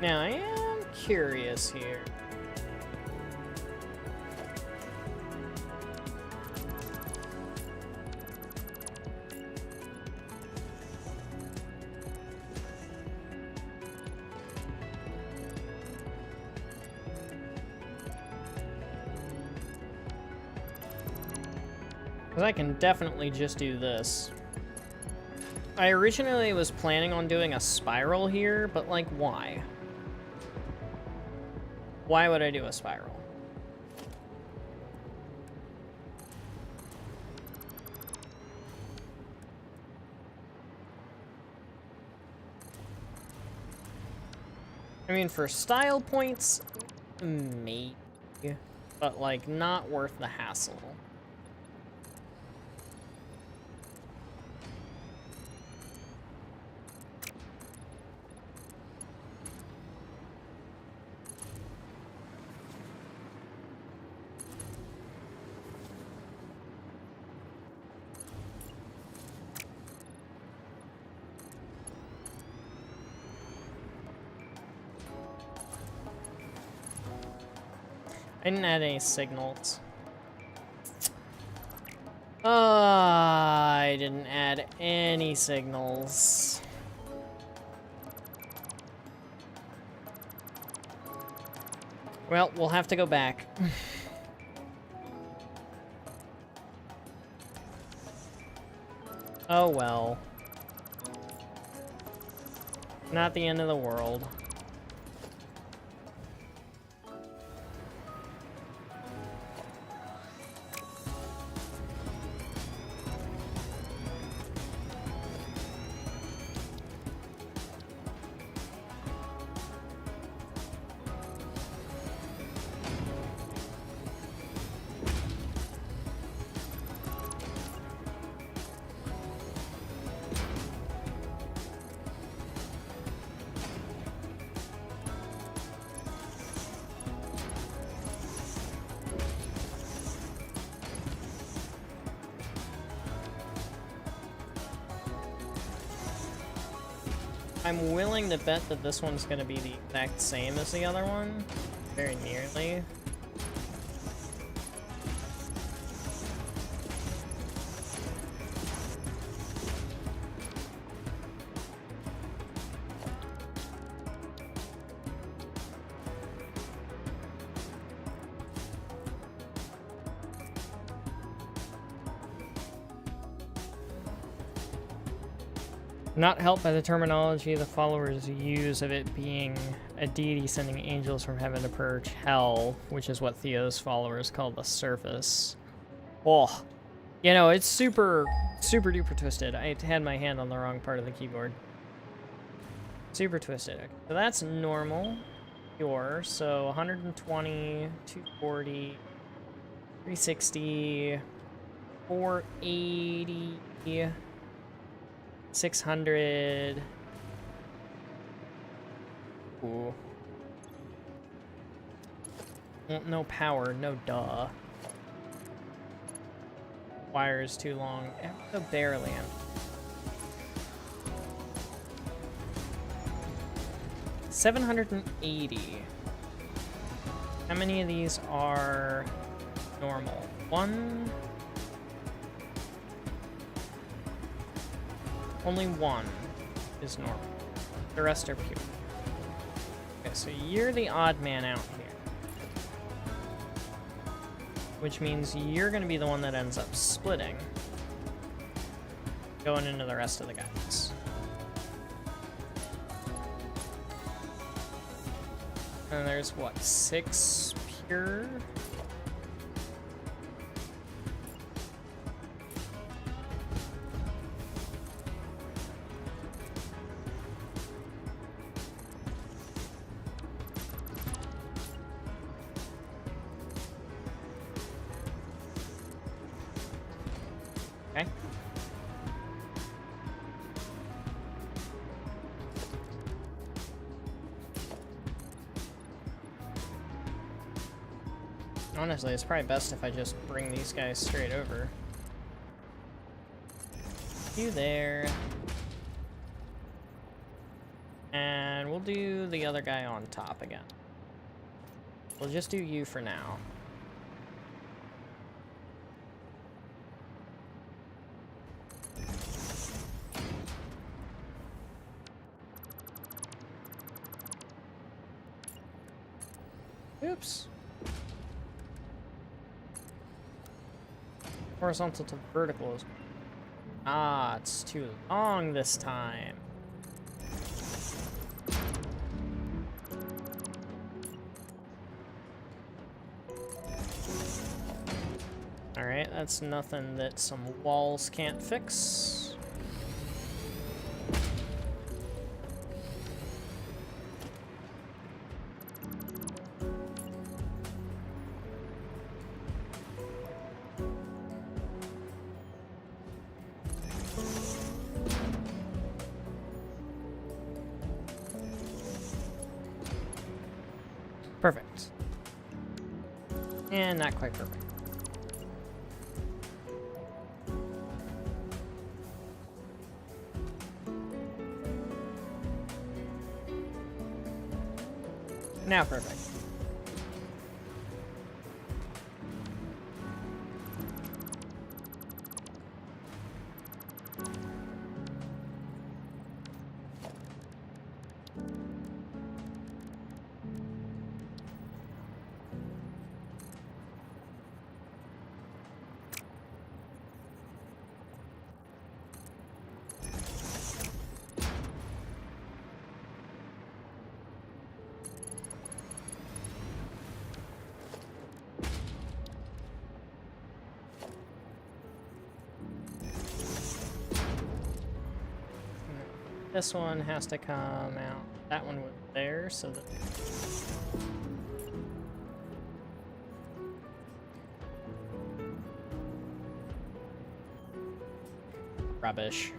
Now, I am curious here. Because I can definitely just do this. I originally was planning on doing a spiral here, but like, why? Why would I do a spiral? I mean, for style points, maybe, but like, not worth the hassle. I didn't add any signals. I didn't add any signals. Well, we'll have to go back. Oh well. Not the end of the world. I'm willing to bet that this one's going to be the exact same as the other one. Very nearly. Not helped by the terminology the followers use of it being a deity sending angels from heaven to purge hell, which is what Theo's followers call the surface. Oh, you know, it's super duper twisted. I had my hand on the wrong part of the keyboard. Super twisted. Okay, so that's normal. Pure. So 120, 240, 360, 480. 600. Ooh. Well, no power, no duh. Wire is too long. So barely. 780. How many of these are normal? One. Only one is normal. The rest are pure. Okay, so you're the odd man out here. Which means you're going to be the one that ends up splitting. Going into the rest of the guys. And there's what, 6 pure? Okay. Honestly, it's probably best if I just bring these guys straight over. You there. And we'll do the other guy on top again. We'll just do you for now. Oops. Horizontal to vertical is... Ah, it's too long this time. Alright, that's nothing that some walls can't fix. Perfect. And not quite perfect. Now perfect. This one has to come out. That one was there, so that... Rubbish.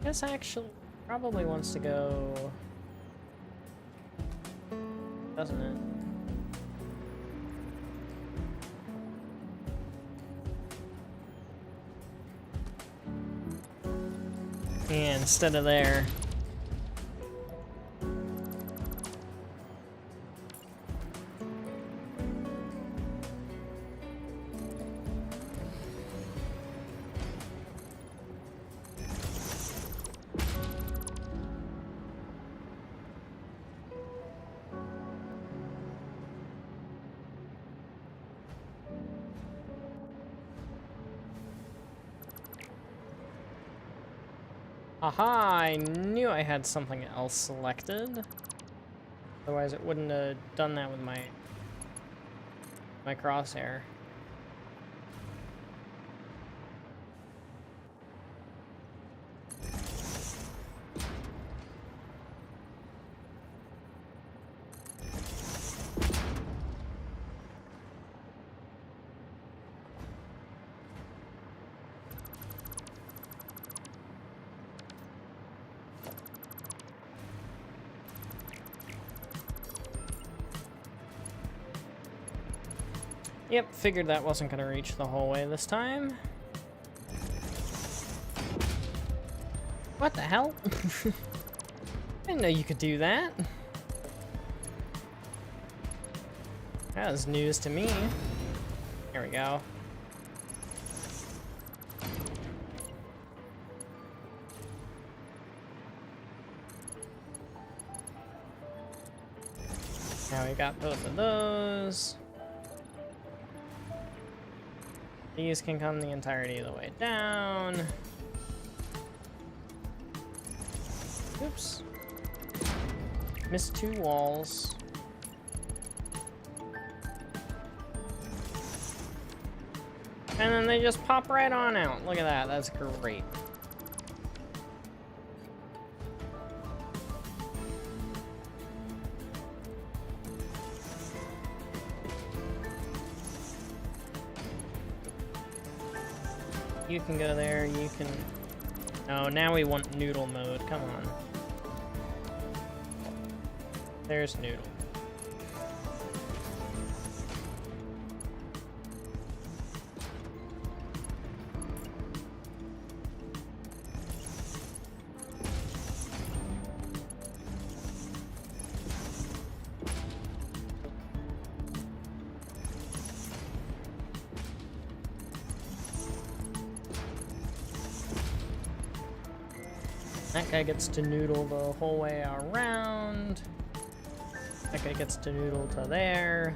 This actually probably wants to go, doesn't it? And instead of there. Aha, I knew I had something else selected. Otherwise it wouldn't have done that with my crosshair. Yep, figured that wasn't gonna reach the whole way this time. What the hell? I didn't know you could do that. That was news to me. There we go. Now we got both of those. These can come the entirety of the way down. Oops. Missed two walls. And then they just pop right on out. Look at that, that's great. You can go there, you can... Oh, now we want noodle mode, come on. There's noodle. That guy gets to noodle the whole way around. That guy gets to noodle to there.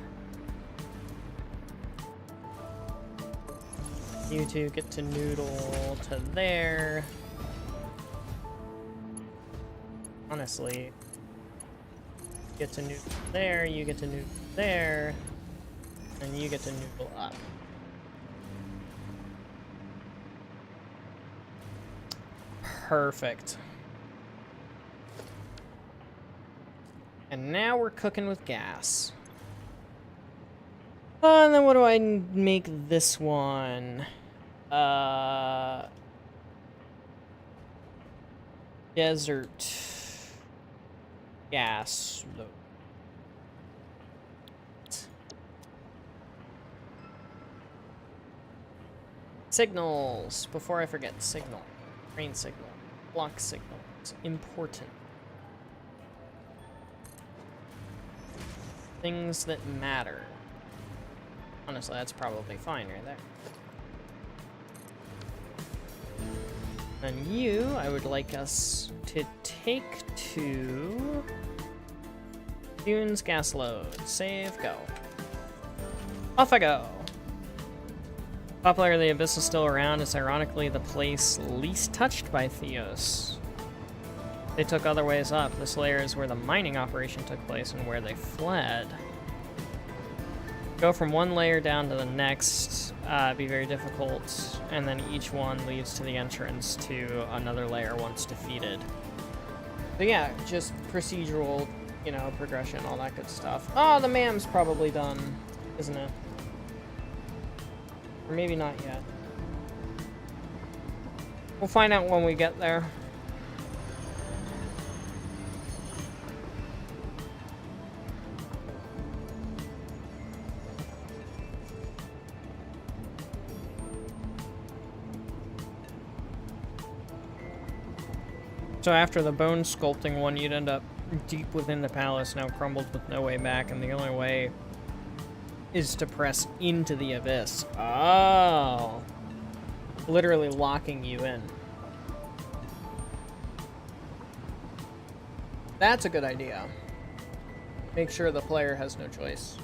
You two get to noodle to there. Honestly, you get to noodle there, you get to noodle there, and you get to noodle up. Perfect. And now we're cooking with gas. And then what do I make this one? Desert gas load. Signals. Before I forget, signal. Train signal. Block signal. It's important. Things that matter. Honestly, that's probably fine right there. And you, I would like us to take to Dunes gas load. Save, go. Off I go. Top layer of the Abyss is still around. It's ironically the place least touched by Theos. They took other ways up. This layer is where the mining operation took place and where they fled. Go from one layer down to the next, be very difficult, and then each one leads to the entrance to another layer once defeated. So yeah, just procedural, you know, progression, all that good stuff. Oh, the MAM's probably done, isn't it? Or maybe not yet. We'll find out when we get there. So after the bone sculpting one, you'd end up deep within the palace, now crumbled with no way back, and the only way is to press into the abyss. Oh. Literally locking you in. That's a good idea. Make sure the player has no choice.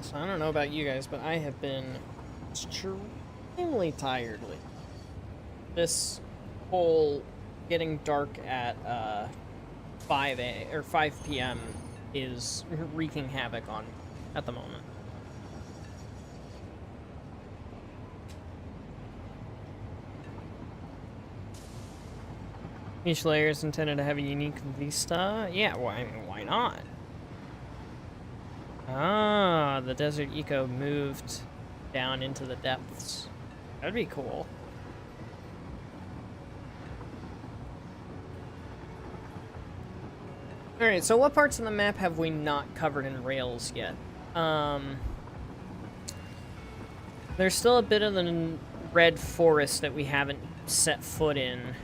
So I don't know about you guys, but I have been extremely tired lately. This whole getting dark at 5 p.m. is wreaking havoc on me at the moment. Each layer is intended to have a unique vista. Yeah, well, I mean, why not? Ah, the desert eco moved down into the depths. That'd be cool. Alright, so what parts of the map have we not covered in Rails yet? There's still a bit of the red forest that we haven't set foot in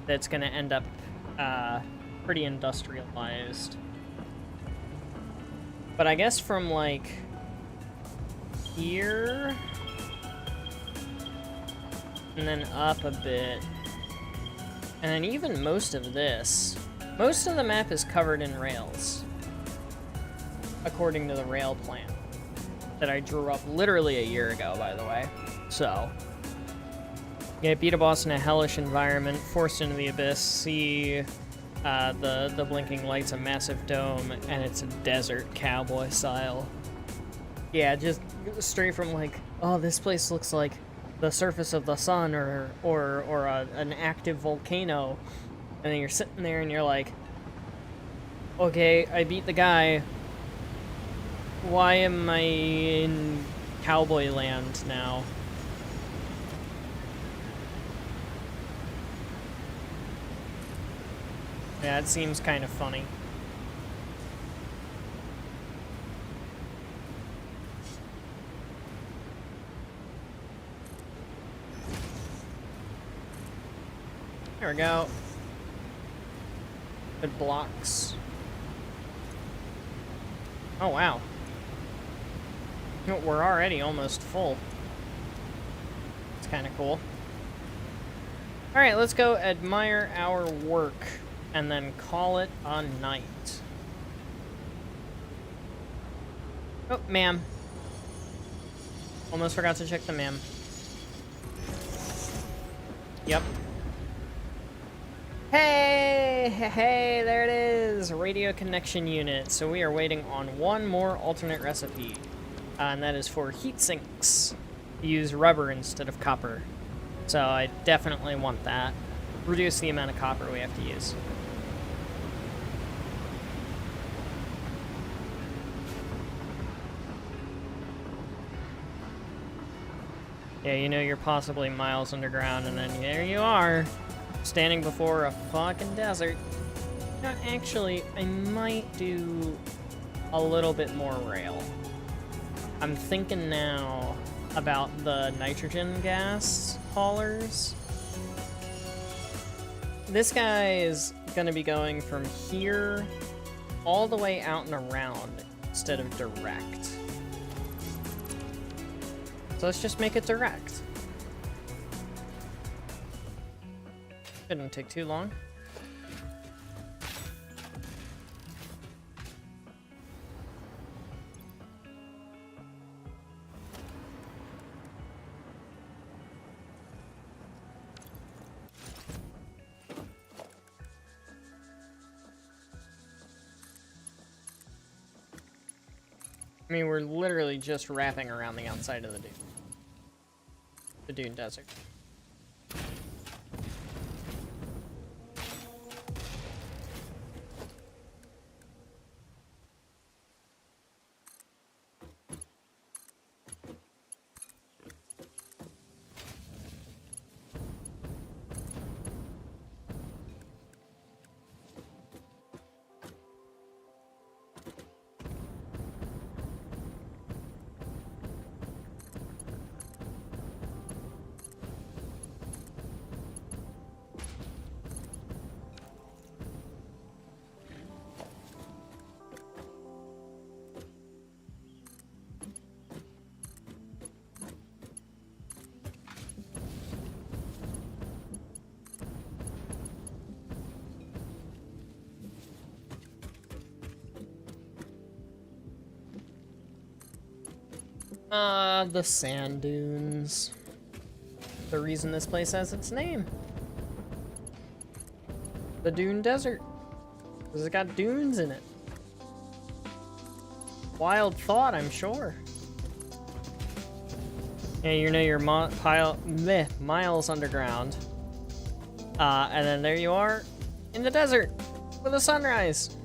that's going to end up pretty industrialized. But I guess from, like, here, and then up a bit, and then even most of this, most of the map is covered in rails, according to the rail plan that I drew up literally a year ago, by the way. So, yeah, beat a boss in a hellish environment, forced into the abyss, see the blinking lights, a massive dome, and it's a desert cowboy style. Yeah, just straight from like, oh, this place looks like the surface of the sun or an active volcano, and then you're sitting there and you're like, okay, I beat the guy. Why am I in cowboy land now? Yeah, it seems kind of funny. There we go. Good blocks. Oh, wow. We're already almost full. It's kind of cool. Alright, let's go admire our work and then call it a night. Oh, ma'am. Almost forgot to check the ma'am. Yep. Hey, there it is. Radio connection unit. So we are waiting on one more alternate recipe. And that is for heat sinks. Use rubber instead of copper. So I definitely want that. Reduce the amount of copper we have to use. Yeah, you know you're possibly miles underground, and then there you are, standing before a fucking desert. No, actually, I might do a little bit more rail. I'm thinking now about the nitrogen gas haulers. This guy is gonna be going from here all the way out and around instead of direct. So let's just make it direct. Shouldn't take too long. I mean, we're literally just wrapping around the outside of the dune. The dune desert. The sand dunes. The reason this place has its name. The Dune Desert. Because it got dunes in it. Wild thought, I'm sure. Yeah, you know you're miles underground. And then there you are in the desert with a sunrise.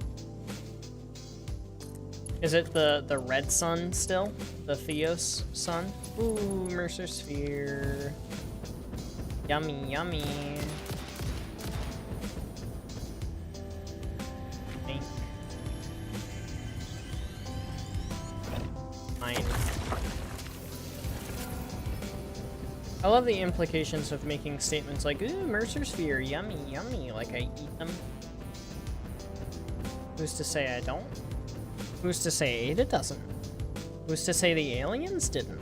Is it the red sun still? The Theos sun? Ooh, Mercer Sphere. Yummy, yummy. Okay. Fine. I love the implications of making statements like, ooh, Mercer Sphere, yummy, yummy, like I eat them. Who's to say I don't? Who's to say Ada doesn't? Who's to say the aliens didn't?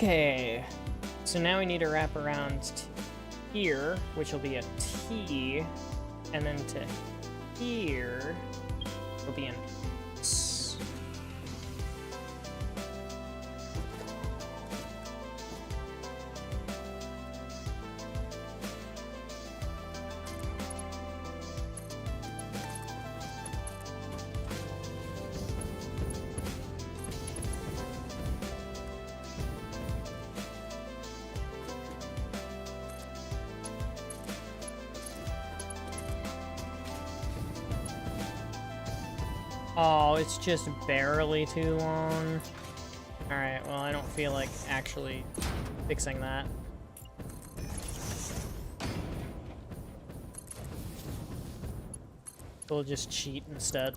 Okay, so now we need to wrap around to here, which will be a T, and then to here will be an X. Oh, it's just barely too long. Alright, well, I don't feel like actually fixing that. We'll just cheat instead.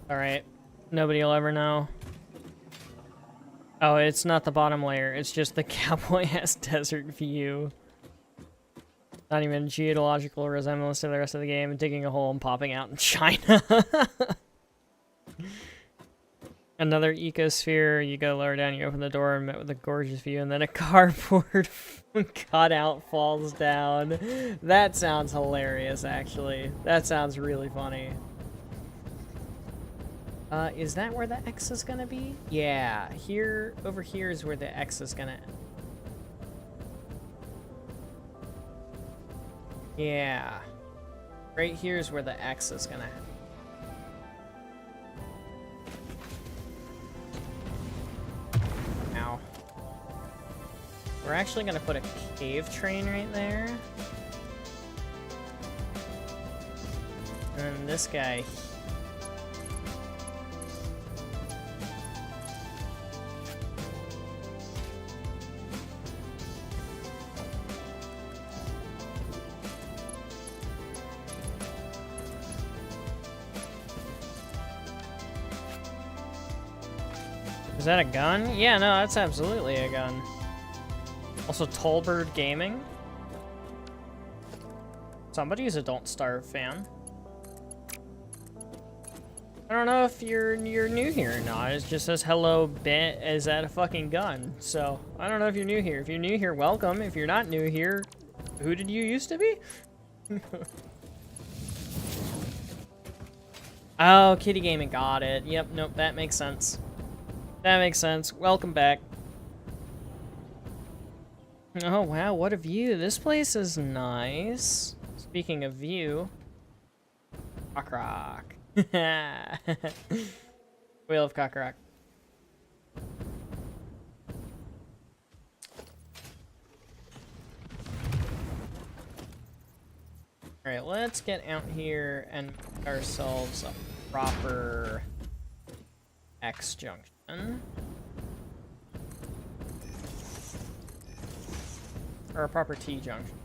Alright. Nobody will ever know. Oh, it's not the bottom layer. It's just the cowboy-ass desert view. Not even geological resemblance to the rest of the game. Digging a hole and popping out in China. Another ecosphere. You go lower down, you open the door and met with a gorgeous view, and then a cardboard cutout falls down. That sounds hilarious, actually. That sounds really funny. Is that where the X is gonna be? Yeah, here, over here is where the X is gonna... Yeah. Right here is where the X is gonna... Ow. We're actually gonna put a cave train right there. And then this guy... Is that a gun? Yeah, no, that's absolutely a gun. Also, Tallbird Gaming. Somebody's a Don't Starve fan. I don't know if you're new here or not. It just says, hello, Ben, is that a fucking gun? So, I don't know if you're new here. If you're new here, welcome. If you're not new here, who did you used to be? Oh, Kitty Gaming, got it. Yep, nope, that makes sense. That makes sense. Welcome back. Oh, wow, what a view. This place is nice. Speaking of view. Cock Rock. We love Cock Rock. Alright, let's get out here and make ourselves a proper X junction. Or a proper T junction.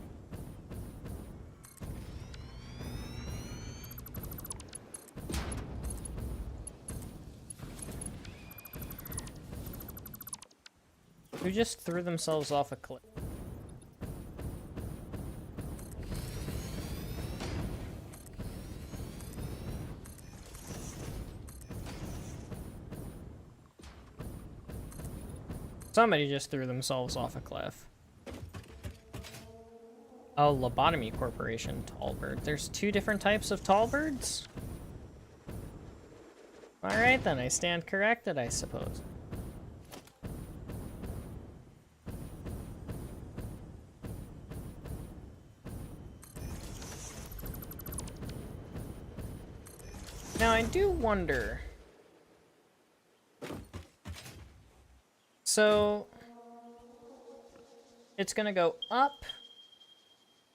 Who just threw themselves off a cliff? Somebody just threw themselves off a cliff. Oh, Lobotomy Corporation Tallbird. There's two different types of Tallbirds? Alright then, I stand corrected, I suppose. Now, I do wonder... So, it's gonna go up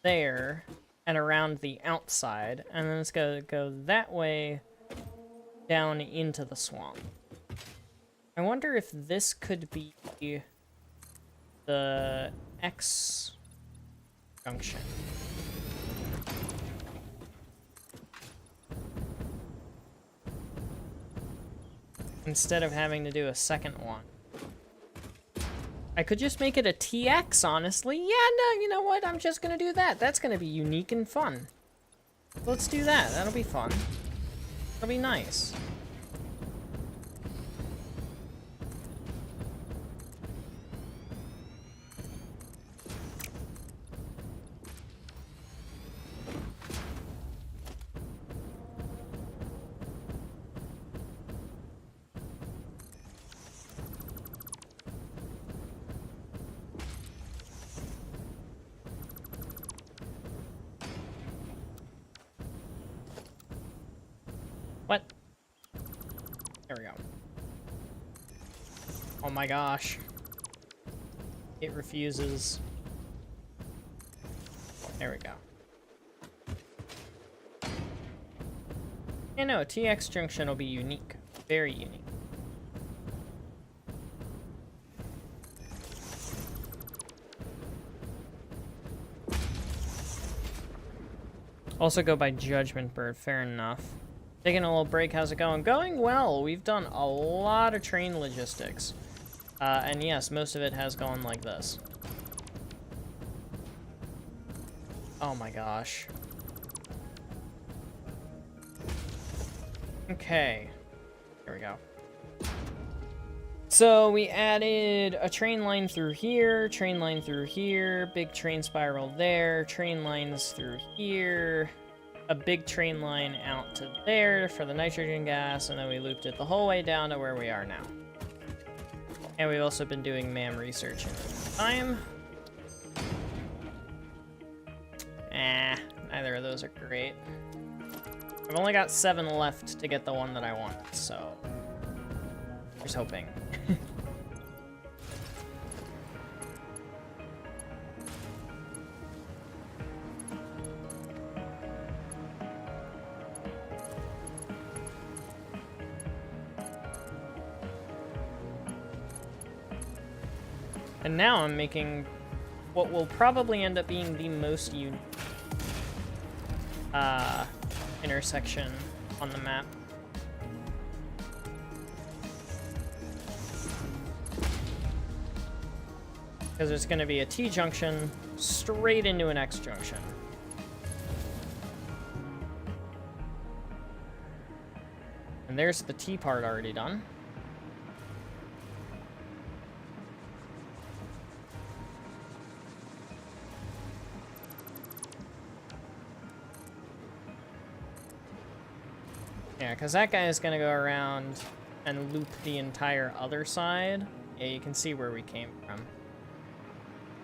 there and around the outside, and then it's gonna go that way down into the swamp. I wonder if this could be the X junction. Instead of having to do a second one. I could just make it a TX, honestly. Yeah, no, you know what? I'm just gonna do that. That's gonna be unique and fun. Let's do that. That'll be fun. That'll be nice. What? There we go. Oh my gosh. It refuses. There we go. Yeah, no, TX junction will be unique. Very unique. Also go by Judgment Bird, fair enough. Taking a little break, how's it going? Going well, we've done a lot of train logistics. And yes, most of it has gone like this. Oh my gosh. Okay, here we go. So we added a train line through here, big train spiral there, train lines through here, a big train line out to there for the nitrogen gas, and then we looped it the whole way down to where we are now. And we've also been doing MAM research in time. Neither of those are great. I've only got 7 left to get the one that I want, so here's hoping. And now I'm making what will probably end up being the most unique intersection on the map. Because there's going to be a T junction straight into an X junction. And there's the T part already done. Yeah, because that guy is going to go around and loop the entire other side. Yeah, you can see where we came from.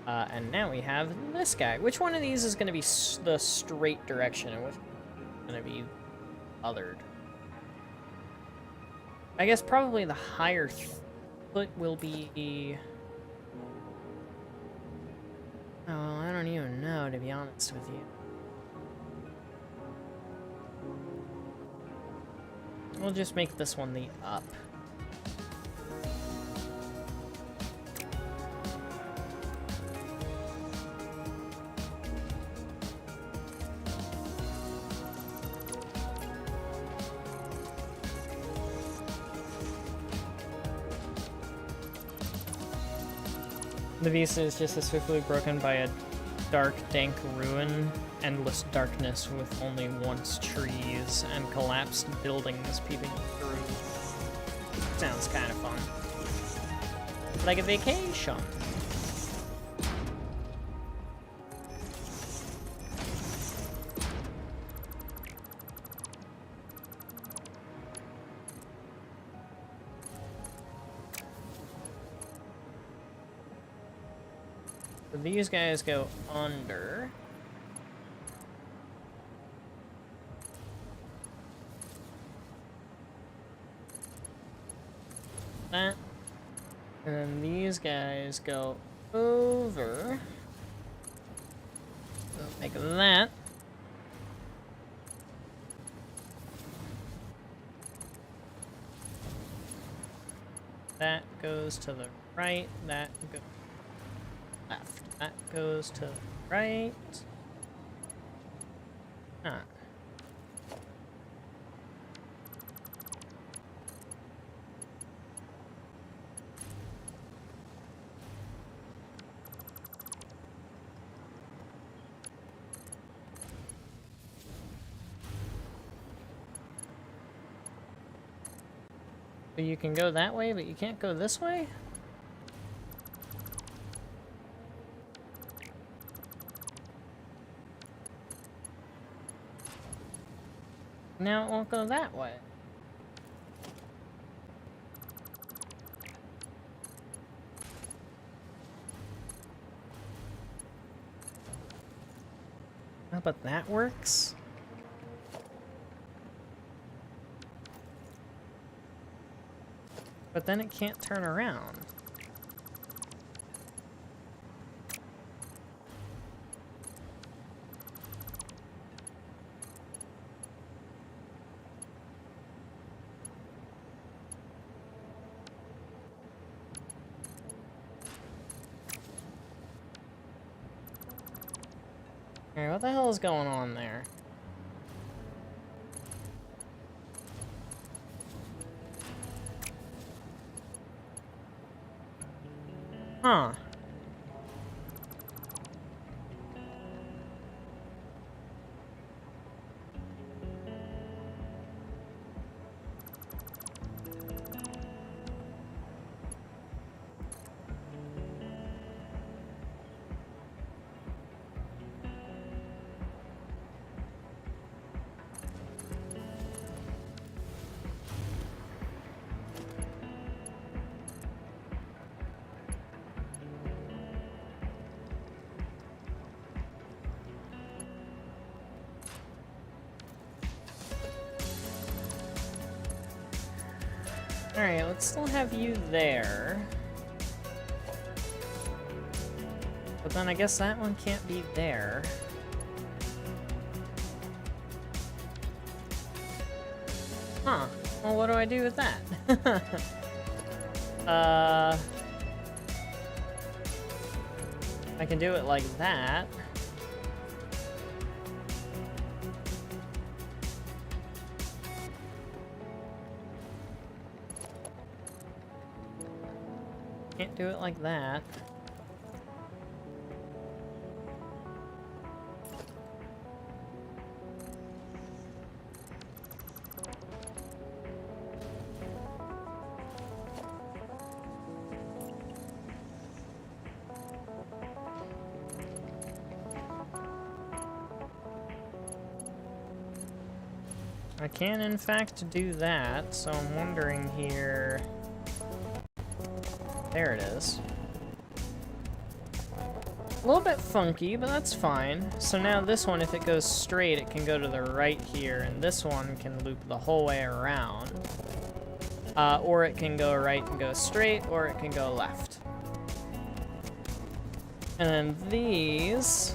And now we have this guy. Which one of these is going to be the straight direction and which is going to be othered? I guess probably the higher foot will be... Oh, I don't even know, to be honest with you. We'll just make this one the up. The Vista is just as swiftly broken by a dark, dank ruin, endless darkness with only once trees and collapsed buildings peeping through. Sounds kind of fun. Like a vacation. So these guys go under. That. And then these guys go over. So make that. That goes to the right, that goes left. That goes to the right. Ah. So you can go that way, but you can't go this way? Now it won't go that way. Oh, but that works? But then it can't turn around. Alright, what the hell is going on there? Huh. Alright, let's still have you there. But then I guess that one can't be there. Huh. Well, what do I do with that? I can do it like that. Can't do it like that. I can, in fact, do that, so I'm wondering here... There it is. A little bit funky, but that's fine. So now this one, if it goes straight, it can go to the right here, and this one can loop the whole way around. Or it can go right and go straight, or it can go left. And then these...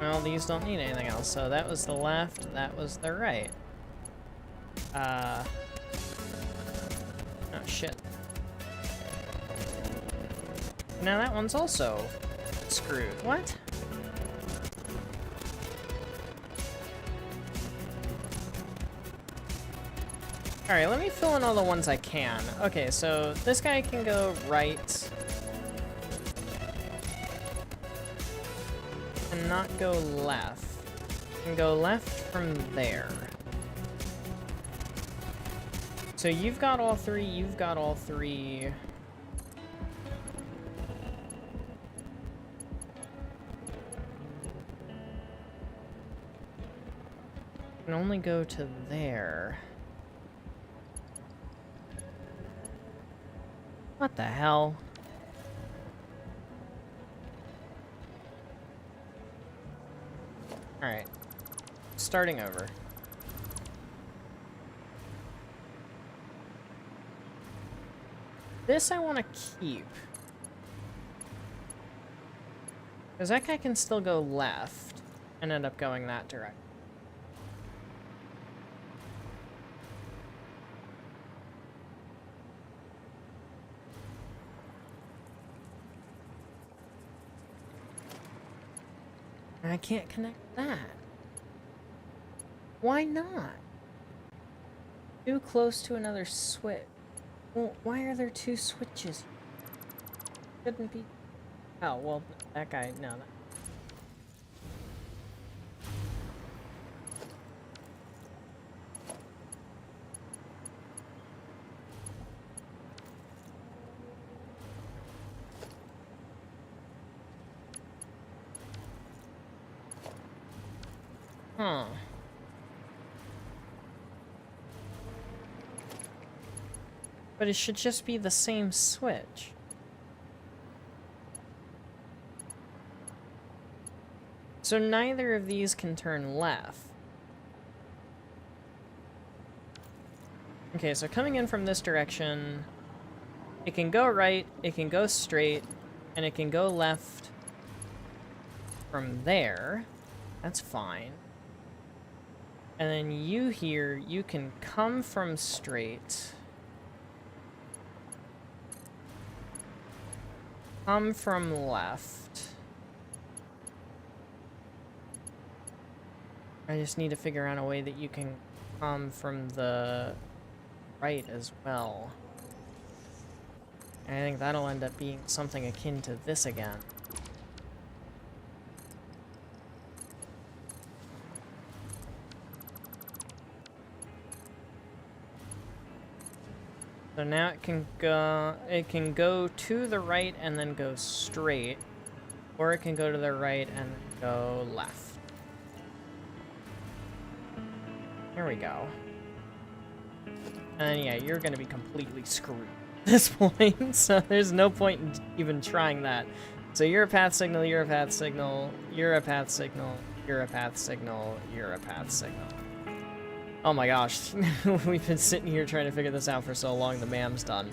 Well, these don't need anything else, so that was the left, that was the right. Oh, shit. Now that one's also screwed. What? Alright, let me fill in all the ones I can. Okay, so this guy can go right. And not go left. Can go left from there. So you've got all three, you've got all three. Can only go to there. What the hell? Alright. Starting over. This I want to keep. Because that guy can still go left and end up going that direction. I can't connect that. Why not? Too close to another switch. Well, why are there two switches? Couldn't be... Oh, well, that guy... No, that... Huh. But it should just be the same switch. So neither of these can turn left. Okay, so coming in from this direction, it can go right, it can go straight, and it can go left from there. That's fine. And then you here, you can come from straight. Come from left. I just need to figure out a way that you can come from the right as well. And I think that'll end up being something akin to this again. So now it can go to the right and then go straight, or it can go to the right and go left. There we go. And yeah, you're gonna be completely screwed at this point, so there's no point in even trying that. So you're a path signal, you're a path signal, you're a path signal, you're a path signal, you're a path signal. Oh my gosh, we've been sitting here trying to figure this out for so long, the mam's done.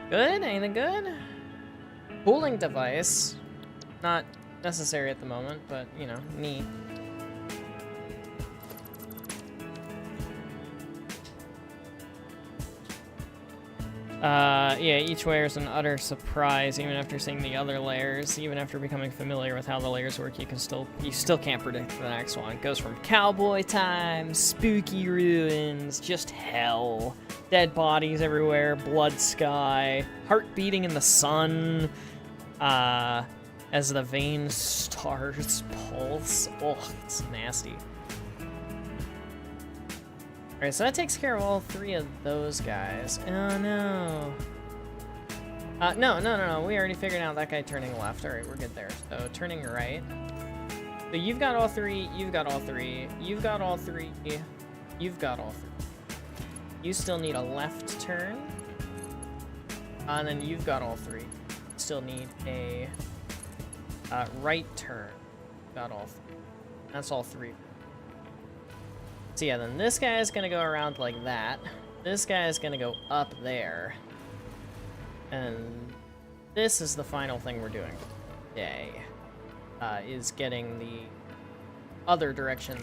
Good? Anything good? Cooling device. Not necessary at the moment, but, you know, neat. Yeah, each layer is an utter surprise, even after seeing the other layers. Even after becoming familiar with how the layers work, you still can't predict the next one. It goes from cowboy time, spooky ruins, just hell. Dead bodies everywhere, blood sky, heart beating in the sun, as the vein stars pulse. Oh, it's nasty. Alright, so that takes care of all three of those guys. Oh no. No. We already figured out that guy turning left. Alright, we're good there. So turning right. So you've got all three, you've got all three, you've got all three, you've got all three. You still need a left turn. And then you've got all three. Still need a right turn. Got all three. That's all three. So yeah, then this guy is gonna go around like that. This guy is gonna go up there. And this is the final thing we're doing today. Is getting the other direction,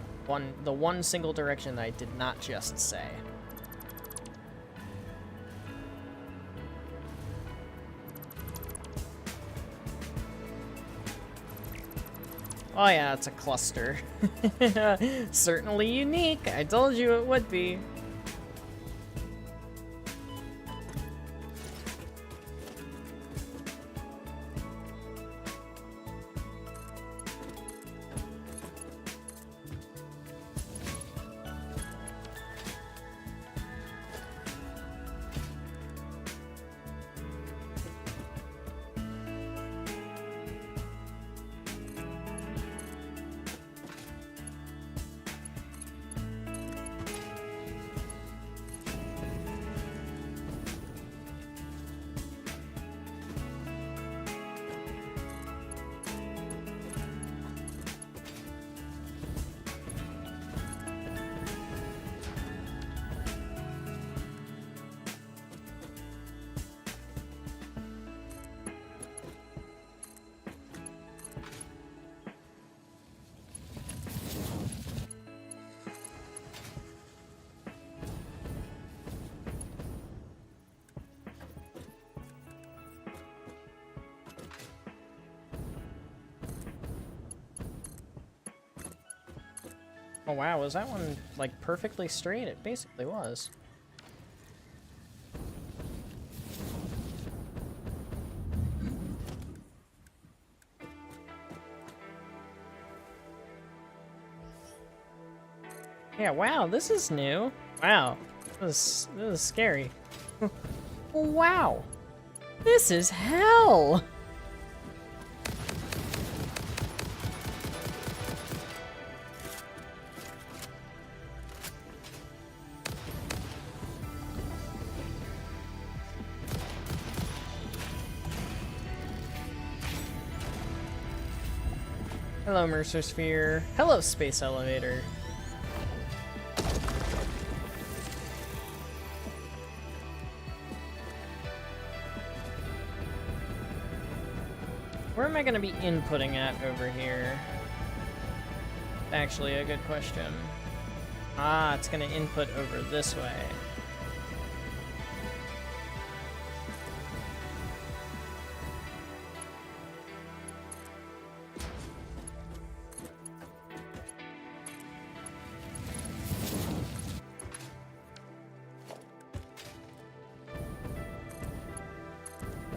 the one single direction that I did not just say. Oh yeah, it's a cluster. Certainly unique. I told you it would be. Oh wow, was that one, like, perfectly straight? It basically was. Yeah, wow, this is new. Wow, this is scary. Wow, this is hell! Hello, Mercer Sphere. Hello, Space Elevator. Where am I going to be inputting at over here? Actually, a good question. Ah, it's going to input over this way.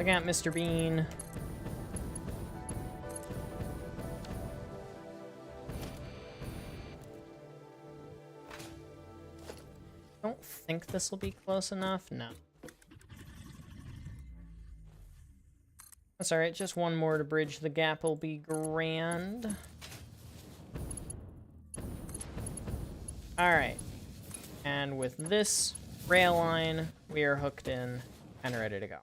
I got Mr. Bean. Don't think this will be close enough. No. That's alright, just one more to bridge the gap will be grand. Alright. And with this rail line, we are hooked in and ready to go.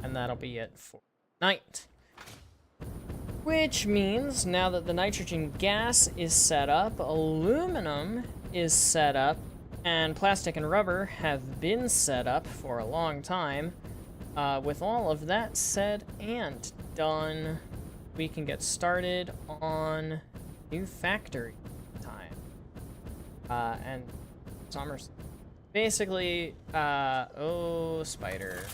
And that'll be it for night. Which means now that the nitrogen gas is set up, aluminum is set up, and plastic and rubber have been set up for a long time. With all of that said and done, we can get started on new factory time. And summer. Basically, oh, spider.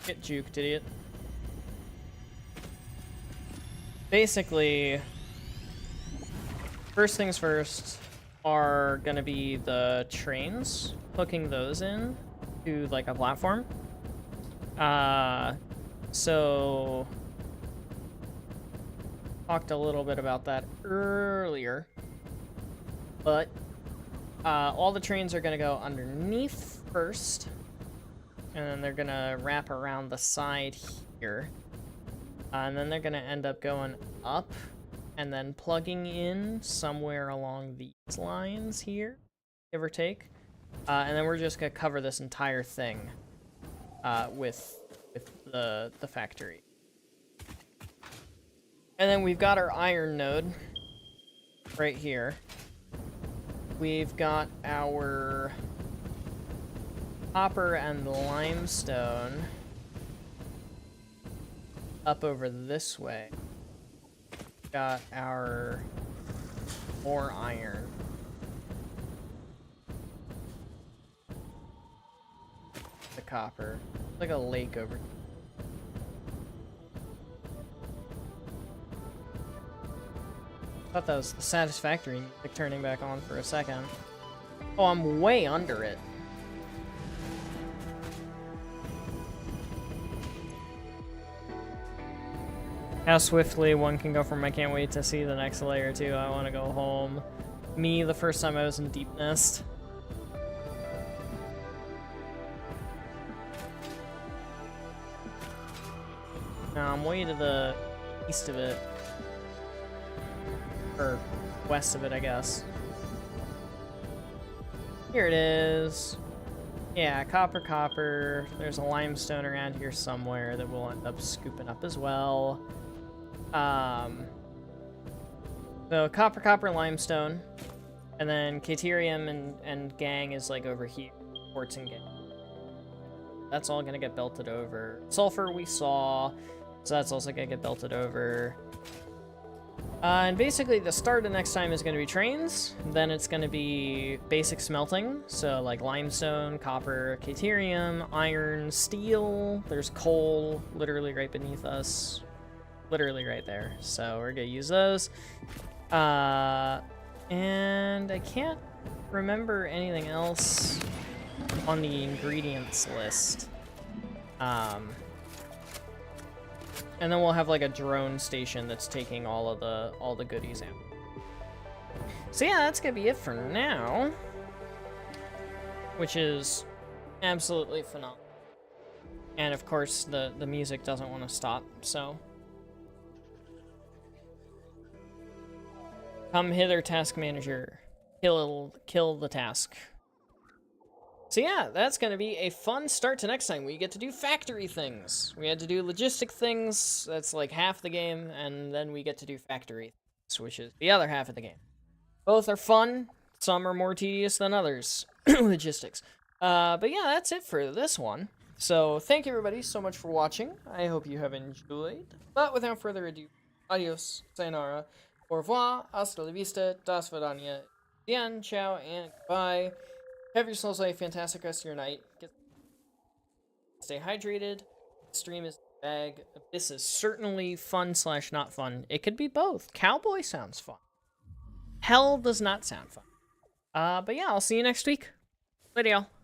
Get juked, idiot. Basically, first things first are gonna be the trains, hooking those in to like a platform. So talked a little bit about that earlier, but all the trains are gonna go underneath first, and then they're gonna wrap around the side here, and then they're gonna end up going up and then plugging in somewhere along these lines here, give or take. And then we're just gonna cover this entire thing with the factory. And then we've got our iron node right here. We've got our copper and limestone up over this way. Got our more iron. The copper. Like a lake over. Thought that was the Satisfactory music turning back on for a second. Oh, I'm way under it. How swiftly one can go from I can't wait to see the next layer to I want to go home. Me, the first time I was in Deep Nest. Now I'm way to the east of it. Or west of it, I guess. Here it is. Yeah, copper. There's a limestone around here somewhere that we'll end up scooping up as well. So copper, limestone, and then Caterium and gang is like over here, quartz and gang. That's all gonna get belted over. Sulfur we saw, so that's also gonna get belted over. And basically the start of next time is gonna be trains, then it's gonna be basic smelting, so like limestone, copper, Caterium, iron, steel, there's coal literally right beneath us. Literally right there. So we're gonna use those. And I can't remember anything else on the ingredients list. And then we'll have like a drone station that's taking all the goodies out. So yeah, that's gonna be it for now. Which is absolutely phenomenal. And of course the music doesn't want to stop, so come hither, task manager. Kill the task. So yeah, that's gonna be a fun start to next time. We get to do factory things. We had to do logistic things, that's like half the game, and then we get to do factory things, which is the other half of the game. Both are fun, some are more tedious than others. Logistics. But yeah, that's it for this one. So thank you everybody so much for watching. I hope you have enjoyed. But without further ado, adios, sayonara. Au revoir, hasta la vista, das vidania, bien, ciao, and goodbye. Have yourselves a fantastic rest of your night. Stay hydrated. The stream is bag. This is certainly fun / not fun. It could be both. Cowboy sounds fun. Hell does not sound fun. But yeah, I'll see you next week. Later, y'all.